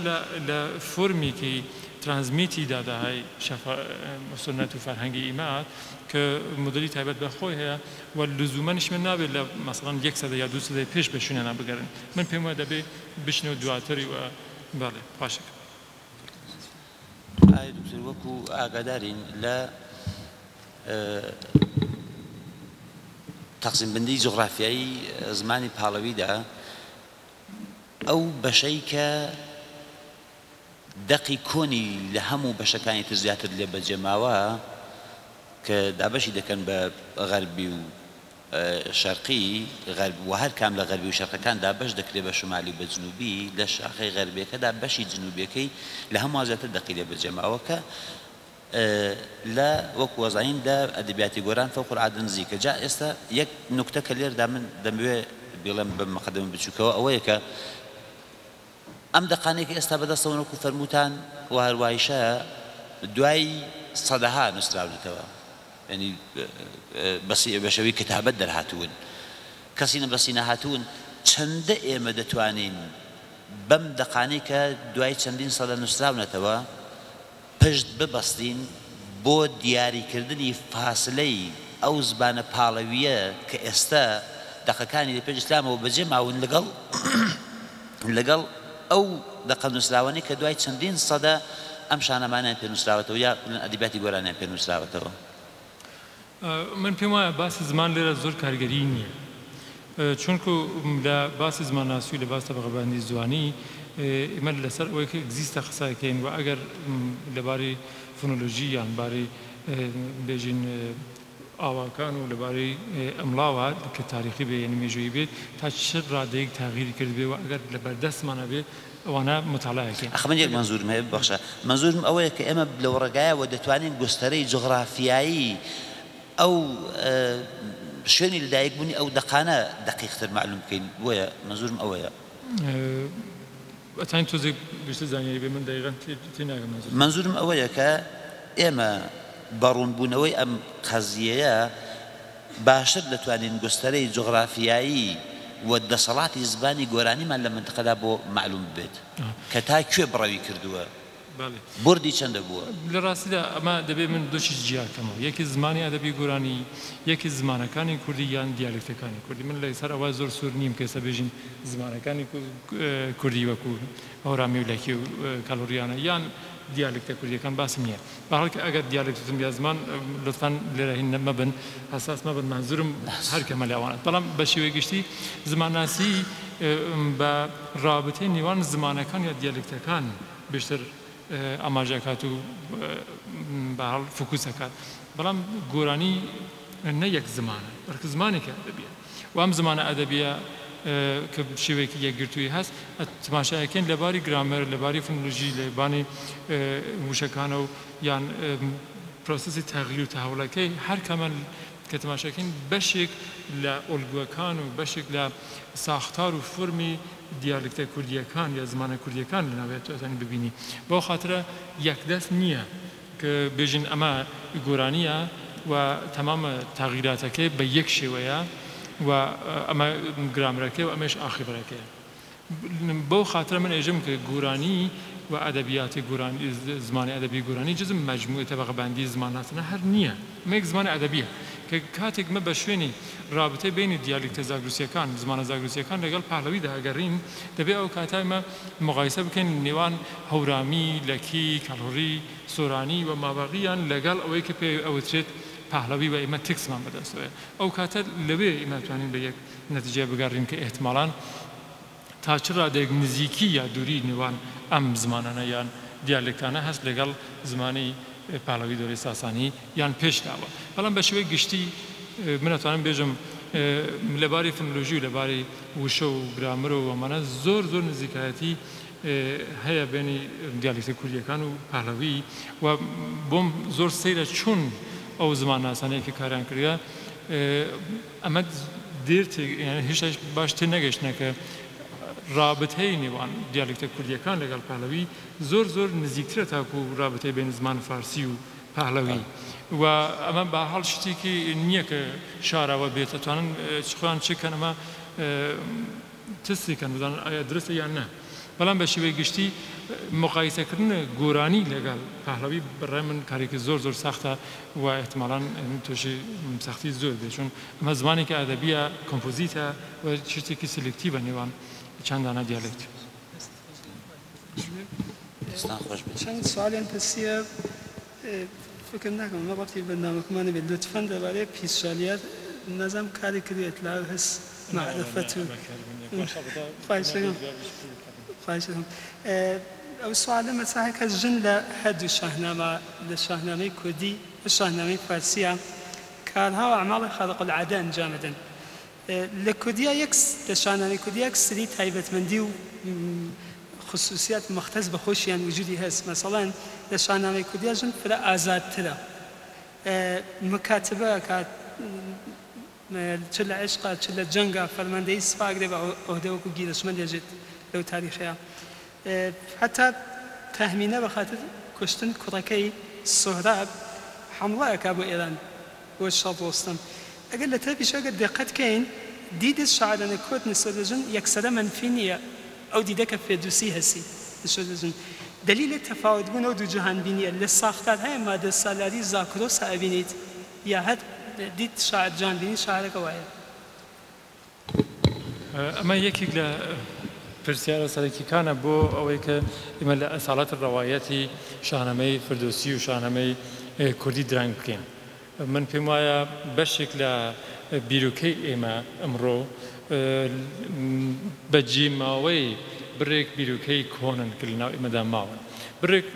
لە فۆرمیکی ترانزمیتی داداهای سنت و فەرهەنگی ئیمات کە مدلی تایبەت بە خۆی هەیە و لزومەنیش من نابێت لە مەسەڵەن 1 سەدە یا 2 سەدەی پێش بە شوێنیان بگەڕن من پێم وایە دەبێ بشنێ و دواتری و بەڵێ پاشێک دکتۆر وەکو ئاگادارین لە تەقسیمبندی جوغرافیایی زمانی پاڵەویدا ئەو بەشەی کە دەقی کۆنی لە هەموو بەشەکانی تر زیاتر لێ بەجێماوە کە دابەشی دەکەن بە غەربی و شەرقی و هەر کام لە غەربی و شەرقەکاندا بەش دەکرێت بە شمالی و بە جنوبی لە شاخەی غەربیەکەدا بەشی جنوبیەکەی لە هەموو زیاتر دەقی لێ بەجێماوە کە لە وەکو وەزانین لە ئەدەبیاتی گۆران فەوق العادە نزیکە جا ئێستا یەک نوکتە کە لێردا من دەمەوێت بڵێم بە مەقەدەمە بچووکەوە ئەوەیە کە ئەم دەقانێکی ئێستا بەدەستەوە وەکو فەرمووتان و هەروایشە دوای سەدەها نووسراونەتەوە ینی بەشەوەی کتابەت دەرهاتوون کەسی نەبەسی نەهاتوون چەندە ئێمە دەتوانین بەم دەقانەی کە دوای چەندین سەدە نووسراونەتەوە پشت ببەستین بۆ دیاریکردنی فاسلەی ئەو زبانە پاڵەویە کە ئێستا دەقەکانی لە پێش ئیسلامەوە بەجێ ماون لەگەڵ ئەو دەقە نووسراوانەی کە دوای چەندین سەدە ئەم شانەمانیان پێ نووسراوەتەوە یا ئەدەبیاتی گۆرانیان پێ نووسراوەتەوە من پێم وایە باسی زمان لێرە زۆر کارگەری نییە چونکو لە باسی زمانناسی و لە باس تەبەقەبەندی زوانی ئێمە لەسەر ئەوەی کە ئەگزیستە قسەکەین و ئەگەر لەبارەی فۆنۆلۆژی یان بارەی بێژین ئاواکان و لەبارەی ئەملاوە کە تاریخی بێ یعنی مێژووی بێت تا چ ڕادەیەک تاغیری کرد بێ و ئەگەر لە بەردەستمانە بێ ئەوانە مطالعەکەین من یەک منزورم هەیە بەخشە منزورم ئەوەیە کە ئێمە لەو ڕێگایەوە دەتوانین گۆستەرەی جوغرافیایی ئەو شوێنی لەدایک بوونی ئەو دەقانە دقیقتر معلوم بکەین بۆیە منزورم ئەوەیە ئەتان تۆزێک بیشتر زانیاری بێ من دەیغەن تێناگەم منزورم ئەوەیە کە ئێمە بەڕوونبوونەوەی ئەم قەزیەیە باشتر دەتوانین گۆستەرەی جوغرافیایی و دەسەڵاتی زبانی گۆرانیمان لە منتقەدا بۆ معلوم بێت کە تا کوێ بڕەوی کردووە بردی چەندە بووە لە ڕاستیدا ئەمە دەبێت من دۆشی جیاکەمەوە یەکی زمانی ئەدەبی گۆرانی یەکی زمانەکانی کوردی یان دیالکتەکانی کوردی من لەسەر ئەوە زۆر سوور نیم کە ئێستا بێژین زمانەکانی کوردی وەکو هەورامی و لەکی و کەلۆریانە یان دیالکتە کوردیەکان باسم نییە بەحاڵکە ئەگەر دیالکتتم بیا زمان لطفاً لێرە هین مەبن حساس مەبن منزورم هەر کەمە لەوانێت بەڵام بە شێوەی گشتی زمانناسی بە رابطەی نێوان زمانەکان یا دیالکتەکان بیشتر ئاماژەکات و بەحاڵ فوکوسەکات بەڵام گۆرانی نە یەک زمانە بەڵکە زمانێکە ئەدەبیە و ئەم زمانە ئەدەبیە کە شێوەیەکی یەکگرتووی هەست تماشایەکەین لەباری گرامەر لەباری فۆنۆلۆژی لەبانی وشەکانە و یان پرۆسەسی تەغییر و تەحوڵەکەی هەر کەمە کە تماشاکەین بەشێک لە ئۆلگوەکان و بەشێک لە ساختار و فۆرمی دیالکتە کوردیەکان یا زمانە کوردیەکان لەناوێت توانین ببینی بۆ خاطرە یەکدەست نییە کە بێژین ئەمە گۆرانیە و تەمامە تاغیراتەکەی بە یەک شێوەیە و ئەمە گرامەرەکەی و ئەمەش ئاخیبەرەکەیە بۆ خاطرە من ئێژم کە گۆرانی و ئەدەبیاتی گۆرانی زمانی ئەدەبی گۆرانی جزم مەجموعی تەبەقەبەندی زماناتنە هەر نییە مەیەک زمانی ئەدەبیە کە کاتێک مە بە شوێنی رابطەی بینی دیالکتە زاگروسیەکان زمانە زاگروسیەکان لەگەڵ پاهلەویدا ئەگەڕین دەبێت ئەو کاتایمە مقایسە بکەین نێوان هەورامی لەکی کەلۆری سۆرانی و مابەغیان لەگەڵ ئەوەی کە پێ ئەوترێت پاهلەوی و ئێمە تکسمان بەدەستەوە ئەو کاتە لەوێ ئێمە توانین بە یەک نەتیجە بگەڕین کە ئێحتماڵاً تا چ ڕادێک نزیکی یا دووری نێوان ئەم زمانانە یان دیالکتانە هەست لەگەڵ زمانی پاڵەوی دەوری ساسانی یان پێشکاوە بەڵام بە شێوەی گشتی من ئەتوانم بێژم لەباری فنلۆژی و لەباری وشە و گرامر و ئەمانە زۆر نزیکایەتی هەیە بینی دیالکتە کوردیەکان و پاڵەوی و بۆم زۆر سەیرە چون ئەو زمان ناسانەیە کە کاریان کردە ئەمە دێر هیچ باش تێ نەگەشتنەکە رابطەی نێوان دیالکتە کوردیەکان لەگەڵ پاڵەوی زۆر نزیکترە تاکو و رابطەی بین زمان فارسی و پاڵەوی و ئەمە بە هەڵ شتێکی نییە کە شاراوە بێت ئەتوانن خۆیان چکەن ئەمە تستێکەن بزانن ئایا درستە یان نە بەڵام بە شێوەی گشتی مقایسەکردن گۆرانی لەگەڵ پاڵەوی بەڕای من کارێکی زۆر ساختە و احتمالاً تووشی سەختی زۆر بێت چون ئەمە زمانێکی ئەدەبیە کۆمپۆزیتە و شتێکی سلکتیڤە نێوان چەندانە دیالکت چەند سوالیان پرسیە فکر ناکەم ئەمە وەختی بەرنامەکەمانە بێت لوتفەن دەبارەی پیسشالیات نەزانم کاری کردوێت لا هەست معرفەت و خواهش دەکەم ئەو سوالە مەساحێک کە ژن لە هەردوو شاهنامە لە شاهنامەی کوردی و شاهنامەی فارسیە کارها و ئەعماڵی خارق العادە ئەنجام دەدەن لە کوردیا لە شاهنامەی کوردیا یەک سری تایبەتمەندی و خصوصیات مەختص بە خۆشیان وجودی هەست مەسەڵەن لە شاهنامەی کوردیا ژن فرە ئازادترە مکاتبە کات چ لە عشقا چ لە جەنگا فەرماندەی سپاگرێ بە عەهدە وەکو گیرەشمە دێژێت لەو تاریخەیە حتا تەهمینە بە خاتر کوشتن کوڕەکەی سۆهراب حەمڵەیەکا بۆ ئێران بۆ شەڵ ڕۆستەم ئەگەر لە تەرەفیش ئەگەر دقتکەین دیدە شاعرانە کورد نسبەت بە ژن یەکسەرە منفی نییە ئەو دیدەکە فێردوسی هەسی نسبەت بە ژن دلیلی تەفاوتبوون ئەو دوو جیهانبینیە لە ساختارهای مادە سالاری زاکرۆسە ئەبینیت یا هەر دیت شاعر جانبینی شاعرەکە وایە ئەمە یەکێک لە پرسیارە سەرەکیەکانە بۆ ئەوەی کە ئێمە لە ئەساڵات ڕەوایەتی شاهنامەی فردۆسی و شاهنامەی کوردی درەنگ بکەین من پێم وایە بەشێک لە بیرۆکەی ئێمە ئەمڕۆ بەجێماوەی بڕێک بیرۆکەی کۆنن کە لەناو ئێمەدا ماون بڕێک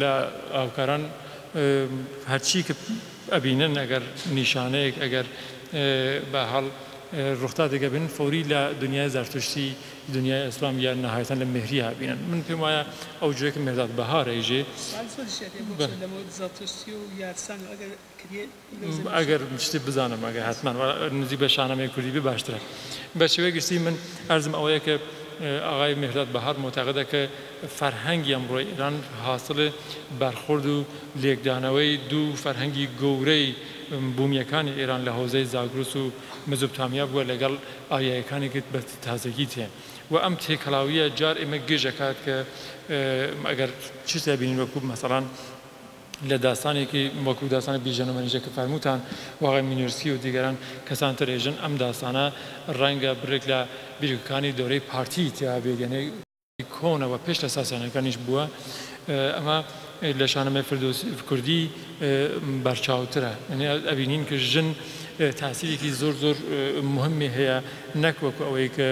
لە ئاوکاران هەرچی کە ئەبینن ئەگەر نیشانەیەک ئەگەر بە هەڵ ڕوختا دەگەبن فۆری لە دنیای زەرتشتی دنیای ئەسلام یان نەهایەتەن لە مهری هابینن من پێم وایە ئەو جوێکە مێرداد بەهارەیژێ ئەگەر شتی بزانم ئەگەر حتمان نزیک بە شانەمەی کوردی بێ باشترە بە شێوەیە گشتی من ئەرزم ئەوەیە کە ئاغای مێرداد بەهار معتەقەدە کە فەرهەنگی ئەمڕۆی ئێران حاصل بەرخورد و لێکدانەوەی دوو فەرهەنگی گەورەی بوومیەکانی ئێران لە هەوزەی زاگرس و مەزوبتامیا بووە لەگەڵ ئایایەکانێکت بە تازەگی تێ و ئەم تێکەڵاویە جار ئێمە گێژەکات کە ئەگەر چیتە بینین وەکو مەسەڵان لە داستانێکی وەکو داستانی بیژەنەوەنیژە کە فەرمووتان واقعی مینۆرسی و دیگەران کەسان ترێژن ئەم داستانە ڕەنگە برێک لە بیرۆکەکانی دەورەی پارتی تیا بێگەنەی کۆنەوە پێش لە ساسانەکانیش بووە ئەمە لە شانەمەی فردۆسی کوردی بەرچاوترە ئەبینین کە ژن تاسیرێکی زۆر مهمی هەیە نەک وەکو ئەوەی کە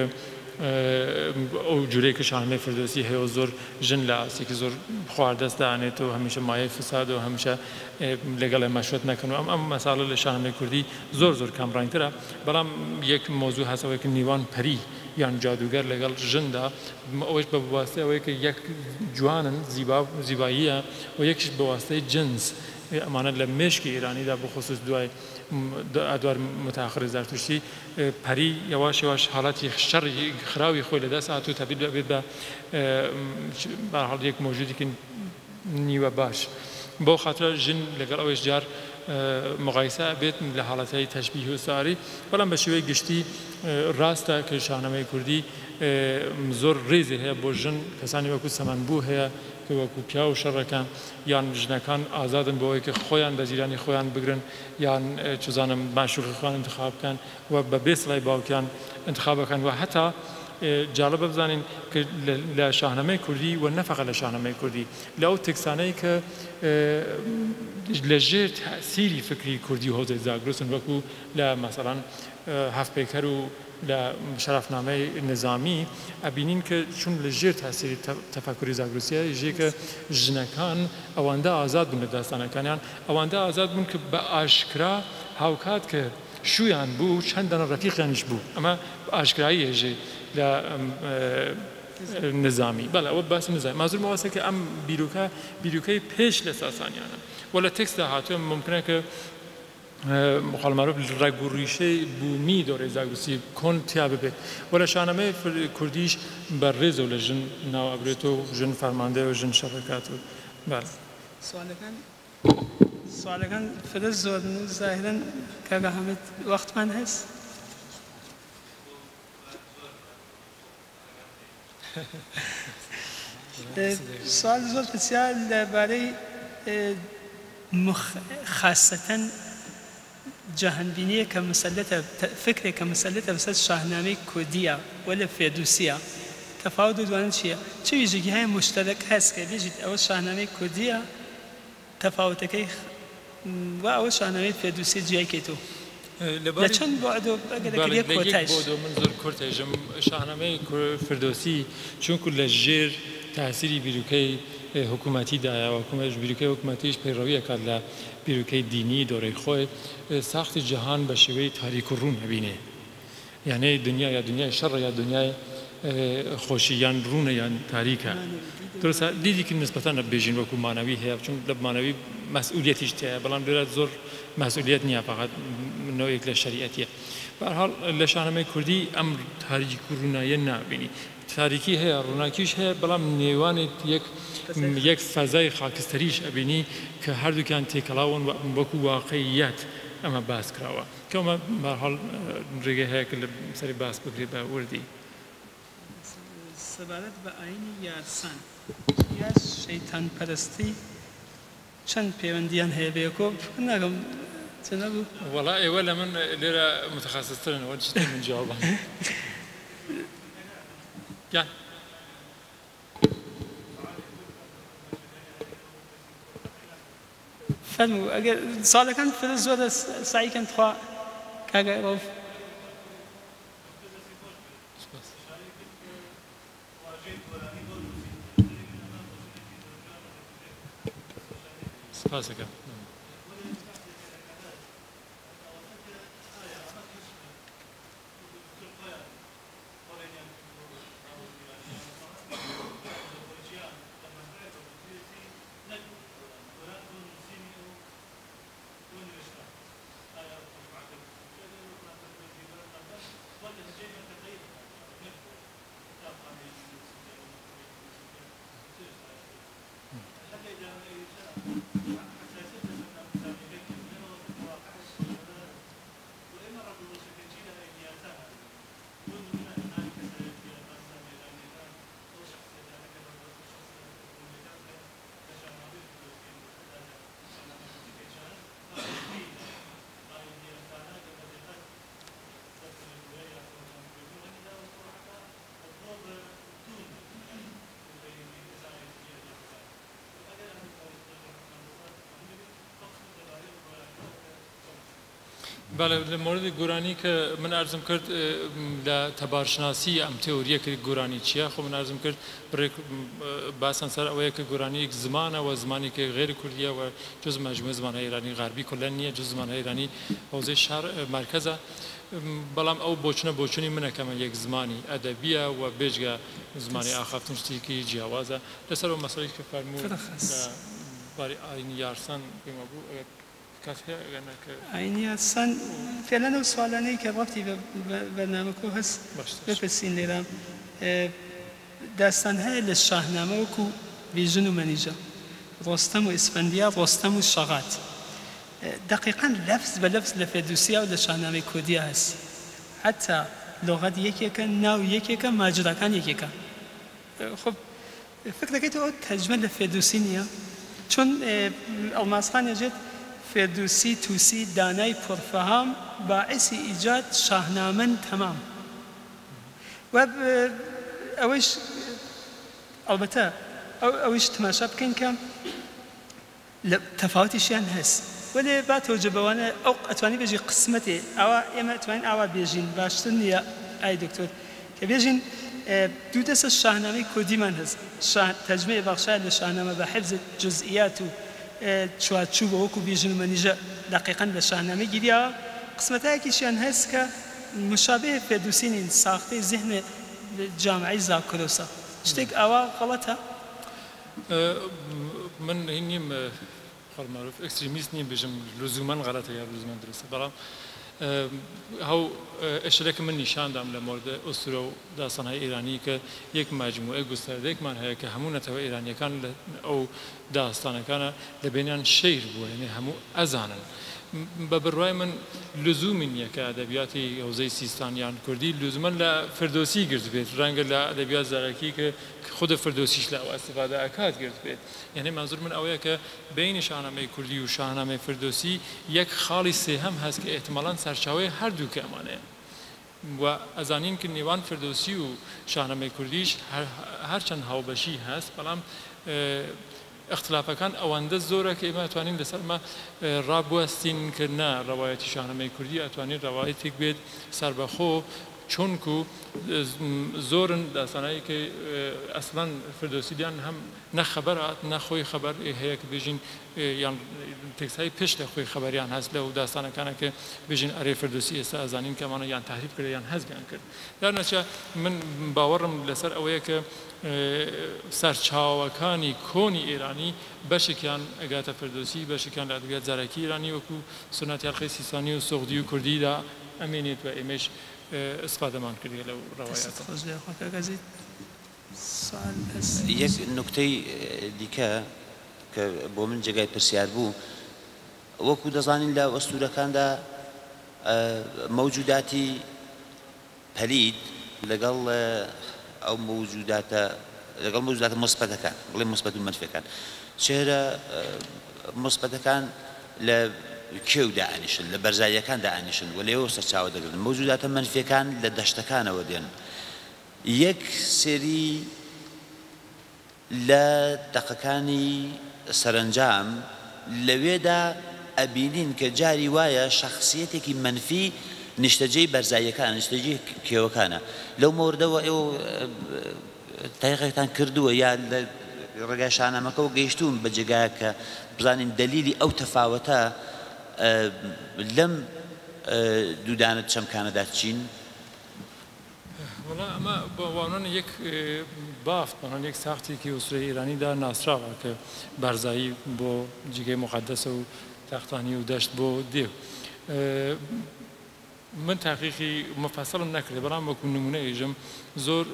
ئەو جورەی کە شانەمەی فردۆسی هەیە زۆر ژن لە ئاسێکی زۆر خواردەست دانێت و هەمیشە مایەی فساد و هەمیشە لەگەڵ مەشوت نەکەن و ئەم مەساڵە لە شانەمەی کوردی زۆر کامڕانگترە بەڵام یەک مۆزوع هەسەوەی کە نیوان پەری یان جادوگەر لەگەڵ ژندا ئەوەش بە بەواستەی ئەوەی کە یەک جوانن زیباییە و یەکیش بەواستەی جنس ئەمانە لە مێشکی ئێرانیدا بخصوص دوای ئەدوار متاخر زەرتشتی پەری یەواش حاڵاتی شەڕی خراوی خۆی لەدەست هاتوو تەبدیل بێت بە هەڵ یەک مۆژودێکی نیوە باش بۆ خاطرە ژن لەگەڵ ئەوەش جار مقایسە بێت لە حاڵەتەی تەشبیه و ساری بەڵام بە شێوەی گشتی ڕاستە کە شانەمەی کوردی زۆر ڕێزی هەیە بۆ ژن کەسانی وەکو سەمەنبوو هەیە کە وەکو پیا و شەڕەکان یان ژنەکان ئازادن بۆەوەی کە خۆیان بە جیرانی خۆیان بگرن یان چزانم ماشوقی خۆیان انتخاب بکەن و بە بێ سڵای باوکیان انتخاب بکەن و حتا جالبە بزانین کە لە شاهنامەی کوردی و نەفەقە لە شاهنامەی کوردی لەو تێکسانەی کە لەژێر تەسیری فکری کوردی هەوزەی زاگرسن وەکو لە مەسەڵەن هەفتپێکەر و لە شەرافنامەی نظامی ئەبینین کە چون لە ژێر تاسیری تەفەکوری زاگرۆسیە ژێکە ژنەکان ئەوەندە ئازاد بوون لە داستانەکانیان ئەوەندە ئازاد بوون کە بە ئاشکرا هاوکات کە شویان بوو چەندەنە ڕەفیقیانیش بوو ئەمە ئاشکرایی هێژێ لە نظامی بەڵێ ئەوە باسی نظامی مازور مەوەسە کە ئەم بیرۆکەی پێش لە ساسانیانە وە لە تێکسدا هاتووە ممکنە کە مخالمەرۆف ڕێک و ڕیشەی بوومی دۆڕی زاگرۆسی کۆن تیا ببێت وە لە شانەمەی کوردیش بەڕێزە و لە ژن ناو ئەبرێتەوە و ژن فەرماندەی و ژن شەڕکات و سوالەکان فرە زۆر زاهرن کاگە حەمید وەختمان هەست سوال زۆر پرسیار لەبارەی خاصەتەن جەهەنبینیە کە مسەلەتە فکرێک کە مسەلەتە بەسەر شاهنامەی کوردیە وە لە فێردوسیە تەفاوت دوانن چییە؟ چه ویژگیهای مشترک هەست کە بێژیت ئەوە شاهنامەی کوردیە تەفاوتەکەی و ئەوە شاهنامەی فێردوسی جیایکەیتەوە لە چەند بۆعدۆ ئەگەر یەک کۆتایش من زۆر کورتێژم شاهنامەی فردۆسی چونکو لە ژێر تاسیری بیرۆکەی حکوومەتیدایە بیرۆکەی حکوومەتیش پەیڕەویەکات لە بیرۆکەی دینی دۆڕەی خۆی ساختی جەهان بە شێوەی تاریک و ڕوون هەبینێ یانەی دنیا یا دنیای شەڕ یا دنیای خۆشی یان ڕوونە یان تاریکە درستە دیدیکە نسبەتەن لە بێژین وەکو مانەوی هەیە چون لە مانەوی مەسئولیەتیش هەیە بەڵام لێرە زۆر مەسئولیەت نییە فقط نەوەیەک لە شەریعەتیە بەهەڵ لە شانەمەی کوردی ئەم تاریک و ڕوونایە نابینی تاریکی هەیە ڕووناکیش هەیە بەڵام نێوانێت یەک فەزای خاکستەریش ئەبینی کە هەردووکیان تێکەڵاون وەکو واقعیەت ئەمە باس کراوە کەمە بەهەڵ ڕێگە هەیە کە لە سەری باس بکرێت بە وردی سەبارەت بە ئاینی یارسان یا شەیتان پەرستی چەند پەیوەندیان هەیە بێکۆ ناگەم چ نەبوو وەڵا ئێوە لە من لێرە متخەسسترنەوە چی من جوابان گیان فەرموو ئەگەر ساڵەکان فرە زۆرە سعیکەن تخوا کاگە ڕۆف سپاسەکە بەڵێ لە مۆردی گۆرانی کە من ئەرزم کرد لە تەبارشناسی ئەم تێوریەکە گۆرانی چییە خۆ من ئەرزم کرد باسان سەر ئەوەیە کە گۆرانیەک زمانەوە زمانێکی غێری کوردیە و جز مەجموعە زمانە ئێرانی غەربی کۆلەن نییە جز زمانە ئێرانی حوزەی شار مرکزە بەڵام ئەو بۆچوونی منەکەمە یەک زمانی ئەدەبیە و بێژگە زمانی ئاخافتن شتێکی جیاوازە لەسەر ئەو مەسەڵەی کە فەرموو باری ئاینی یارسان پێمە بوو ئاینی یارسان فێلەن ئەو سوالانەی کە ڕەفتی بەرنامەکە هەست بپرسین لێرە داستان هەیە لە شاهنامە وەکو بیژن و مەنیژە ڕۆستەم و ئیسفەندیە ڕۆستەم و شەغات دقیقاً لەفز بە لەفز لە فێردوسیە و لە شاهنامەی کوردیە هەست حتا لۆغەت یەکێکە ناو یەکێکە ماجراکان یەکێکە خۆ فکر دەکەیتەوە تەرجمە لە فێردوسی نییە چون ئەڵماسخان ئەژێت فێردوسی تووسی دانای پڕفەهام باعثی ئیجاد شاهنامەن تەمام و ئەوەش ئەلبەتە ئەوش تماشا بکەین کە تەفاوتیشیان هەست وەلێ با تەوجە بەوانە ئەو ئەتوانی بێژی قسمەتێ ئەوە ئێمە ئەتوانین ئاوا بێژین باشتر نییە ئای دکتۆر کە بێژین دوو دەستە شاهنامەی کوردیمان هەست تەرجمەی بەخشایە لە شاهنامە بە حفظ جزئیات و چوارچوو بە وەکو بێژن و مەنیژە دقیقاً لە شاهنامە گیریەوە قسمەتایەکیشیان هەست کە مشابه فردوسی نین ساخته ذهن جامعی زاکروسا شتێک ئاوا غەڵەتە من هینیم خەڵمەعروف ئەکستریمیست نیم بێژم لزومەن غەڵەتە یا لزومەن درستە بەڵام هەو ئەشرێکە من نیشاندام لە مۆردە ئوستورە و داستانهای ئێرانی کە یەک ماجموعە گوستاردەیەکمان هەیە کە هەموو نەتەوە ئێرانیەکان ئەو داستانەکانە لە بینیان شەیر بووە یعنی هەموو ئەزانن بە بڕوای من لزومی نییە کە ئەدەبیاتی هەوزەی سیستانیان کوردی لزومەن لە فردۆسی گرت بێت ڕەنگە لە ئەدەبیات زارەکی کە خودە فردۆسیش لە ئەو ئەستفادە ئەکات گرت بێت یعنی منزور من ئەوەیە کە بینی شاهنامەی کوردی و شاهنامەی فردۆسی یەک خاڵی سێهەم هەست کە احتمالاً سەرچاوەی هەردوو کەمانەیە و ئەزانین کە نێوان فردۆسی و شاهنامەی کوردیش هەرچەند هاوبەشی هەست بەڵام اختلافەکان ئەوەندە زۆرە کە ئێمە ئەتوانین لەسەرمە ڕابوەستین کە نا ڕەوایەتی شاهنامەی کوردی ئەتوانین ڕەوایەتێک بێت سەربەخۆ چونکو زۆرن داستانایی کە ئەسڵەن فردۆسییان هەم نەخەبەرات نەخۆی خەبەر هەیە کە بێژین یان تێکسایی پێش لە خۆی خەبەریان هەست لە و داستانەکانە کە بێژین ئەرێ فردۆسی ئێستا ئەزانین کەمانە یان تحریف کرد یان هەزگیان کرد دانەچە من باوەڕم لەسەر ئەوەیە کە سەرچاوەکانی کۆنی ئێرانی بەشێکیان ئەگاتە فردۆسی بەشێکیان لە ئەدەبیات زارەکی ئێرانی وەکو سنەتی هەڵقەی سیستانی و سۆغدی و کوردیدا ئەمێنێت و ئێمەش استفادەمان کردێ لەو ڕەوایەتە یەک نوکتەی دیکە کە بۆ من جێگای پرسیار بوو وەکو دەزانین لە ئەستورەکاندا مەوجوداتی پەلید لەگەڵ ئەو مەوجوداتە لەگەڵ مەوجوداتە مثبەتەکان بڵێ مثبەت و منفیەکان چێرە مثبەتەکان لە کێو دائنیشن لە بەرزاییەکان دائنیشن و لێەوە سەرچاوە دەگرن مەوجوداتە منفیەکان لە دەشتەکانەوە دێن یەک سێری لە دەقەکانی سەرنجام لەوێدا ئەبینین کە جاری وایە شەخسیەتێکی منفی نیشتەجێی بەرزاییەکان نیشتەجێی کێوەکانە لەو مۆردەوە ئێوە تایقێکتان کردووە یا لە ڕێگای شاهنامەکەەوە گەیشتوون بە جێگایە کە بزانین دەلیلی ئەو تەفاوەتە لەم دوودانە چەمکانەدا چین وڵا ئەمە بەوانان یەک بافت بەڵام یەک ساختێکی ئوستورەی ئێرانیدا ناسراوە کە بارزایی بۆ جگەی مقدسە و تاختانی و دەشت بۆ دێو من تاقیقی مفصلم نەکرێ بەڵام وەکو نمونە ئێژم زۆر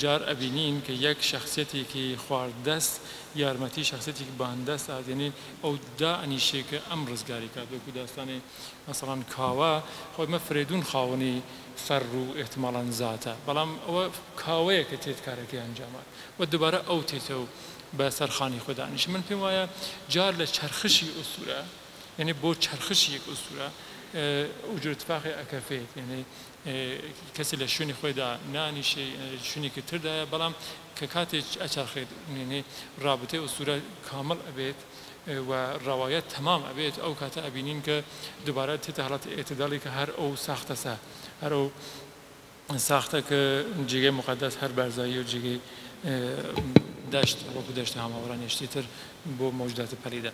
جار ئەبینین کە یەک شخصیەتێکی خواردەست یارمەتی شخصیەتێکی باندەست ئادێنێ ئەو دائنیشێکە ئەم ڕزگاری کات وەکو داستانی مەسەڵەن کاوە خۆی مە فرێدون خاوەنی فەر و احتمالاً زاتە بەڵام ئەوە کاوەیە کە تێت کارەکەی ئەنجامات و دووبارە ئەو تێتەوە بە سەرخانی خۆدانیش من پێم وایە جار لە چەرخشی ئوستورە یعنی بۆ چەرخشی یەک ئوستورە ئوجرتفاقی ئەکەفێت یعنی کەسی لە شوێنی خۆیدا نانیشێ شوێنێکی تردایە بەڵام کە کاتێک ئەچەرخێت ڕابطەی ئوستورە کامل ئەبێت و ڕەوایەت تەمام ئەبێت ئەو کاتە ئەبینین کە دووبارە تێتە حاڵەتی ئێتیداڵی کە هەر ئەو ساختەسە هەر ئەو ساختە کە جێگەی مقدس هەر بەرزایی و جێگەی دەشت وەکو دەشتی هەماوەڕانیشتی تر بۆ مەوجوداتە پەلیدا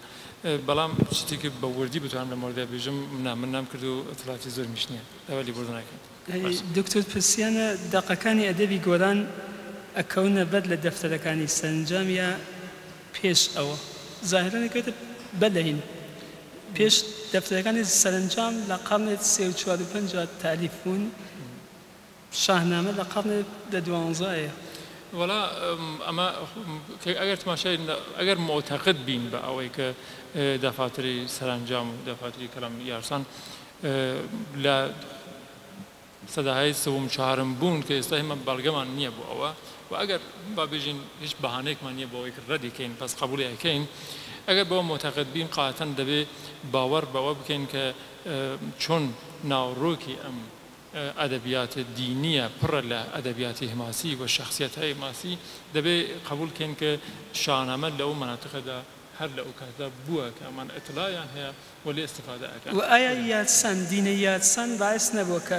بەڵام شتێکی بە وردی بتوانم لە مۆردە بێژم من نام کرد و ئەتڵاتی زۆر میشنیە ئەوە لی بردن ناکەن دکتۆر پرسیانە دەقەکانی ئەدەبی گۆران ئەکەونە بەد لە دەفتەرەکانی سەرنجام یا پێش ئەوە ظاهرانەکەوێتە بەلەین پێش دەفتەرەکانی سەرنجام لە قەرنێ 3-4-5 تالیف بوون شاهنامە لە قەرنێ 12 وڵا ئەمە ئەگەر تماشای ئەگەر معتەقد بین بە ئەوەی کە دەفاتری سەرنجام و دەفاتری کەلام یارسان لە سەداهای سەوم چهارم بوون کە ئێستا هێمە بەڵگەمان نییە بۆ ئەوە و ئەگەر با بێژین هیچ بەهانەیەکمان نییە بۆ ئەوەی کە ڕەدیکەین پس قبولی ئەکەین ئەگەر بەوە معتەقد بین قاتەن دەبێ باوەڕ بەوە بکەین کە چۆن ناوڕۆکی ئەم ئەدەبیات دینیە پڕە لە ئەدەبیاتی حماسی و شخصیەتهای حماسی دەبێ قبول بکەین کە شاهنامە لەو مەناتقەدا هەر لە ئەو کاتدا بووە کە ئەمان ئەتڵایان هەیە و لێ ئستیفادە ئەکەن و ئایا یادسان دینە یادسان باعث نەبووە کە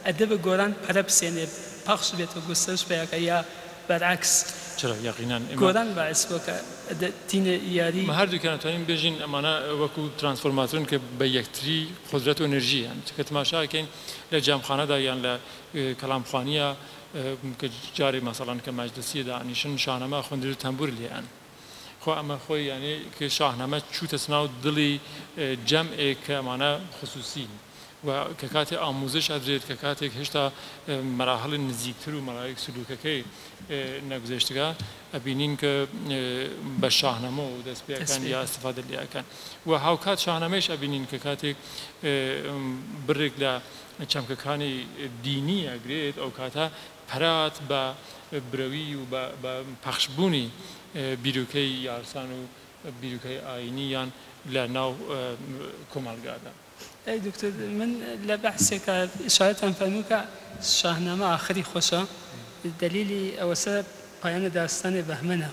ئەدەبە گۆران پەرە بسێنێ پەخش بێتەوە گوستەش پێیاکە یا بەرعکس چرا یقیناً گۆران باعث بۆ کە تینە یاری ما هەردووکیان توانین بێژین ئەمانە وەکو ترانسفۆرماتۆرن کە بە یەکتری قدرەت و ئەنرژیان کە تماشاکەین لە جامخانەدا یان لە کەلامخوانیە کە جارێ مەسەڵەن کە مەجلسیە دانیشن شاهنامە خوێندن و تەمبور لێیان خۆ ئەمە خۆی یعنی کە شاهنامە چووتە سناو دڵی جەمعێک کە ئەمانە خصوصی و کە کاتێک ئاموزش ئەدرێت کە کاتێک هێشتا مەراحڵی نزیکتر و مەراحڵی سلوکەکەی نەگوزێشتگا ئەبینین کە بە شاهنامە و دەستپێکەکان یا استفادە لێەکەن و هاوکات شاهنامەش ئەبینین کە کاتێک بڕێک لە چەمکەکانی دینی ئەگرێت ئەو کاتە پەرات بە برەوی و بە پەخشبوونی بیرروکەی یارسان و بیرروکەی ئاینیان لە ناو کۆمەلگادا. ئەی دکتۆر من لە بەحسێکە ئشارەتان فەرموو کە شاهنامە ئاخری خۆشە دلیلی ئەوەسە پایانە داستانی بەهمەنە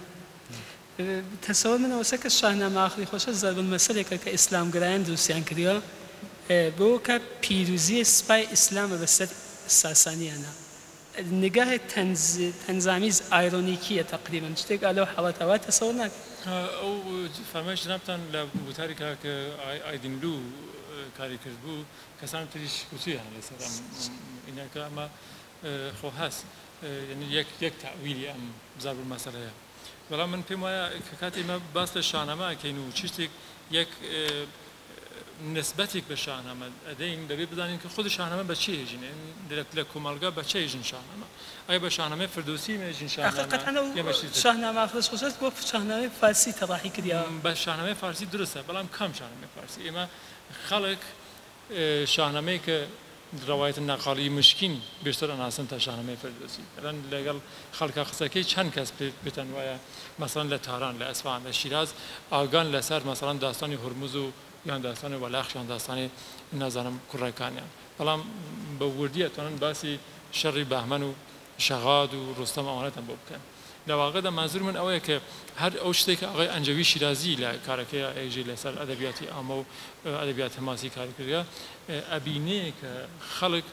تەسەوەر من ئەوەسە کە شاهنامە ئاخری خۆشە زەربن مەسەلێکە کە ئیسلامگرایان دروستیان کردووە بۆ کە پیرروزی سپای ئیسلامە بەسەر ساسانیانە نگاه تنظامیز ئایرۆنیکیە تقریبا شتێک ئالەو حەڵەتەوە تەسەوەر ناکەن ئەو فەرمایش جنابتان لە وتاریکا کە ئایدینلو کاری کرد بوو کەسان تریش کوچیان لەسەر ئەم ئینەکە ئەمە خۆ هەست یەک تاویلی ئەم زەربن مەسەلەیە بەڵام من پێم وایە کە کاتی ئێمە باس لە شاهنامە ئەکەین و چ شتێک یەک نسبەتێک بە شاهنامە ئەدەین دەبێ بزانین کە خودی شاهنامە بە چی هێژین لە کۆمەلگا بە چه هێژین شاهنامە ئایا بە شاهنامەی فردوسی مێژین شاهنامە ئاخر خۆشەت بۆ شاهنامەی فارسی تەڕاحی کردیا بە شاهنامەی فارسی درستە بەڵام کام شاهنامەی فارسی ئێمە خەڵک شاهنامەی کە ڕەوایەتە ناقاڵی مشکین بێشتر ئەناسن تا شاهنامەی فردوسی لەگەڵ خەڵکە قسەکەی چەند کەس پێتەن وایە مەسەڵەن لە تاران لە ئەسفان لە شیراز ئاگان لەسەر مەسەڵەن داستانی هورموز و یان داستانی وەلاخ یان داستانی نازانم کوڕەکانیان بەڵام بە وردی ئەتوانن باسی شەڕی بەهمەن و شەغاد و ڕۆستەم ئەوانەتان بۆ بکەن لە واقعدا منزور من ئەوەیە کە هەر ئەو شتێک ئاغای ئەنجەوی شیرازی لە کارەکەی ئەیژی لەسەر ئەدەبیاتی ئامە و ئەدەبیات هەماسی کارکردە ئەبینێ کە خەڵک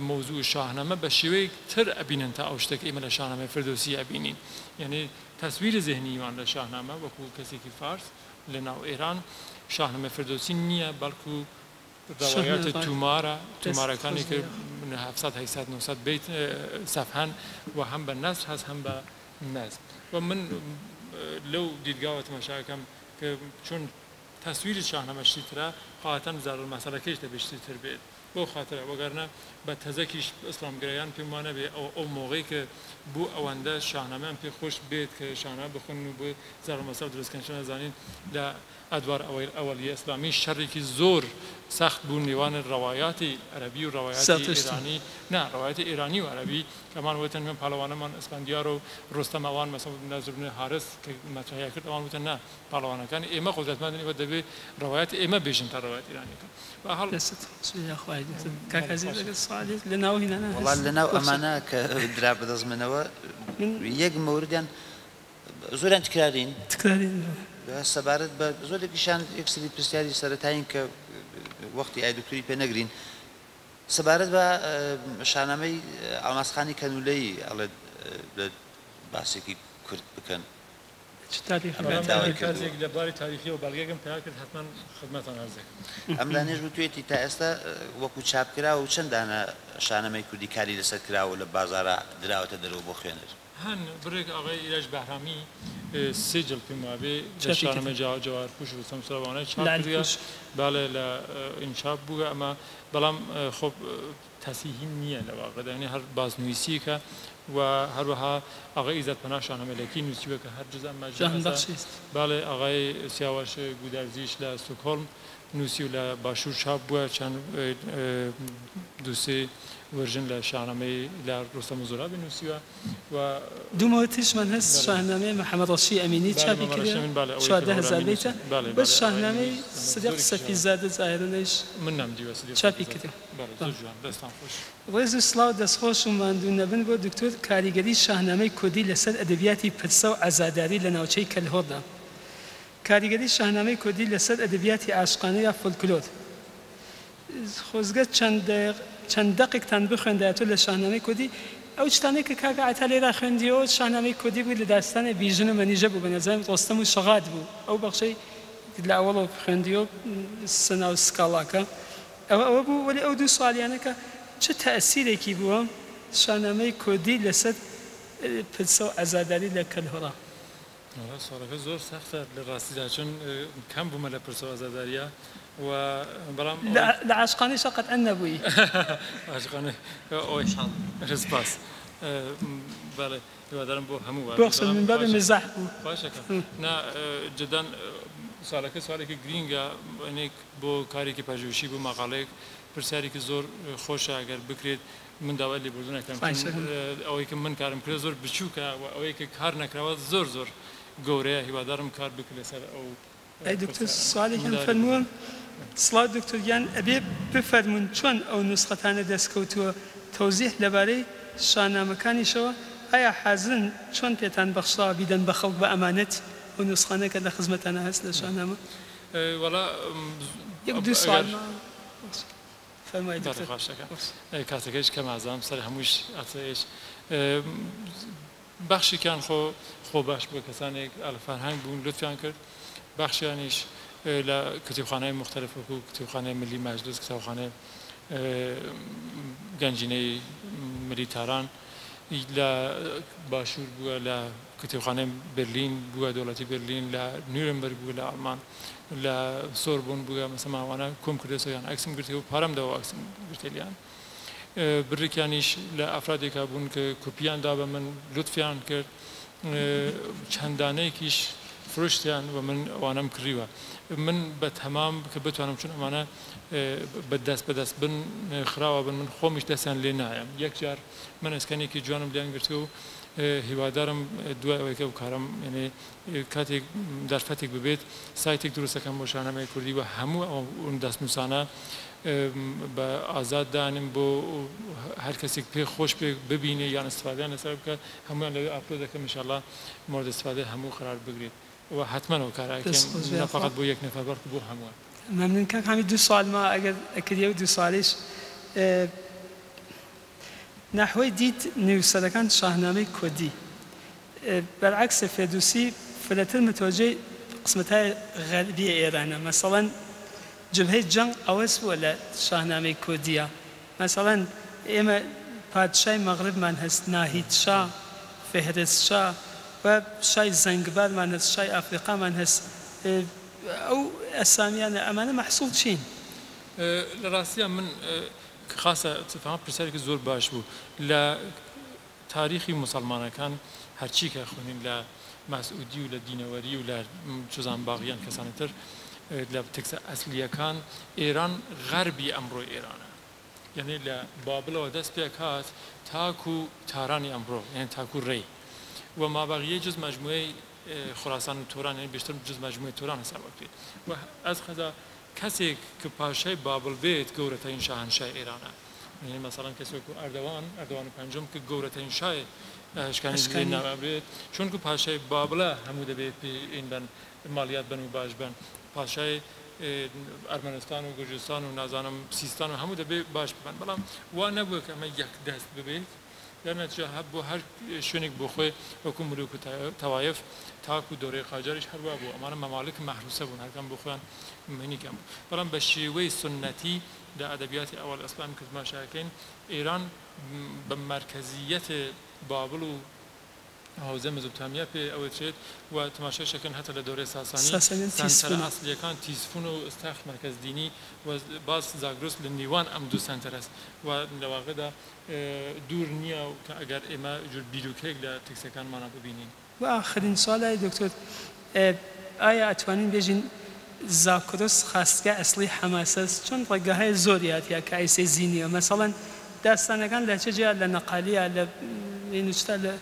مۆزوع شاهنامە بە شێوەیەک تر ئەبینن تا ئەو شتێک ئێمە لە شاهنامەی فردوسی ئەبینین یعنی تەسویری ذهنیوان لە شاهنامە وەکو کەسێکی فارس لە ناو ئێران شاهنامەی فردوسی نییە بەڵکو ڕەوایەت تومارەکانی کە 700 بیت سەفهەن و هەم بە نەسر هەست هەم بە نەزم و من لەو دیدگاوە تەماشاکەم کە چۆن تەسویری شاهنامە شتیترە قاعەتەن زەربن مەسەلەکەیش دەبێت شتیتر بێت بۆ خاترە وەگەرنە بە تەزەکیش ئیسلامگرایان پێم وانە بێ ئەو موقعی کە بۆ ئەوەندە شاهنامەیان پێ خۆش بێت کە شاهنامە بخۆن و بۆ زەربن مەسەل دروستکەن چۆن ئەزانین لە ئەدوار ئەوەلی ئیسلامی شەڕێکی زۆر سەخت بوو نێوان ڕەوایەتی عەرەبی و ڕەوایەتی ئێرانی نا ڕەوایەتی ئێرانی و عەرەبی کەمان وتن من پاڵەوانەمان ئەسپەندیار و ڕۆستەم ئەوان مەسەڵ نەزر بن حارس کە مەترحیان کرد ئەوان وتن نا پاڵەوانەکانی ئێمە قودرەتمەندن ئێوە دەبێت ڕەوایەتی ئێمە بێژن تا ڕەوایەت ئێرانیەکە بەهەڵ وەڵام لەناو ئەمانە کە درا بەدەستمنەوە یەک مەوردیان زۆریان تکرارین سەبارەت بە زۆرێکیشان یەکسری پرسیاری سەرەتایین کە وەختی ئایدکتوری پێ نەگرین سەبارەت بە شاهنامەی ئەڵماسخانی کەنولەی ئەڵێ باسێکی کورت بکەن لەباری تاریخی و بەڵگەکەم پێیا کرد حتمما خدمەتان عەرزەکەم ئەم دانێژ بتوێتی تا ئێستا وەکو چاپکرا و چەندانە شاهنامەی کوردی کاری لەسەر کراوە لە بازارە دراوەتە دەرەوە بۆ خوێنەر هەن بڕێک ئاغای ئیراج بەهرامی سێ جڵ پێم وابێ لە شاهنامەی جەواهرپوش و سەمسەروانە چاپ کردووە باڵێ لە ئینچاپ بووە ئەمە بەڵام خۆ تەسیحی نییە لە واقعدا یعنی هەر بازنوویسیکە و هەروەها ئاغای ئیزاد پەنا شاهنامەیەکی نووسیوە کە هەر جزء باڵێ ئاغای سیاوەش گودەرزیش لە ستۆکهۆلم نووسی و لە باشوور چاپ بووە چەند دووسێ ورژن لە شاهنامەی لە ڕۆستەم زۆرابی نووسیوە و دوومەوەتیشمان هەست شاهنامەی محەممەد ڕەشی ئەمینی چاپی کردە 14000 بیتە بەس شاهنامەی سدیق سەفیزادە زاهرەنەیش من نامدیوە چاپی کردە ڕێز و سڵاو دەستخۆش و ماندوو نەبن بۆ دکتۆر کاریگەری شاهنامەی کوردی لەسەر ئەدەبیاتی پرسە و عەزاداری لە ناوچەی کەلهۆڕدا کاریگەری شاهنامەی کوردی لەسەر ئەدەبیاتی عاشقانە یا فۆلکلۆر خۆزگە چەند چەند دەقێکتان بخوێندایەوە لە شاهنامەی کوردی ئەو شتانەی کە کاکە عەتا لێرا خوێندیەوە شاهنامەی کوردی بوو لە داستانی بیژن و مەنیژە بوو بە نەزانم ڕۆستەم و شەغاد بوو ئەو بەخشەی لە ئەوڵەوە خوێندیەوە سنا و سکاڵاکە ئەوە بوو وەلی ئەو دوو سوالیانەکە چ تەئسیرێکی بووە شاهنامەی کوردی لەسەر پرسە و ئازاداری لە کەلهۆڕا سوالەکە زۆر سەختە لە ڕاستیدا چون کەم بوومە لە پرسە و ئازاداریە و بەڵام لە عاشقانیشە قەتعەن نەبووی عاشقانە ئەوی سپاس بەڵێ هیوادارم بۆ هەموو بەخشە من بابێ مزاح بوو باشەکە نا جدان سوالەکە سوالێکی گرینگە بۆ کارێکی پژوهشی بۆ مەقالەیەک پرسیارێکی زۆر خۆشە ئەگەر بکرێت من داوای لێبوردنەکەم ئەوەی کە من کارم کرد زۆر بچووکە و ئەوەی کە کار نەکراوە زۆر زۆر گەورەیە هیوادارم کار بکرێت لەسەر ئەو ئەی دکتۆر سوالێکم فەرمووە سڵاو دکتۆریان ئەبێ بفەرمون چۆن ئەو نوسخەتانە دەستکەوتووە تەوزیح لەبارەی شاهنامەکانیشەوە ئایا حازن چۆن پێتان بەخشاوە بیدەن بە خەڵک بە ئەمانەت ئەو نوسخانەکە لە خزمەتانە هەست لە شاهنامە وەڵا یەک دوو سوال فەرمایید کاتەکەش کەم ئازام سەر هەمووش ئەچەیش بەخشێکیان خۆ باش بووە کەسانێک ئەلفەرهەنگ بوون لوتفیان کرد بەخشیانیش لە کتێبخانەی مختلف وەکو کتێبخانەی ملی مەجلیس کتێبخانەی گەنجینەی ملی تاران لە باشوور بووە لە کتێبخانەی برلین بووە دەوڵەتی برلین لە نیورنبەرگ بووە لە ئەڵمان لە سۆربۆن بووە مەسەماوانە کۆم کردێتەوەیان ئەکسم گرتەوە پارەمدەوە ئەکسم گرتێلیان بڕێکیانیش لە ئەفرادێکا بوون کە کوپیان دا بە من لوتفیان کرد چەندانەیەکیش فرشتیان و من ئەوانەم کڕیوە من بە تەمام کە بتوانم چون ئەمانە بەدەست بن خراوە بن من خۆمیش دەستیان لێ نایەم یەک جار من ئەسکەنێکی جوانم لیان گرتو و هیوادارم دوای ئەوەیکە و کارم یعنی کاتێک دەرفەتێک ببێت سایتێک دروستەکەم بۆ شاهنامەی کوردی و هەموو ئەو دەستنووسانە بە ئازاد دانم بۆ هەر کەسێک پێ خۆش پێ ببینێ یان استفادەیان لەسەر بکە هەمویان لەوێ ئاپلۆد دەکەم ئینشاءالله مورد استفادەی هەموو قرار بگرێت و حتمەنەوە کارەکەین نه فقط بۆ یەک نەفەر بەڵکو بۆ هەمووان ممنون کاک هەمی دوو سوالما ئەگەر ئەکردیە و دوو سوالیش نحوەی دیت نووسەرەکان شاهنامەی کوردی بەرعکسە فێردوسی فرەتر متوەجەی قسمەتهای غەربیە ئێرانە مەسەڵەن جبهەی جەنگ ئەوەس بووە لە شاهنامەی کوردیە مەسەڵەن ئێمە پادشای مەغربمان هەست ناهید شا فهرست شا و شای زەنگبارمان هەست شای ئافریقامان هەست ئەو ئەسامیانە ئەمانە مەحسوڵ چین لە ڕاستیە من خاصە فهم پرسیارێکی زۆر باش بوو لە تاریخی مسلمانەکان هەرچی کە خوێنین لە مەسعودی و لە دینەوەری و لە چۆزان باغیان کەسانی تر لە تکسە ئەسلیەکان ئێران غەربی ئەمڕۆی ئێرانە یعنی لە بابلەوە دەست پێ کات تاکو تارانی ئەمڕۆ یعنی تاکو ڕێی و مابەغیە جز مەجموعەی خوراسان و تۆران یعنی بێشتر جز مەجموعەی تۆران حساب بکرێت و ئەس خەزا کەسێک کە پاشای بابل بێت گەورەترین شاهنشای ئێرانە یعنی مەسەڵەن کەسێک و ئەردەوان پەنجەم کە گەورەترین شای شکانی لێ نابێت چونکە پاشای بابلە هەموو دەبێت پێ بن مالیات بن و باش بن پاشای ئەرمەنستان و گورجستان و نازانم سیستان و هەموو دەبێت باش ببن بەڵام وا نەبووە کە ئەمە یەک دەست ببێت یانەتیجە بۆ هەر شوێنێک بۆ خۆی وەکو ملوک و تەوایف تاکو دۆرەی قاجاریش هەروە بوو ئەمانە مەمالک مەحروسە بوون هەرکەم بۆ خۆیان مهنیکەم بەڵام بە شێوەی سنەتی لە ئەدەبیاتی ئەوەڵ ئەسپان کە تماشاکەین ئێران بە مەرکەزیەت بابل و هەوزە مەزۆپۆتامیا پێ ئەوەچێت و تماشاشەکەن هەتا لە دۆرەی ساسانی سەنتەرە ئەسلیەکان تیسفون و ئستاخ مەرکەز دینی و باز زاگرۆس لە نێوان ئەم دوو سەنتەر است و لەواقعدا دوور نییە کە ئەگەر ئێمە جور بیرروکێک لە تکسەکانمانە ببینین و آخرین سوالای دکتۆر ئایا ئەتوانین بێژین زاکرۆس خاستگا ئەسلی حەماسەس چۆن ڕێگاهای زۆری هاتیە کە ئایسێ زینیە مەسەڵەن داستانەکان لە چجیا لە نەقالیە لە نوشتا لە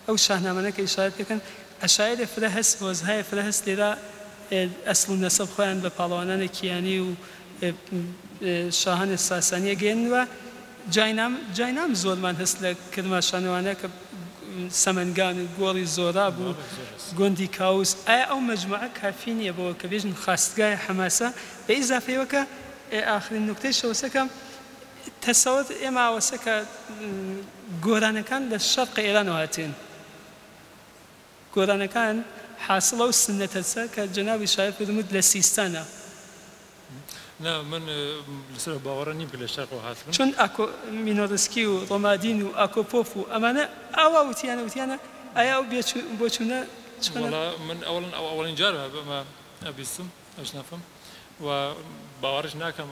ئەو شاهنامانە کە ئیشارەت پێکەن عەشایری فرە هەست هۆزهای فرە هەست لێرە ئەسڵ و نەسەب خۆیان بە پاڵەوانانی کیانی و شاهانی ساسانیە گەێنوە جاینام زۆرمان هەست لە کرماشانەوانە کە سەمەنگان و گۆڵی زۆرا بوو گۆندی کاوس ئایا ئەو مەجموعە کافی نییە بەوە کە بێژن خاستگای حەماسە بە ئیزافەیەوە کە ئاخرین نوکتەی شەوسەکەم تەسەوت ئێمە ئەوەسە کە گۆرانەکان لە شەرقی ئێرانەوە هاتین گۆرانەکان حاصڵە و سنەتەسە کە جەنابی شاعیر فرموود لە سیستانە نا من لەسەر باوەڕە نیم کە لە شەرقەوە هاتبن چون مینۆڕسکی و ڕۆمادین و ئاکۆپۆف و ئەمانە ئاوا وتیانە ئایا ئەو بۆچوونە من ئەوڵین جار بەمە ئەبیستم ئەشنافم و باوەڕش ناکەم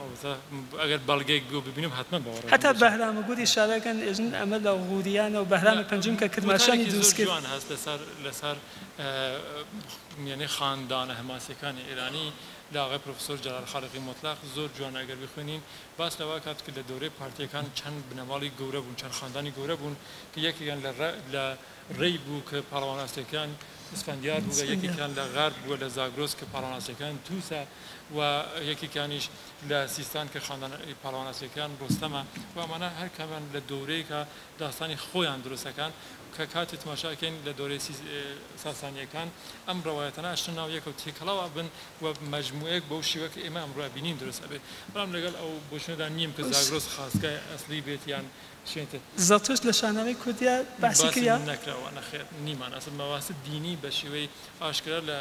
ئەگەر بەڵگەیەک بوو ببینم حتمما باوەڕ حتا بەهرامە گوری شارەکەن ئێژن ئەمە لە غوریانە و بەهرامە پەنجم کە کرماشانی دروست کرد جوان هەست لەسەر یعنی خاندانە هەماسیەکانی ئێرانی لاغای پرۆفسۆر جەلال خالقی مطلق زۆر جوان ئەگەر بخوێنین باس لەوا کات کە لە دەورەی پارتیەکان چەند بنەماڵی گەورە بوون چەند خاندانی گەورە بوون کە یەکێکیان لە ڕێی بوو کە پاڵەواناسیەکان ئسفەندیار بوو یەکێکیان لە غارب بووە لە زاگرۆس کە پاڵەواناسیەکان تووسە و یەکێکیانیش لە سیستان کە خاندانی پاڵەواناسیەکان ڕۆستەمە و ئەمانە هەر کەمان لە دەورەی کە داستانی خۆیان دروستەکان کە کاتی تماشاکەین لە دەورەی ساسانیەکان ئەم ڕەوایەتانە ئەشتن ناو یەکەوت تێکەڵاوە بن و مەجموعەیەک بەو شێوەکە ئێمە ئەمڕۆ بینین دروست ئەبێت بەڵام لەگەڵ ئەو بۆچونەدا نیم کە زاگرۆس خاستگای ئەسلی بێت یان شوێنتە زەڵتۆش لە شانەوەی کوردیا باسی کردیا نەکراوە نەخێت نیمان ئەسڵ مەواسط دینی بە شێوەی ئاشکرا لە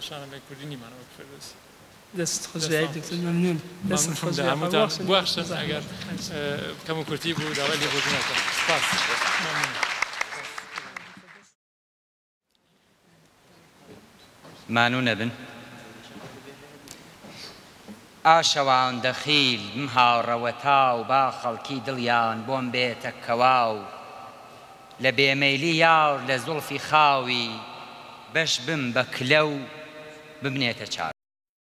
شانەمەی کوردی نیمانەوە فردوسی دەست خۆشایی دکتۆر مەمنون دەست هەمووتان باشن ئەگەر کەم و کورتی بوو داوای لێبوردنەکە سپاس مانوو نەبن ئاشەوان دەخیل هاوڕەوەتا و با خەڵکی دڵیان بۆم بێتە کەواو لە بێمەیلی یاڕ لە زوڵفی خاوی بەش بم بە کلە و ببنێتە چاو